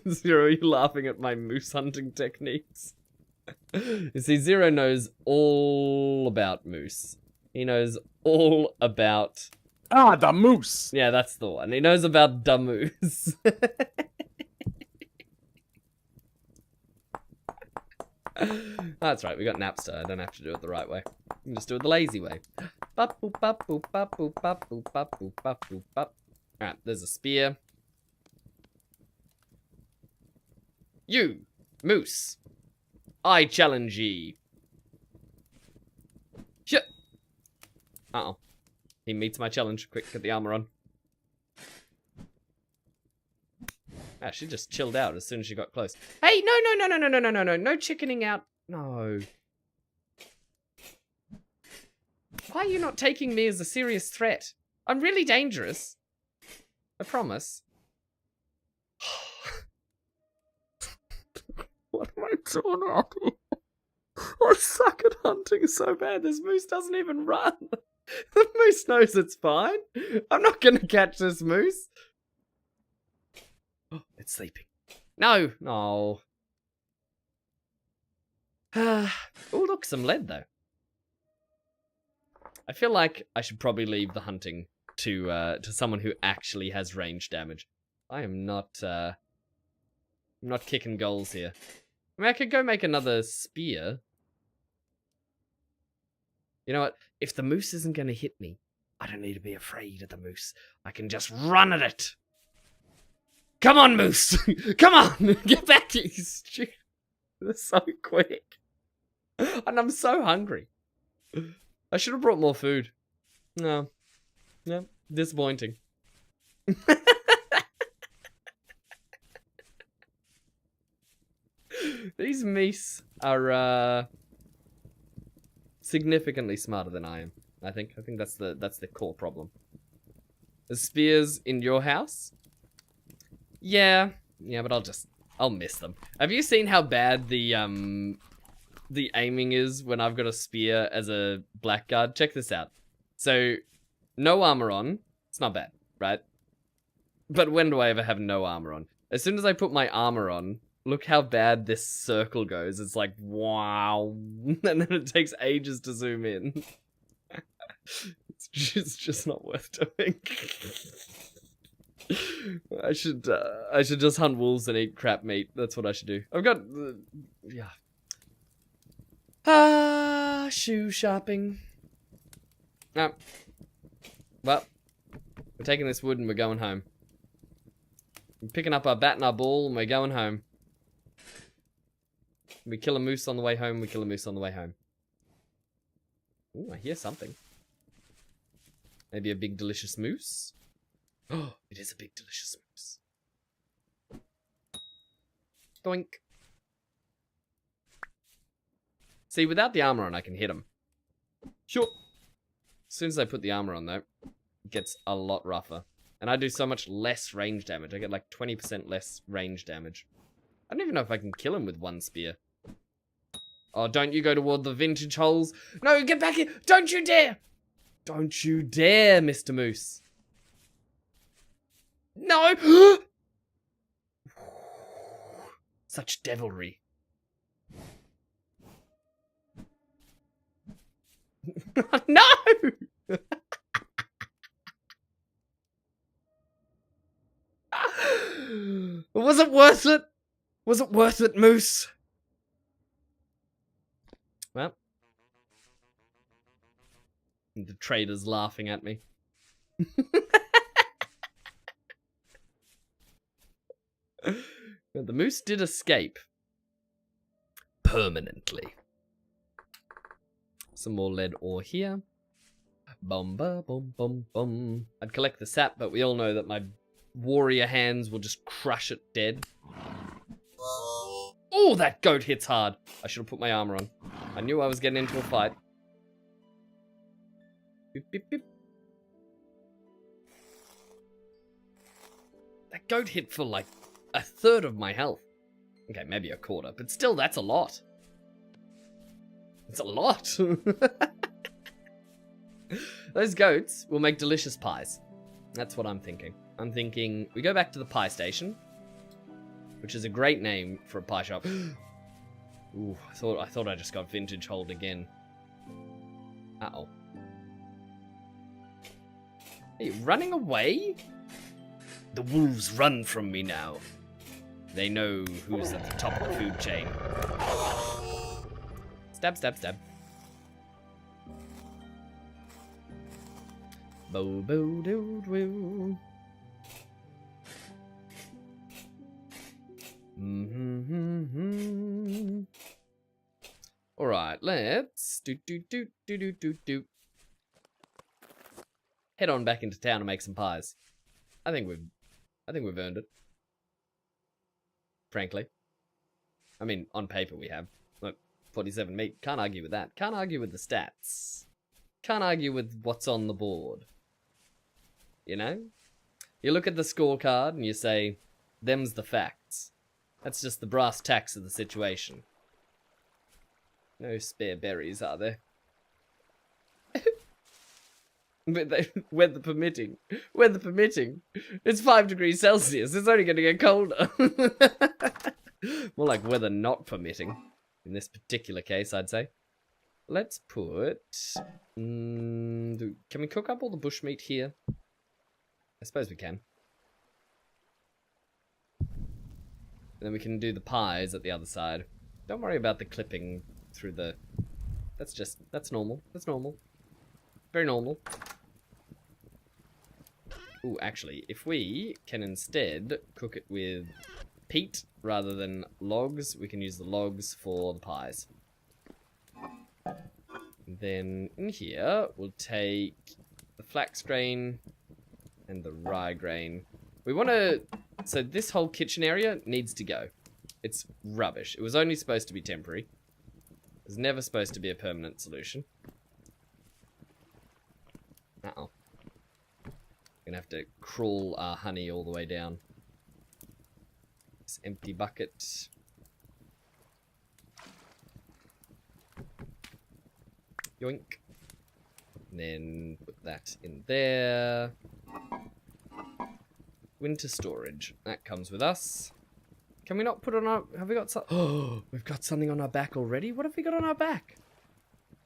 Zero, you laughing at my moose hunting techniques? You see, Zero knows all about moose. He knows all about... Ah, the moose! Yeah, that's the one. He knows about the moose. That's right, we got Napster. I don't have to do it the right way. I can just do it the lazy way. Alright, there's a spear. You, moose, I challenge ye. Shit. Uh-oh. He meets my challenge. Quick, get the armor on. Ah, she just chilled out as soon as she got close. Hey, no, no chickening out. No. Why are you not taking me as a serious threat? I'm really dangerous. I promise. What am I doing, Abby? I suck at hunting so bad. This moose doesn't even run. The moose knows it's fine. I'm not gonna catch this moose. Oh, it's sleeping. No, no. Oh, look, some lead though. I feel like I should probably leave the hunting to someone who actually has range damage. I am not I'm not kicking goals here. I mean, I could go make another spear. You know what? If the moose isn't going to hit me, I don't need to be afraid of the moose. I can just run at it. Come on, moose! Come on! Get back here, you stupid. They're so quick. And I'm so hungry. I should have brought more food. No. No. Disappointing. These meese are significantly smarter than I am. I think that's the core problem. The spears in your house? Yeah, but I'll miss them. Have you seen how bad the aiming is when I've got a spear as a blackguard? Check this out. So, no armor on. It's not bad, right? But when do I ever have no armor on? As soon as I put my armor on, look how bad this circle goes. It's like, wow. And then it takes ages to zoom in. It's just not worth doing. I should just hunt wolves and eat crap meat. That's what I should do. I've got, yeah. Shoe shopping. No. Well, we're taking this wood and we're going home. We're picking up our bat and our ball and we're going home. We kill a moose on the way home, we kill a moose on the way home. Ooh, I hear something. Maybe a big delicious moose? Oh, it is a big delicious moose. Doink. See, without the armor on, I can hit him. Sure. As soon as I put the armor on, though, it gets a lot rougher. And I do so much less range damage. I get like 20% less range damage. I don't even know if I can kill him with one spear. Oh, don't you go toward the vintage holes. No, get back here. Don't you dare. Don't you dare, Mr. Moose. No. Such devilry. No! Was it worth it? Was it worth it, Moose? Well. The trader's laughing at me. The moose did escape. Permanently. Some more lead ore here. Bum ba bum bum bum. I'd collect the sap, but we all know that my warrior hands will just crush it dead. Oh, that goat hits hard. I should have put my armor on. I knew I was getting into a fight. Beep, beep, beep. That goat hit for like a third of my health. Okay, maybe a quarter, but still, that's a lot. It's a lot. Those goats will make delicious pies. That's what I'm thinking. I'm thinking we go back to the pie station, which is a great name for a pie shop. Ooh, I thought I just got vintage hold again. Uh-oh. Are you running away? The wolves run from me now. They know who's at the top of the food chain. Stab, stab, stab. Bo bo doo doo. All right, let's do. Head on back into town and make some pies. I think we've earned it. Frankly, I mean, on paper we have. Look, 47 meat. Can't argue with that. Can't argue with the stats. Can't argue with what's on the board. You know? You look at the scorecard and you say, them's the facts. That's just the brass tacks of the situation. No spare berries, are there? But weather permitting. Weather permitting. It's 5 degrees Celsius. It's only going to get colder. More like weather not permitting. In this particular case, I'd say. Let's put... can we cook up all the bushmeat here? I suppose we can. And then we can do the pies at the other side. Don't worry about the clipping through the... That's normal. That's normal. Very normal. Ooh, actually, if we can instead cook it with peat rather than logs, we can use the logs for the pies. And then in here, we'll take the flax grain and the rye grain. We want to... So this whole kitchen area needs to go. It's rubbish. It was only supposed to be temporary. It was never supposed to be a permanent solution. Uh-oh. Gonna have to crawl our honey all the way down. This empty bucket. Yoink. And then put that in there. Winter storage. That comes with us. Can we not put on our... Have we got some... Oh, we've got something on our back already? What have we got on our back?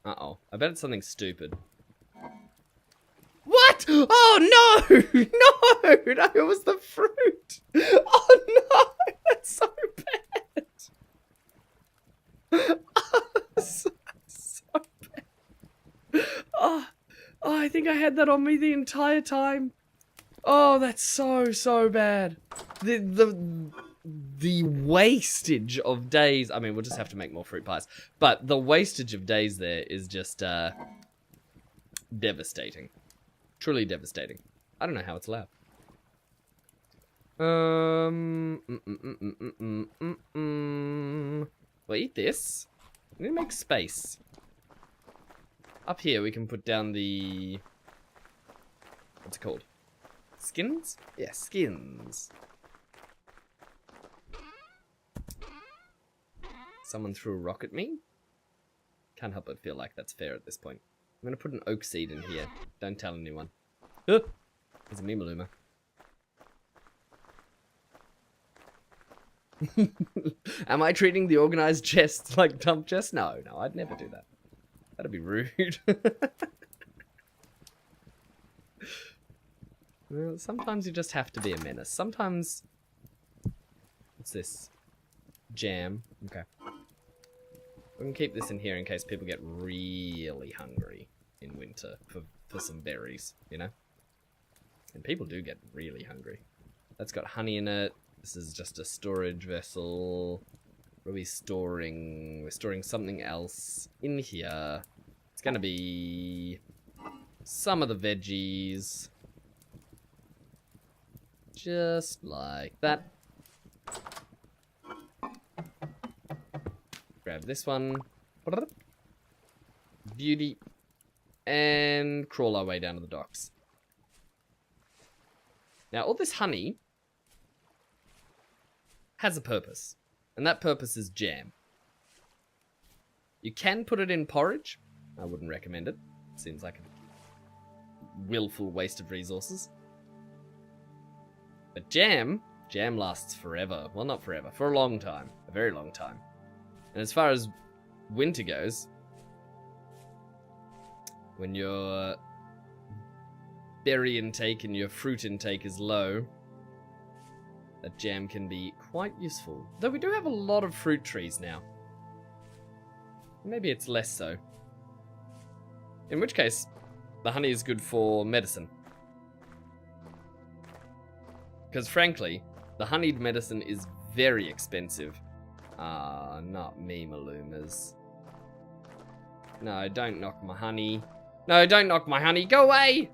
Uh-oh. I bet it's something stupid. What? Oh, no! No! No, it was the fruit! Oh, no! That's so bad! I had that on me the entire time. Oh, that's so bad. The wastage of days. I mean, we'll just have to make more fruit pies. But the wastage of days there is just devastating. Truly devastating. I don't know how it's allowed. We'll eat this. We need to make space. Up here we can put down the... What's it called? Skins? Yeah, skins. Someone threw a rock at me? Can't help but feel like that's fair at this point. I'm gonna put an oak seed in here. Don't tell anyone. There's a Mimaluma. Am I treating the organized chests like dump chests? No, I'd never do that. That'd be rude. Well, sometimes you just have to be a menace. Sometimes... What's this? Jam. Okay. We can keep this in here in case people get really hungry in winter for some berries, you know? And people do get really hungry. That's got honey in it. This is just a storage vessel. What are we storing? We're storing something else in here. It's gonna be some of the veggies. Just like that. Grab this one. Beauty. And crawl our way down to the docks. Now, all this honey has a purpose. And that purpose is jam. You can put it in porridge. I wouldn't recommend it. Seems like a willful waste of resources. But jam lasts forever. Well, not forever. For a long time. A very long time. And as far as winter goes, when your berry intake and your fruit intake is low, that jam can be quite useful. Though we do have a lot of fruit trees now. Maybe it's less so. In which case, the honey is good for medicine. Because frankly, the honeyed medicine is very expensive. Ah, not me, Malumas. No, don't knock my honey. No, don't knock my honey. Go away!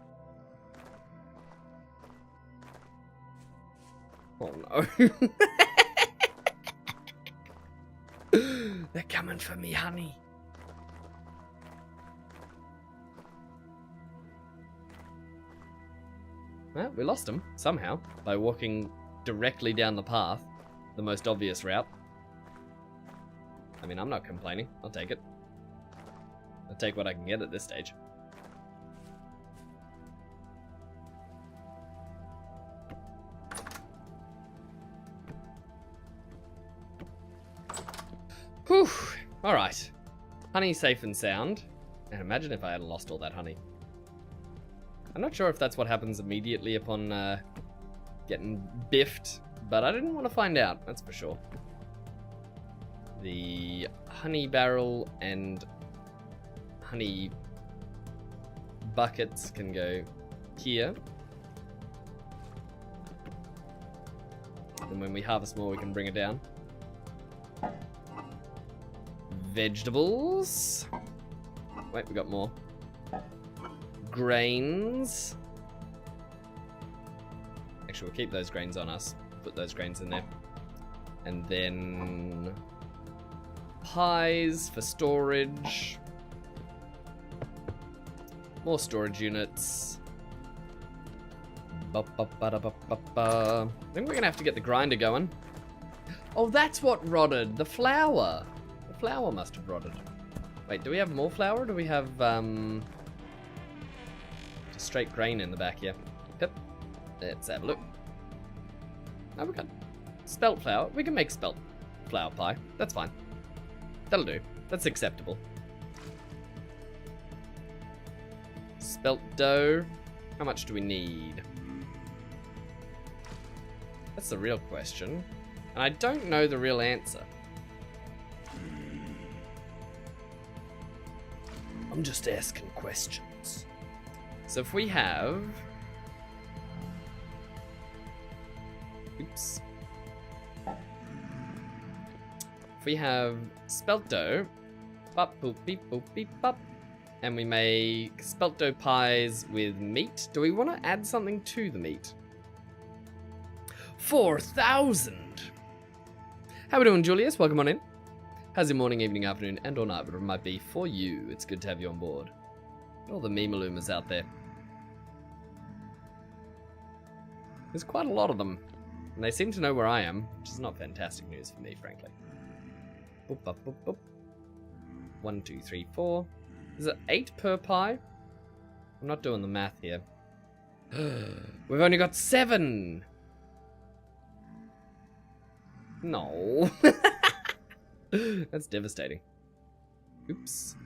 Oh no. They're coming for me, honey. Well, we lost them, somehow, by walking directly down the path, the most obvious route. I mean, I'm not complaining. I'll take it. I'll take what I can get at this stage. Whew. Alright. Honey safe and sound. And imagine if I had lost all that honey. I'm not sure if that's what happens immediately upon getting biffed, but I didn't want to find out, that's for sure. The honey barrel and honey buckets can go here. And when we harvest more, we can bring it down. Vegetables. Wait, we got more. Grains. Actually, we'll keep those grains on us. Put those grains in there. And then pies for storage. More storage units. I think we're gonna have to get the grinder going. Oh, that's what rotted. The flour. The flour must have rotted. Wait, do we have more flour? Or do we have just straight grain in the back here? Yep. Let's have a look. Oh, we got spelt flour. We can make spelt flour pie. That's fine. That'll do. That's acceptable. Spelt dough. How much do we need? That's the real question. And I don't know the real answer. I'm just asking questions. So if we have... Oops. If we have spelt dough, bop, boop, beep, boop, beep, bop, and we make spelt dough pies with meat, do we want to add something to the meat? 4,000! How we doing, Julius? Welcome on in. How's your morning, evening, afternoon, and or night, whatever it might be for you? It's good to have you on board. All the memaloomas out there. There's quite a lot of them. And they seem to know where I am, which is not fantastic news for me, frankly. Boop, boop, boop, boop. 1, 2, 3, 4. Is it 8 per pie? I'm not doing the math here. We've only got 7! No. That's devastating. Oops.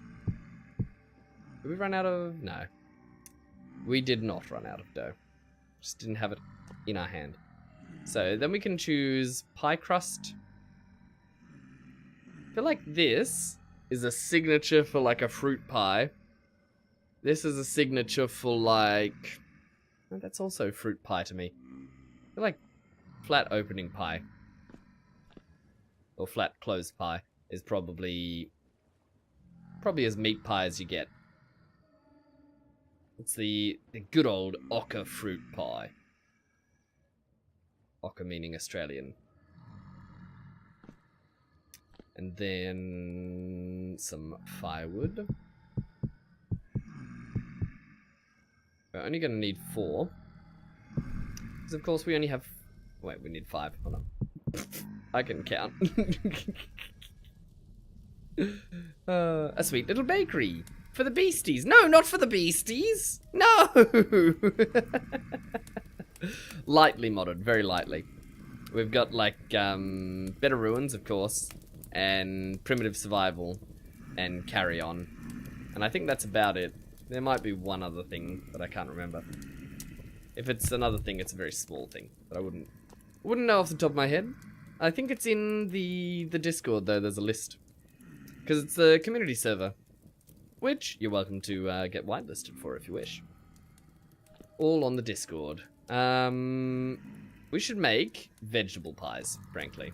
Did we run out of... No. We did not run out of dough. Just didn't have it in our hand. So then we can choose pie crust. I feel like this is a signature for like a fruit pie. This is a signature for like... Oh, that's also fruit pie to me. I feel like flat opening pie. Or flat closed pie is probably as meat pie as you get. It's the good old Ocker fruit pie. Ocker meaning Australian. And then some firewood. We're only going to need 4. Because of course we only have... Wait, we need 5. Hold on. I can count. A sweet little bakery. For the beasties. No, not for the beasties. No! Lightly modded, very lightly. We've got like Better Ruins, of course, and Primitive Survival, and Carry On. And I think that's about it. There might be one other thing, but I can't remember. If it's another thing, it's a very small thing. But I wouldn't know off the top of my head. I think it's in the Discord, though. There's a list. Because it's a community server. Which you're welcome to get whitelisted for if you wish. All on the Discord. We should make vegetable pies, frankly.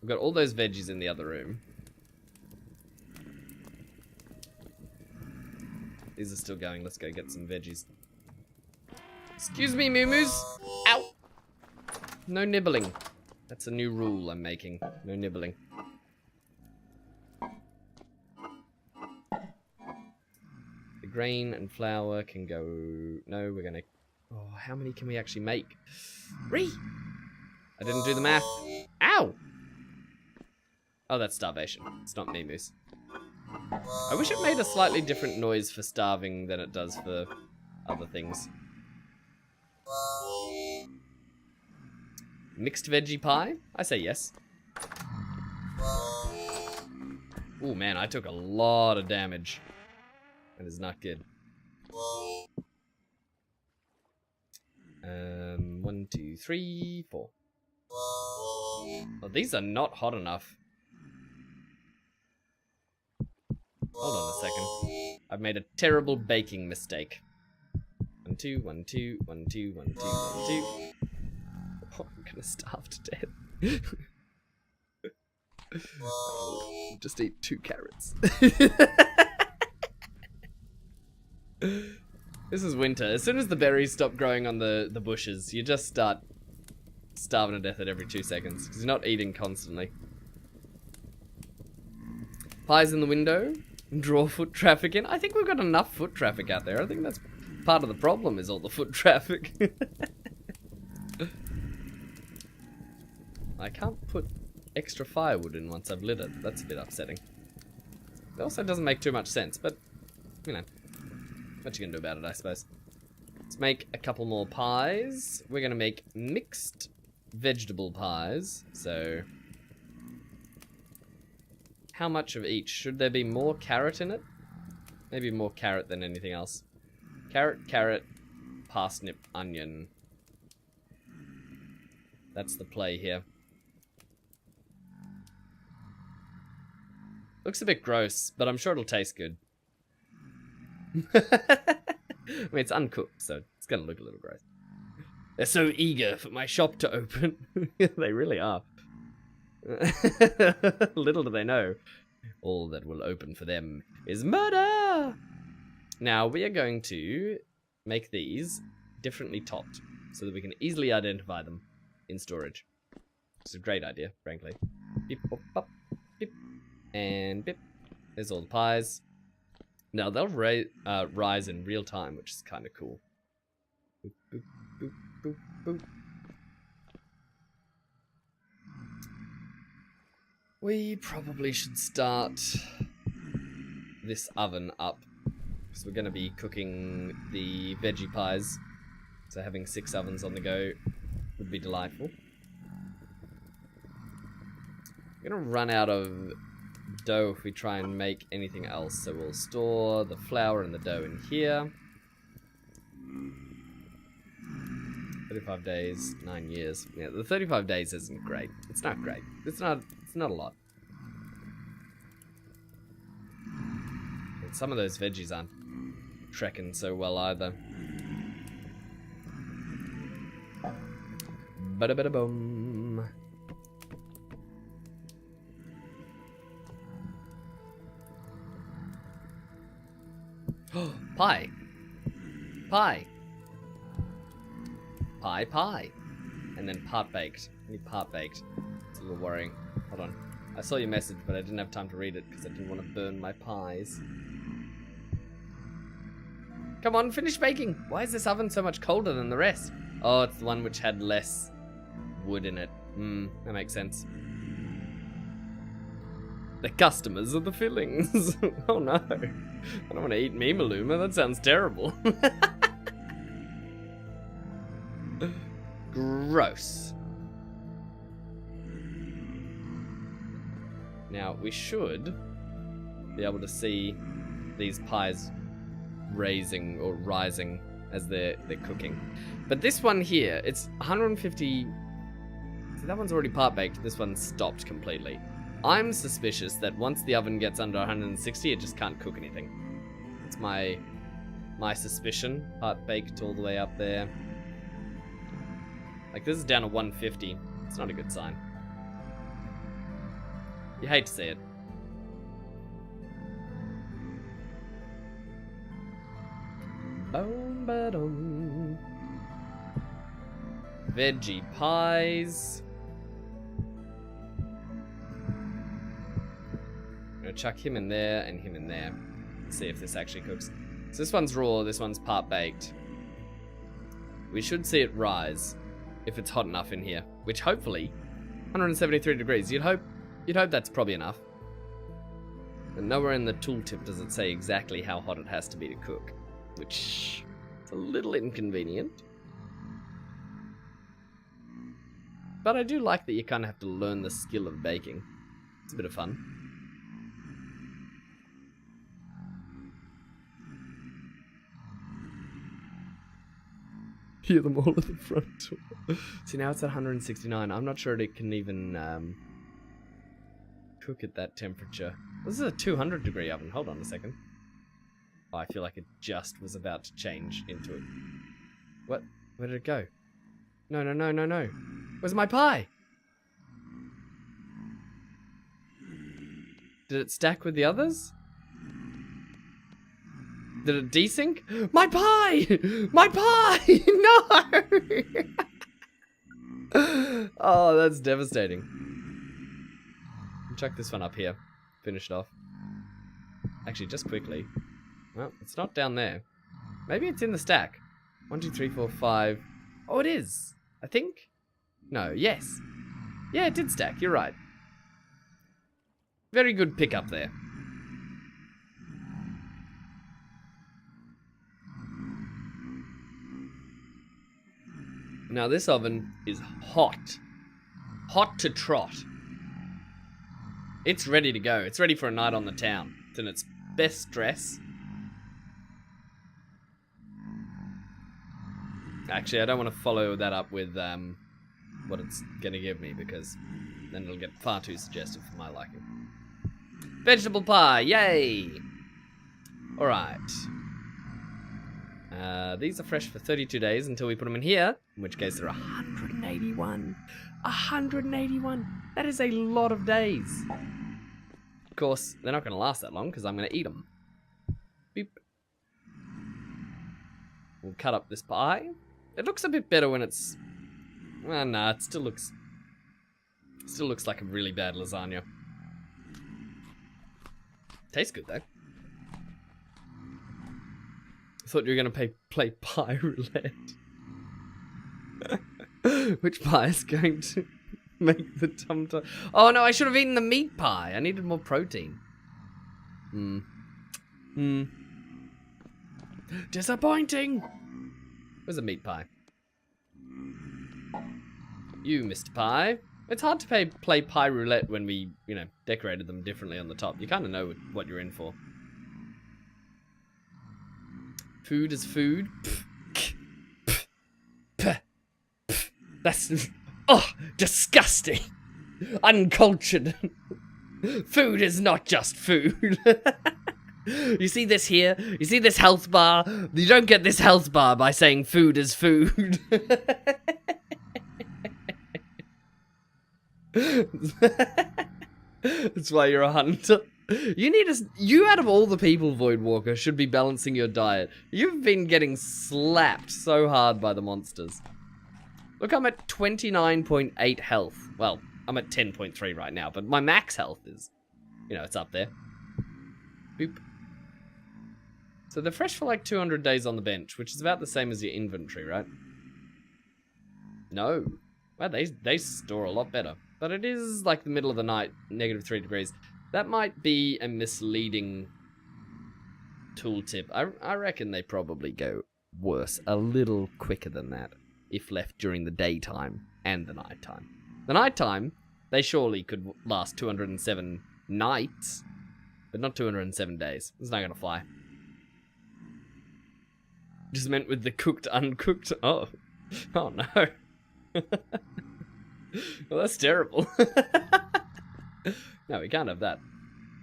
We've got all those veggies in the other room. These are still going. Let's go get some veggies. Excuse me, moo-moos. Ow! No nibbling. That's a new rule I'm making. No nibbling. The grain and flour can go... No, we're gonna... Oh, how many can we actually make? 3! I didn't do the math. Ow! Oh, that's starvation. It's not moo-moos. I wish it made a slightly different noise for starving than it does for other things. Mixed veggie pie? I say yes. Oh man, I took a lot of damage. That is not good. 1, 2, 3, 4. Oh, these are not hot enough. Hold on a second. I've made a terrible baking mistake. 1, 2, 1, 2, 1, 2, 1, 2, 1, 2. Oh, I'm gonna starve to death. I'll just eat 2 carrots. This is winter. As soon as the berries stop growing on the bushes, you just start starving to death at every 2 seconds, because you're not eating constantly. Pies in the window. Draw foot traffic in. I think we've got enough foot traffic out there. I think that's part of the problem, is all the foot traffic. I can't put extra firewood in once I've lit it. That's a bit upsetting. It also doesn't make too much sense, but, you know, what you gonna do about it, I suppose. Let's make a couple more pies. We're gonna make mixed vegetable pies, so... How much of each? Should there be more carrot in it? Maybe more carrot than anything else. Carrot, carrot, parsnip, onion. That's the play here. Looks a bit gross, but I'm sure it'll taste good. mean, it's uncooked, so it's gonna look a little gross. They're so eager for my shop to open. They really are. Little do they know, all that will open for them is murder! Now, we are going to make these differently topped, so that we can easily identify them in storage. It's a great idea, frankly. Beep, bop, bop, beep, and beep. There's all the pies. Now, they'll rise in real time, which is kind of cool. Boop, boop, boop, boop, boop. We probably should start this oven up, because we're going to be cooking the veggie pies. So having 6 ovens on the go would be delightful. We're going to run out of dough if we try and make anything else, so we'll store the flour and the dough in here. 35 days, 9 years. Yeah, the 35 days isn't great. It's not great. It's not a lot. And some of those veggies aren't trekking so well either. Bada-bada-boom. Pie. Pie. Pie. And then part baked. I need part baked. It's a little worrying. Hold on. I saw your message, but I didn't have time to read it because I didn't want to burn my pies. Come on, finish baking. Why is this oven so much colder than the rest? Oh, it's the one which had less wood in it. That makes sense. The customers are the fillings. Oh no. I don't want to eat Mimaluma. That sounds terrible. Gross. Now, we should be able to see these pies raising or rising as they're cooking. But this one here, it's 150... See, that one's already part baked. This one's stopped completely. I'm suspicious that once the oven gets under 160, it just can't cook anything. It's my suspicion. Part baked all the way up there. Like, this is down to 150. It's not a good sign. You hate to see it. Boom, ba-dum. Veggie pies. I'm gonna chuck him in there and him in there. See if this actually cooks. So this one's raw, this one's part baked. We should see it rise if it's hot enough in here, which hopefully 173 degrees. You'd hope that's probably enough. And nowhere in the tooltip does it say exactly how hot it has to be to cook, which is a little inconvenient. But I do like that you kind of have to learn the skill of baking. It's a bit of fun. Hear them all at the front door. See, now it's at 169. I'm not sure it can even cook at that temperature. This is a 200 degree oven. Hold on a second. Oh, I feel like it just was about to change into it. What? Where did it go? No. Where's my pie? Did it stack with the others? Did it desync? My pie! My pie! No! Oh, that's devastating. Chuck this one up here. Finish it off. Actually, just quickly. Well, it's not down there. Maybe it's in the stack. 1, 2, 3, 4, 5. Oh, it is. I think. No, yes. Yeah, it did stack. You're right. Very good pickup there. Now this oven is hot. Hot to trot. It's ready to go. It's ready for a night on the town. It's in its best dress. Actually, I don't want to follow that up with what it's going to give me, because then it'll get far too suggestive for my liking. Vegetable pie, yay! Alright. These are fresh for 32 days until we put them in here, in which case they're 181. 181! That is a lot of days. Of course, they're not going to last that long because I'm going to eat them. Beep. We'll cut up this pie. It looks a bit better when it's... Well, nah, it still looks like a really bad lasagna. Tastes good, though. I thought you were going to play pie roulette. Which pie is going to make the tum-tum... Oh, no, I should have eaten the meat pie. I needed more protein. Disappointing! Where's the meat pie? You, Mr. Pie. It's hard to play pie roulette when we, you know, decorated them differently on the top. You kind of know what you're in for. Food is food. That's... Oh, disgusting! Uncultured. Food is not just food. You see this here? You see this health bar? You don't get this health bar by saying food is food. That's why you're a hunter. You out of all the people, Voidwalker, should be balancing your diet. You've been getting slapped so hard by the monsters. Look, I'm at 29.8 health. Well, I'm at 10.3 right now, but my max health is, you know, it's up there. Boop. So they're fresh for like 200 days on the bench, which is about the same as your inventory, right? No. Well, they store a lot better. But it is like the middle of the night, -3 degrees. That might be a misleading tooltip. I reckon they probably go worse a little quicker than that if left during the daytime and the nighttime. The nighttime, they surely could last 207 nights, but not 207 days. It's not gonna fly. Just meant with the cooked, uncooked. Oh, oh no. Well, that's terrible. No, we can't have that.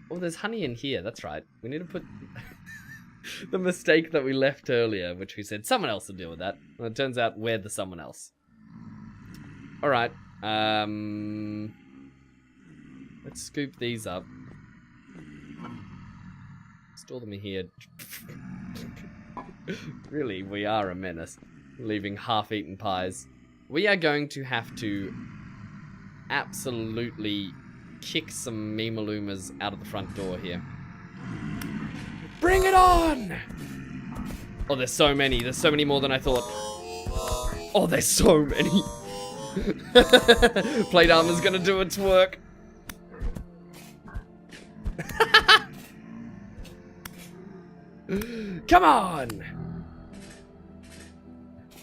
Oh, there's honey in here. That's right. We need to put the mistake that we left earlier, which we said someone else will deal with that. Well, it turns out we're the someone else. All right. Let's scoop these up. Store them in here. Really, we are a menace. Leaving half-eaten pies. We are going to have to absolutely kick some Mimalumas out of the front door here. Bring it on! Oh, there's so many. There's so many more than I thought. Oh, there's so many. Plate armor's gonna do its work. Come on!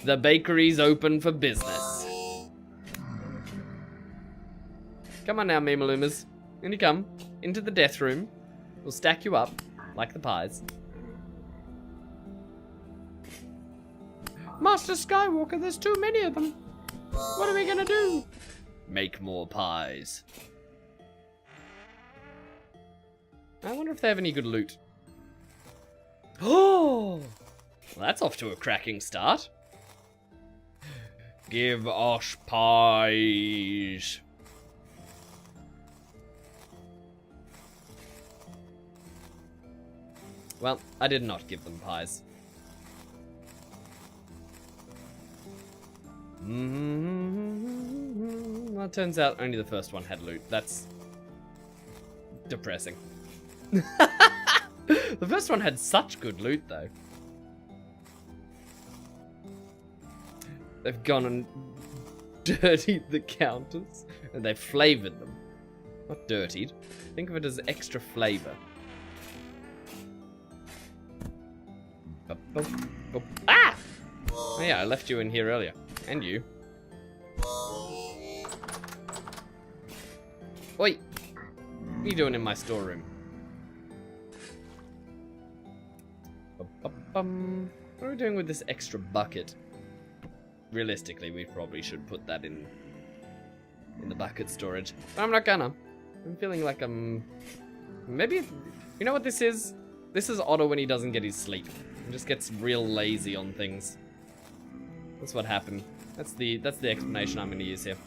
The bakery's open for business. Come on now, Mimalumas. In you come. Into the death room. We'll stack you up, like the pies. Master Skywalker, there's too many of them. What are we gonna do? Make more pies. I wonder if they have any good loot. Oh! Well, that's off to a cracking start. Give us pies. Well, I did not give them pies. Well, it turns out only the first one had loot. That's depressing. The first one had such good loot, though. They've gone and dirtied the counters, and they've flavored them. Not dirtied. Think of it as extra flavor. Ah! Oh yeah, I left you in here earlier. And you. Oi! What are you doing in my storeroom? What are we doing with this extra bucket? Realistically, we probably should put that in the bucket storage. But I'm not gonna. I'm feeling like I'm... Maybe... You know what this is? This is Otto when he doesn't get his sleep. It just gets real lazy on things. That's what happened. That's the explanation I'm going to use here.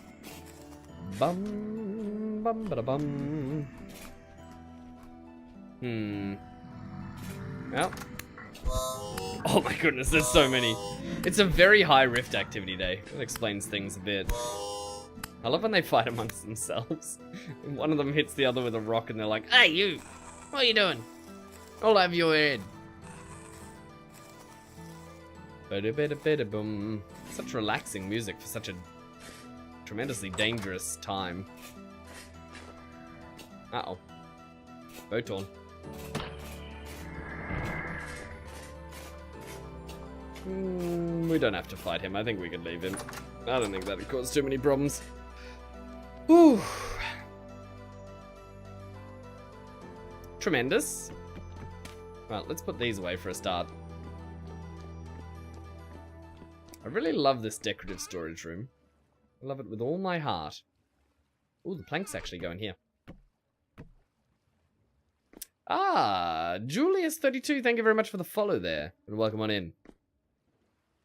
Bum bum ba bum. Well. Oh my goodness, there's so many. It's a very high rift activity day. That explains things a bit. I love when they fight amongst themselves. And one of them hits the other with a rock and they're like, "Hey you, what are you doing? I'll have your head." Ba-da-ba-da-ba-da-boom. Such relaxing music for such a tremendously dangerous time. Uh-oh. Boton. We don't have to fight him. I think we can leave him. I don't think that would cause too many problems. Whew. Tremendous. Well, let's put these away for a start. I really love this decorative storage room. I love it with all my heart. Ooh, the planks actually go in here. Ah, Julius32, thank you very much for the follow there. And welcome on in.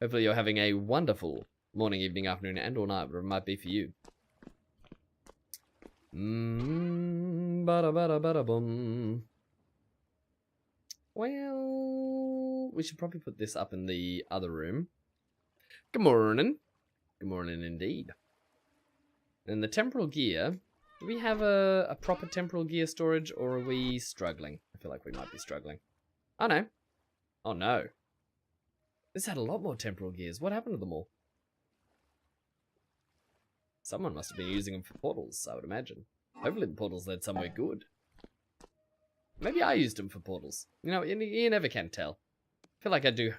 Hopefully you're having a wonderful morning, evening, afternoon, and or night, whatever it might be for you. Ba-da-ba-da-ba-da-bum. Well, we should probably put this up in the other room. Good morning. Good morning indeed. And the temporal gear, do we have a proper temporal gear storage, or are we struggling? I feel like we might be struggling. Oh no. Oh no. This had a lot more temporal gears. What happened to them all? Someone must have been using them for portals, I would imagine. Hopefully the portals led somewhere good. Maybe I used them for portals. You know, you never can tell. I feel like I do.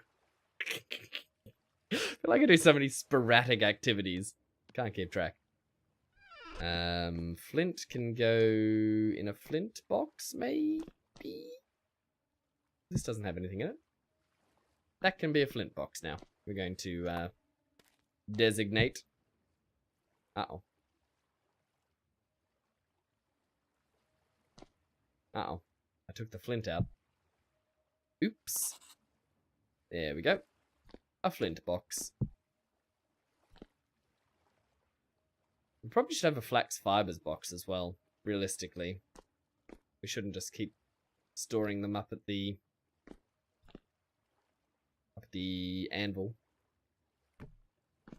I feel like I do so many sporadic activities. Can't keep track. Flint can go in a flint box, maybe? This doesn't have anything in it. That can be a flint box now. We're going to designate. Uh-oh. Uh-oh. I took the flint out. Oops. There we go. A flint box. We probably should have a flax fibers box as well, realistically. We shouldn't just keep storing them up at the anvil.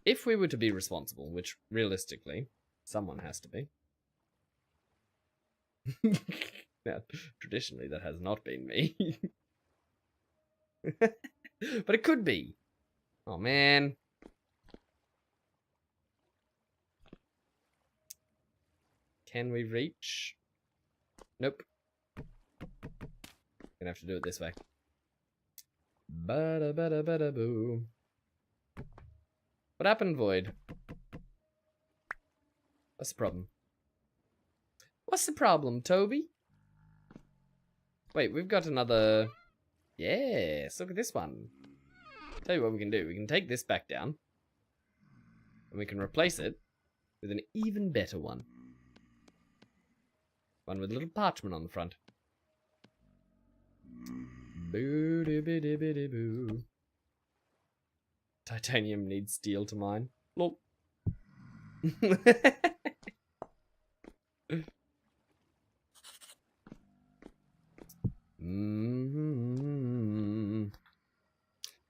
If we were to be responsible, which realistically, someone has to be. Now, traditionally that has not been me. But it could be. Oh man. Can we reach? Nope. Gonna have to do it this way. Ba-da-ba-da-ba-da-boo. What happened, Void? What's the problem? What's the problem, Toby? Wait, we've got another... Yes, look at this one. Tell you what we can do. We can take this back down. And we can replace it with an even better one. One with a little parchment on the front. Boo-doo-boo-doo-boo-doo. Titanium needs steel to mine. Look.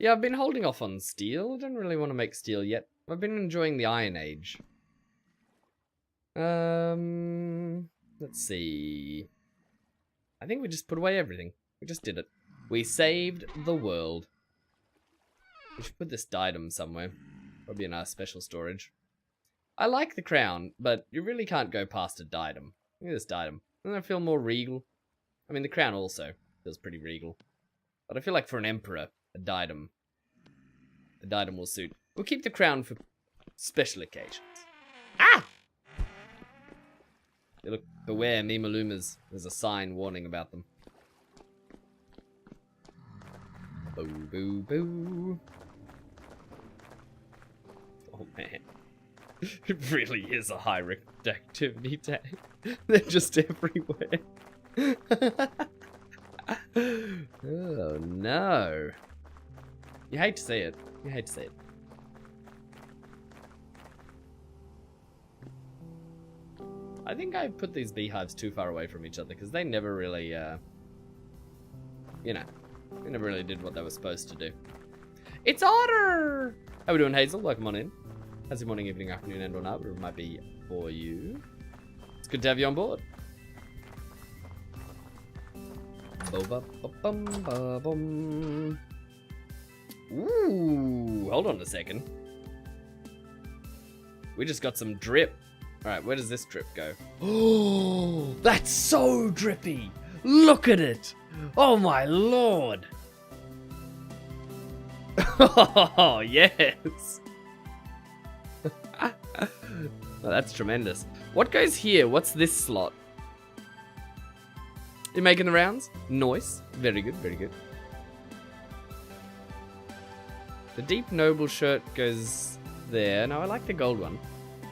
Yeah, I've been holding off on steel. I don't really want to make steel yet. I've been enjoying the Iron Age. Let's see. I think we just put away everything. We just did it. We saved the world. We should put this diadem somewhere. Probably in our special storage. I like the crown, but you really can't go past a diadem. Look at this diadem. Doesn't it feel more regal? I mean, the crown also feels pretty regal. But I feel like for an emperor, a diadem will suit. We'll keep the crown for special occasions. Ah! Hey, look, beware Mimalumas. There's a sign warning about them. Boo, boo, boo. Oh, man. It really is a high risk activity day. They're just everywhere. Oh, no. You hate to see it. You hate to see it. I think I put these beehives too far away from each other because they never really, you know, they never really did what they were supposed to do. It's Otter! How we doing, Hazel? Welcome on in. How's your morning, evening, afternoon, and or night, whatever it might be for you. It's good to have you on board. Bo-ba-ba-bum-ba-bum. Ooh, hold on a second. We just got some drip. Alright, where does this drip go? Oh, that's so drippy! Look at it! Oh my lord! Oh, yes! Oh, that's tremendous. What goes here? What's this slot? You making the rounds? Nice. Very good, very good. The deep noble shirt goes there. No, I like the gold one.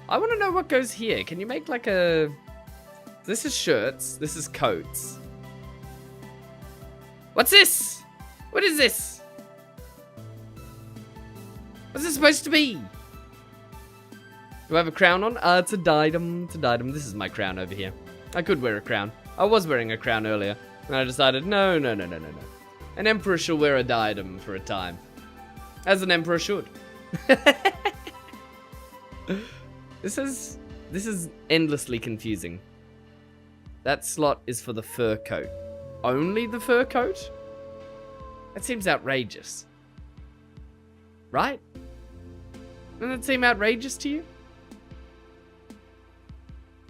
I want to know what goes here. Can you make like a... This is shirts. This is coats. What's this? What is this? What's this supposed to be? Do I have a crown on? It's a diadem. It's a diadem. This is my crown over here. I could wear a crown. I was wearing a crown earlier. And I decided, no. An emperor shall wear a diadem for a time. As an emperor should. This is endlessly confusing. That slot is for the fur coat. Only the fur coat? That seems outrageous. Right? Doesn't that seem outrageous to you?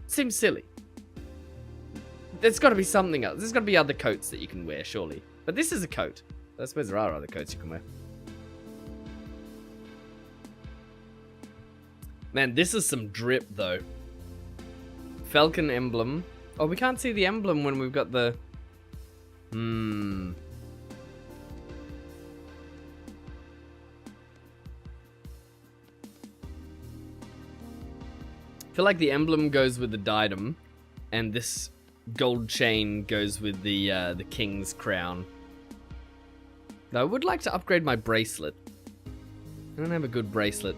Seems silly. There's got to be something else. There's got to be other coats that you can wear, surely. But this is a coat. I suppose there are other coats you can wear. Man, this is some drip, though. Falcon emblem. Oh, we can't see the emblem when we've got the... I feel like the emblem goes with the diadem, and this gold chain goes with the king's crown. Though I would like to upgrade my bracelet. I don't have a good bracelet.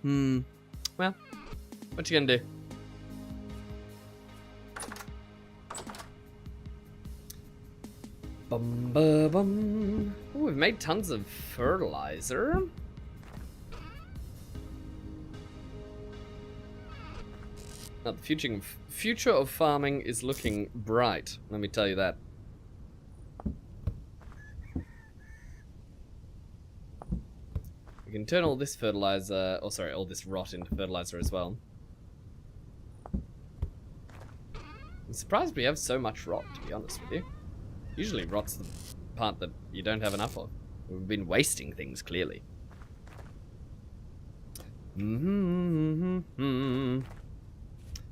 Well, what you gonna do? Bum ba bum. Ooh, we've made tons of fertilizer. Now, the future of farming is looking bright. Let me tell you that. We can turn all this fertilizer, oh sorry, all this rot into fertilizer as well. I'm surprised we have so much rot, to be honest with you. Usually rot's the part that you don't have enough of. We've been wasting things, clearly.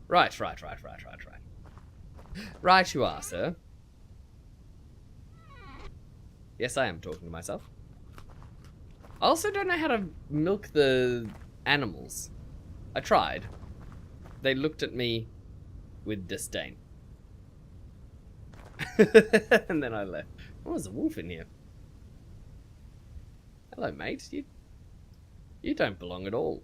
Right. Right you are, sir. Yes, I am talking to myself. I also don't know how to milk the animals. I tried. They looked at me with disdain. And then I left. Oh, there's a wolf in here. Hello, mate. You don't belong at all.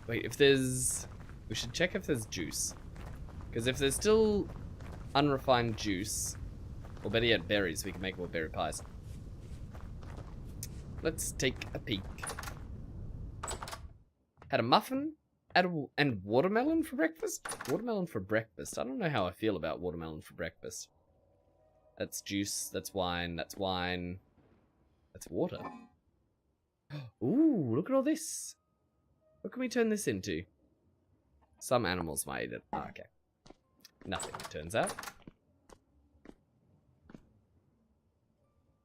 Wait, if there's... We should check if there's juice. Because if there's still unrefined juice, or better yet, berries, we can make more berry pies. Let's take a peek. Had a muffin and watermelon for breakfast? Watermelon for breakfast. I don't know how I feel about watermelon for breakfast. That's juice, that's wine, that's wine. That's water. Ooh, look at all this. What can we turn this into? Some animals might eat it. Oh, okay. Nothing, it turns out.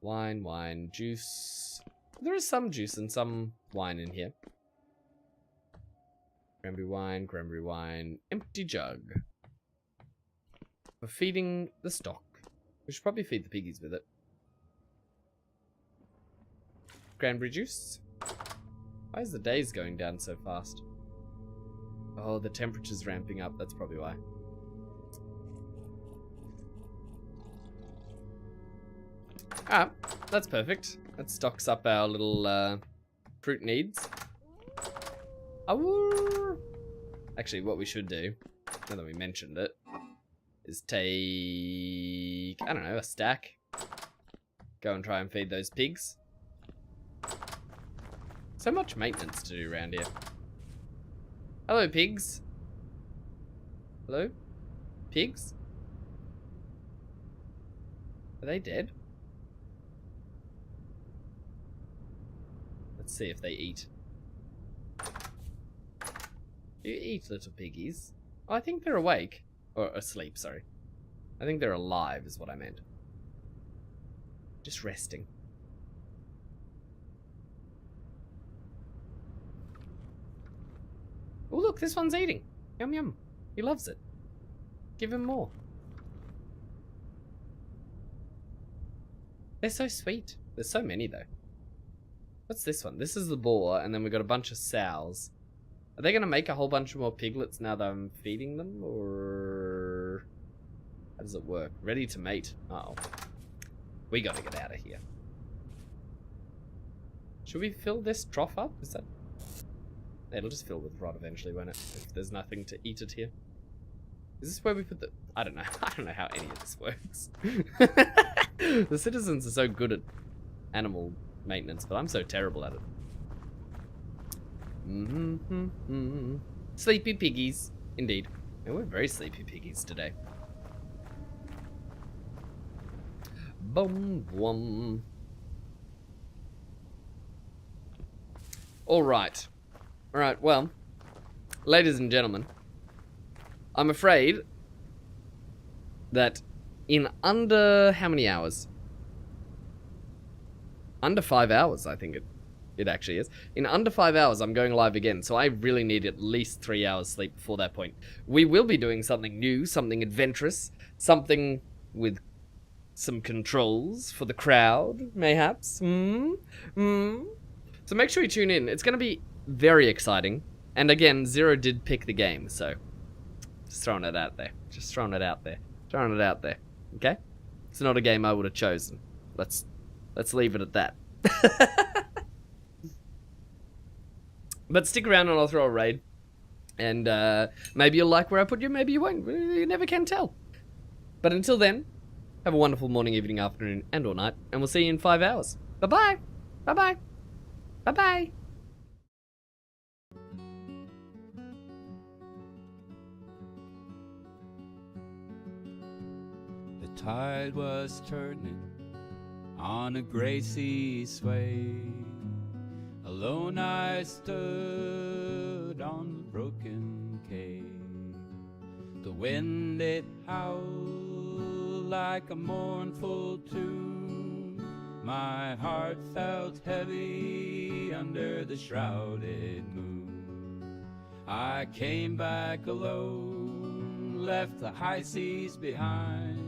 Wine, juice. There is some juice and some wine in here. Cranberry wine, empty jug. For feeding the stock. We should probably feed the piggies with it. Cranberry juice. Why is the days going down so fast? Oh, the temperature's ramping up, that's probably why. Ah, that's perfect. That stocks up our little fruit needs. Awoo! Actually, what we should do, now that we mentioned it, is take, I don't know, a stack. Go and try and feed those pigs. So much maintenance to do around here. Hello, pigs. Hello? Pigs? Are they dead? Let's see if they eat. You eat, little piggies. Oh, I think they're awake. Or asleep, sorry. I think they're alive is what I meant. Just resting. Oh, look, this one's eating. Yum, yum. He loves it. Give him more. They're so sweet. There's so many, though. What's this one? This is the boar, and then we've got a bunch of sows. Are they going to make a whole bunch more piglets now that I'm feeding them, or how does it work? Ready to mate. Uh-oh. We got to get out of here. Should we fill this trough up? Is that... It'll just fill with rot eventually, won't it? If there's nothing to eat it here. Is this where we put the... I don't know. I don't know how any of this works. The citizens are so good at animal maintenance, but I'm so terrible at it. Sleepy piggies. Indeed. And we're very sleepy piggies today. Boom, boom. Alright. Alright, well, ladies and gentlemen, I'm afraid that in under how many hours? Under 5 hours, I think it actually is. In under 5 hours, I'm going live again, so I really need at least 3 hours sleep before that point. We will be doing something new, something adventurous, something with some controls for the crowd, mayhaps. So make sure you tune in. It's going to be very exciting. And again, Zero did pick the game, so just throwing it out there. Just throwing it out there. Throwing it out there. Okay? It's not a game I would have chosen. Let's leave it at that. But stick around and I'll throw a raid. And maybe you'll like where I put you, maybe you won't. You never can tell. But until then, have a wonderful morning, evening, afternoon, and or night. And we'll see you in 5 hours. Bye-bye. Bye-bye. Bye-bye. The tide was turning on a gray sea sway. Alone I stood on the broken quay. The wind it howled like a mournful tune. My heart felt heavy under the shrouded moon. I came back alone, left the high seas behind.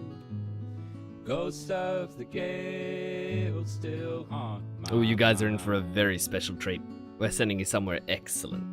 Ghosts of the gale still haunt my Oh, you guys are in for a very special treat. We're sending you somewhere excellent.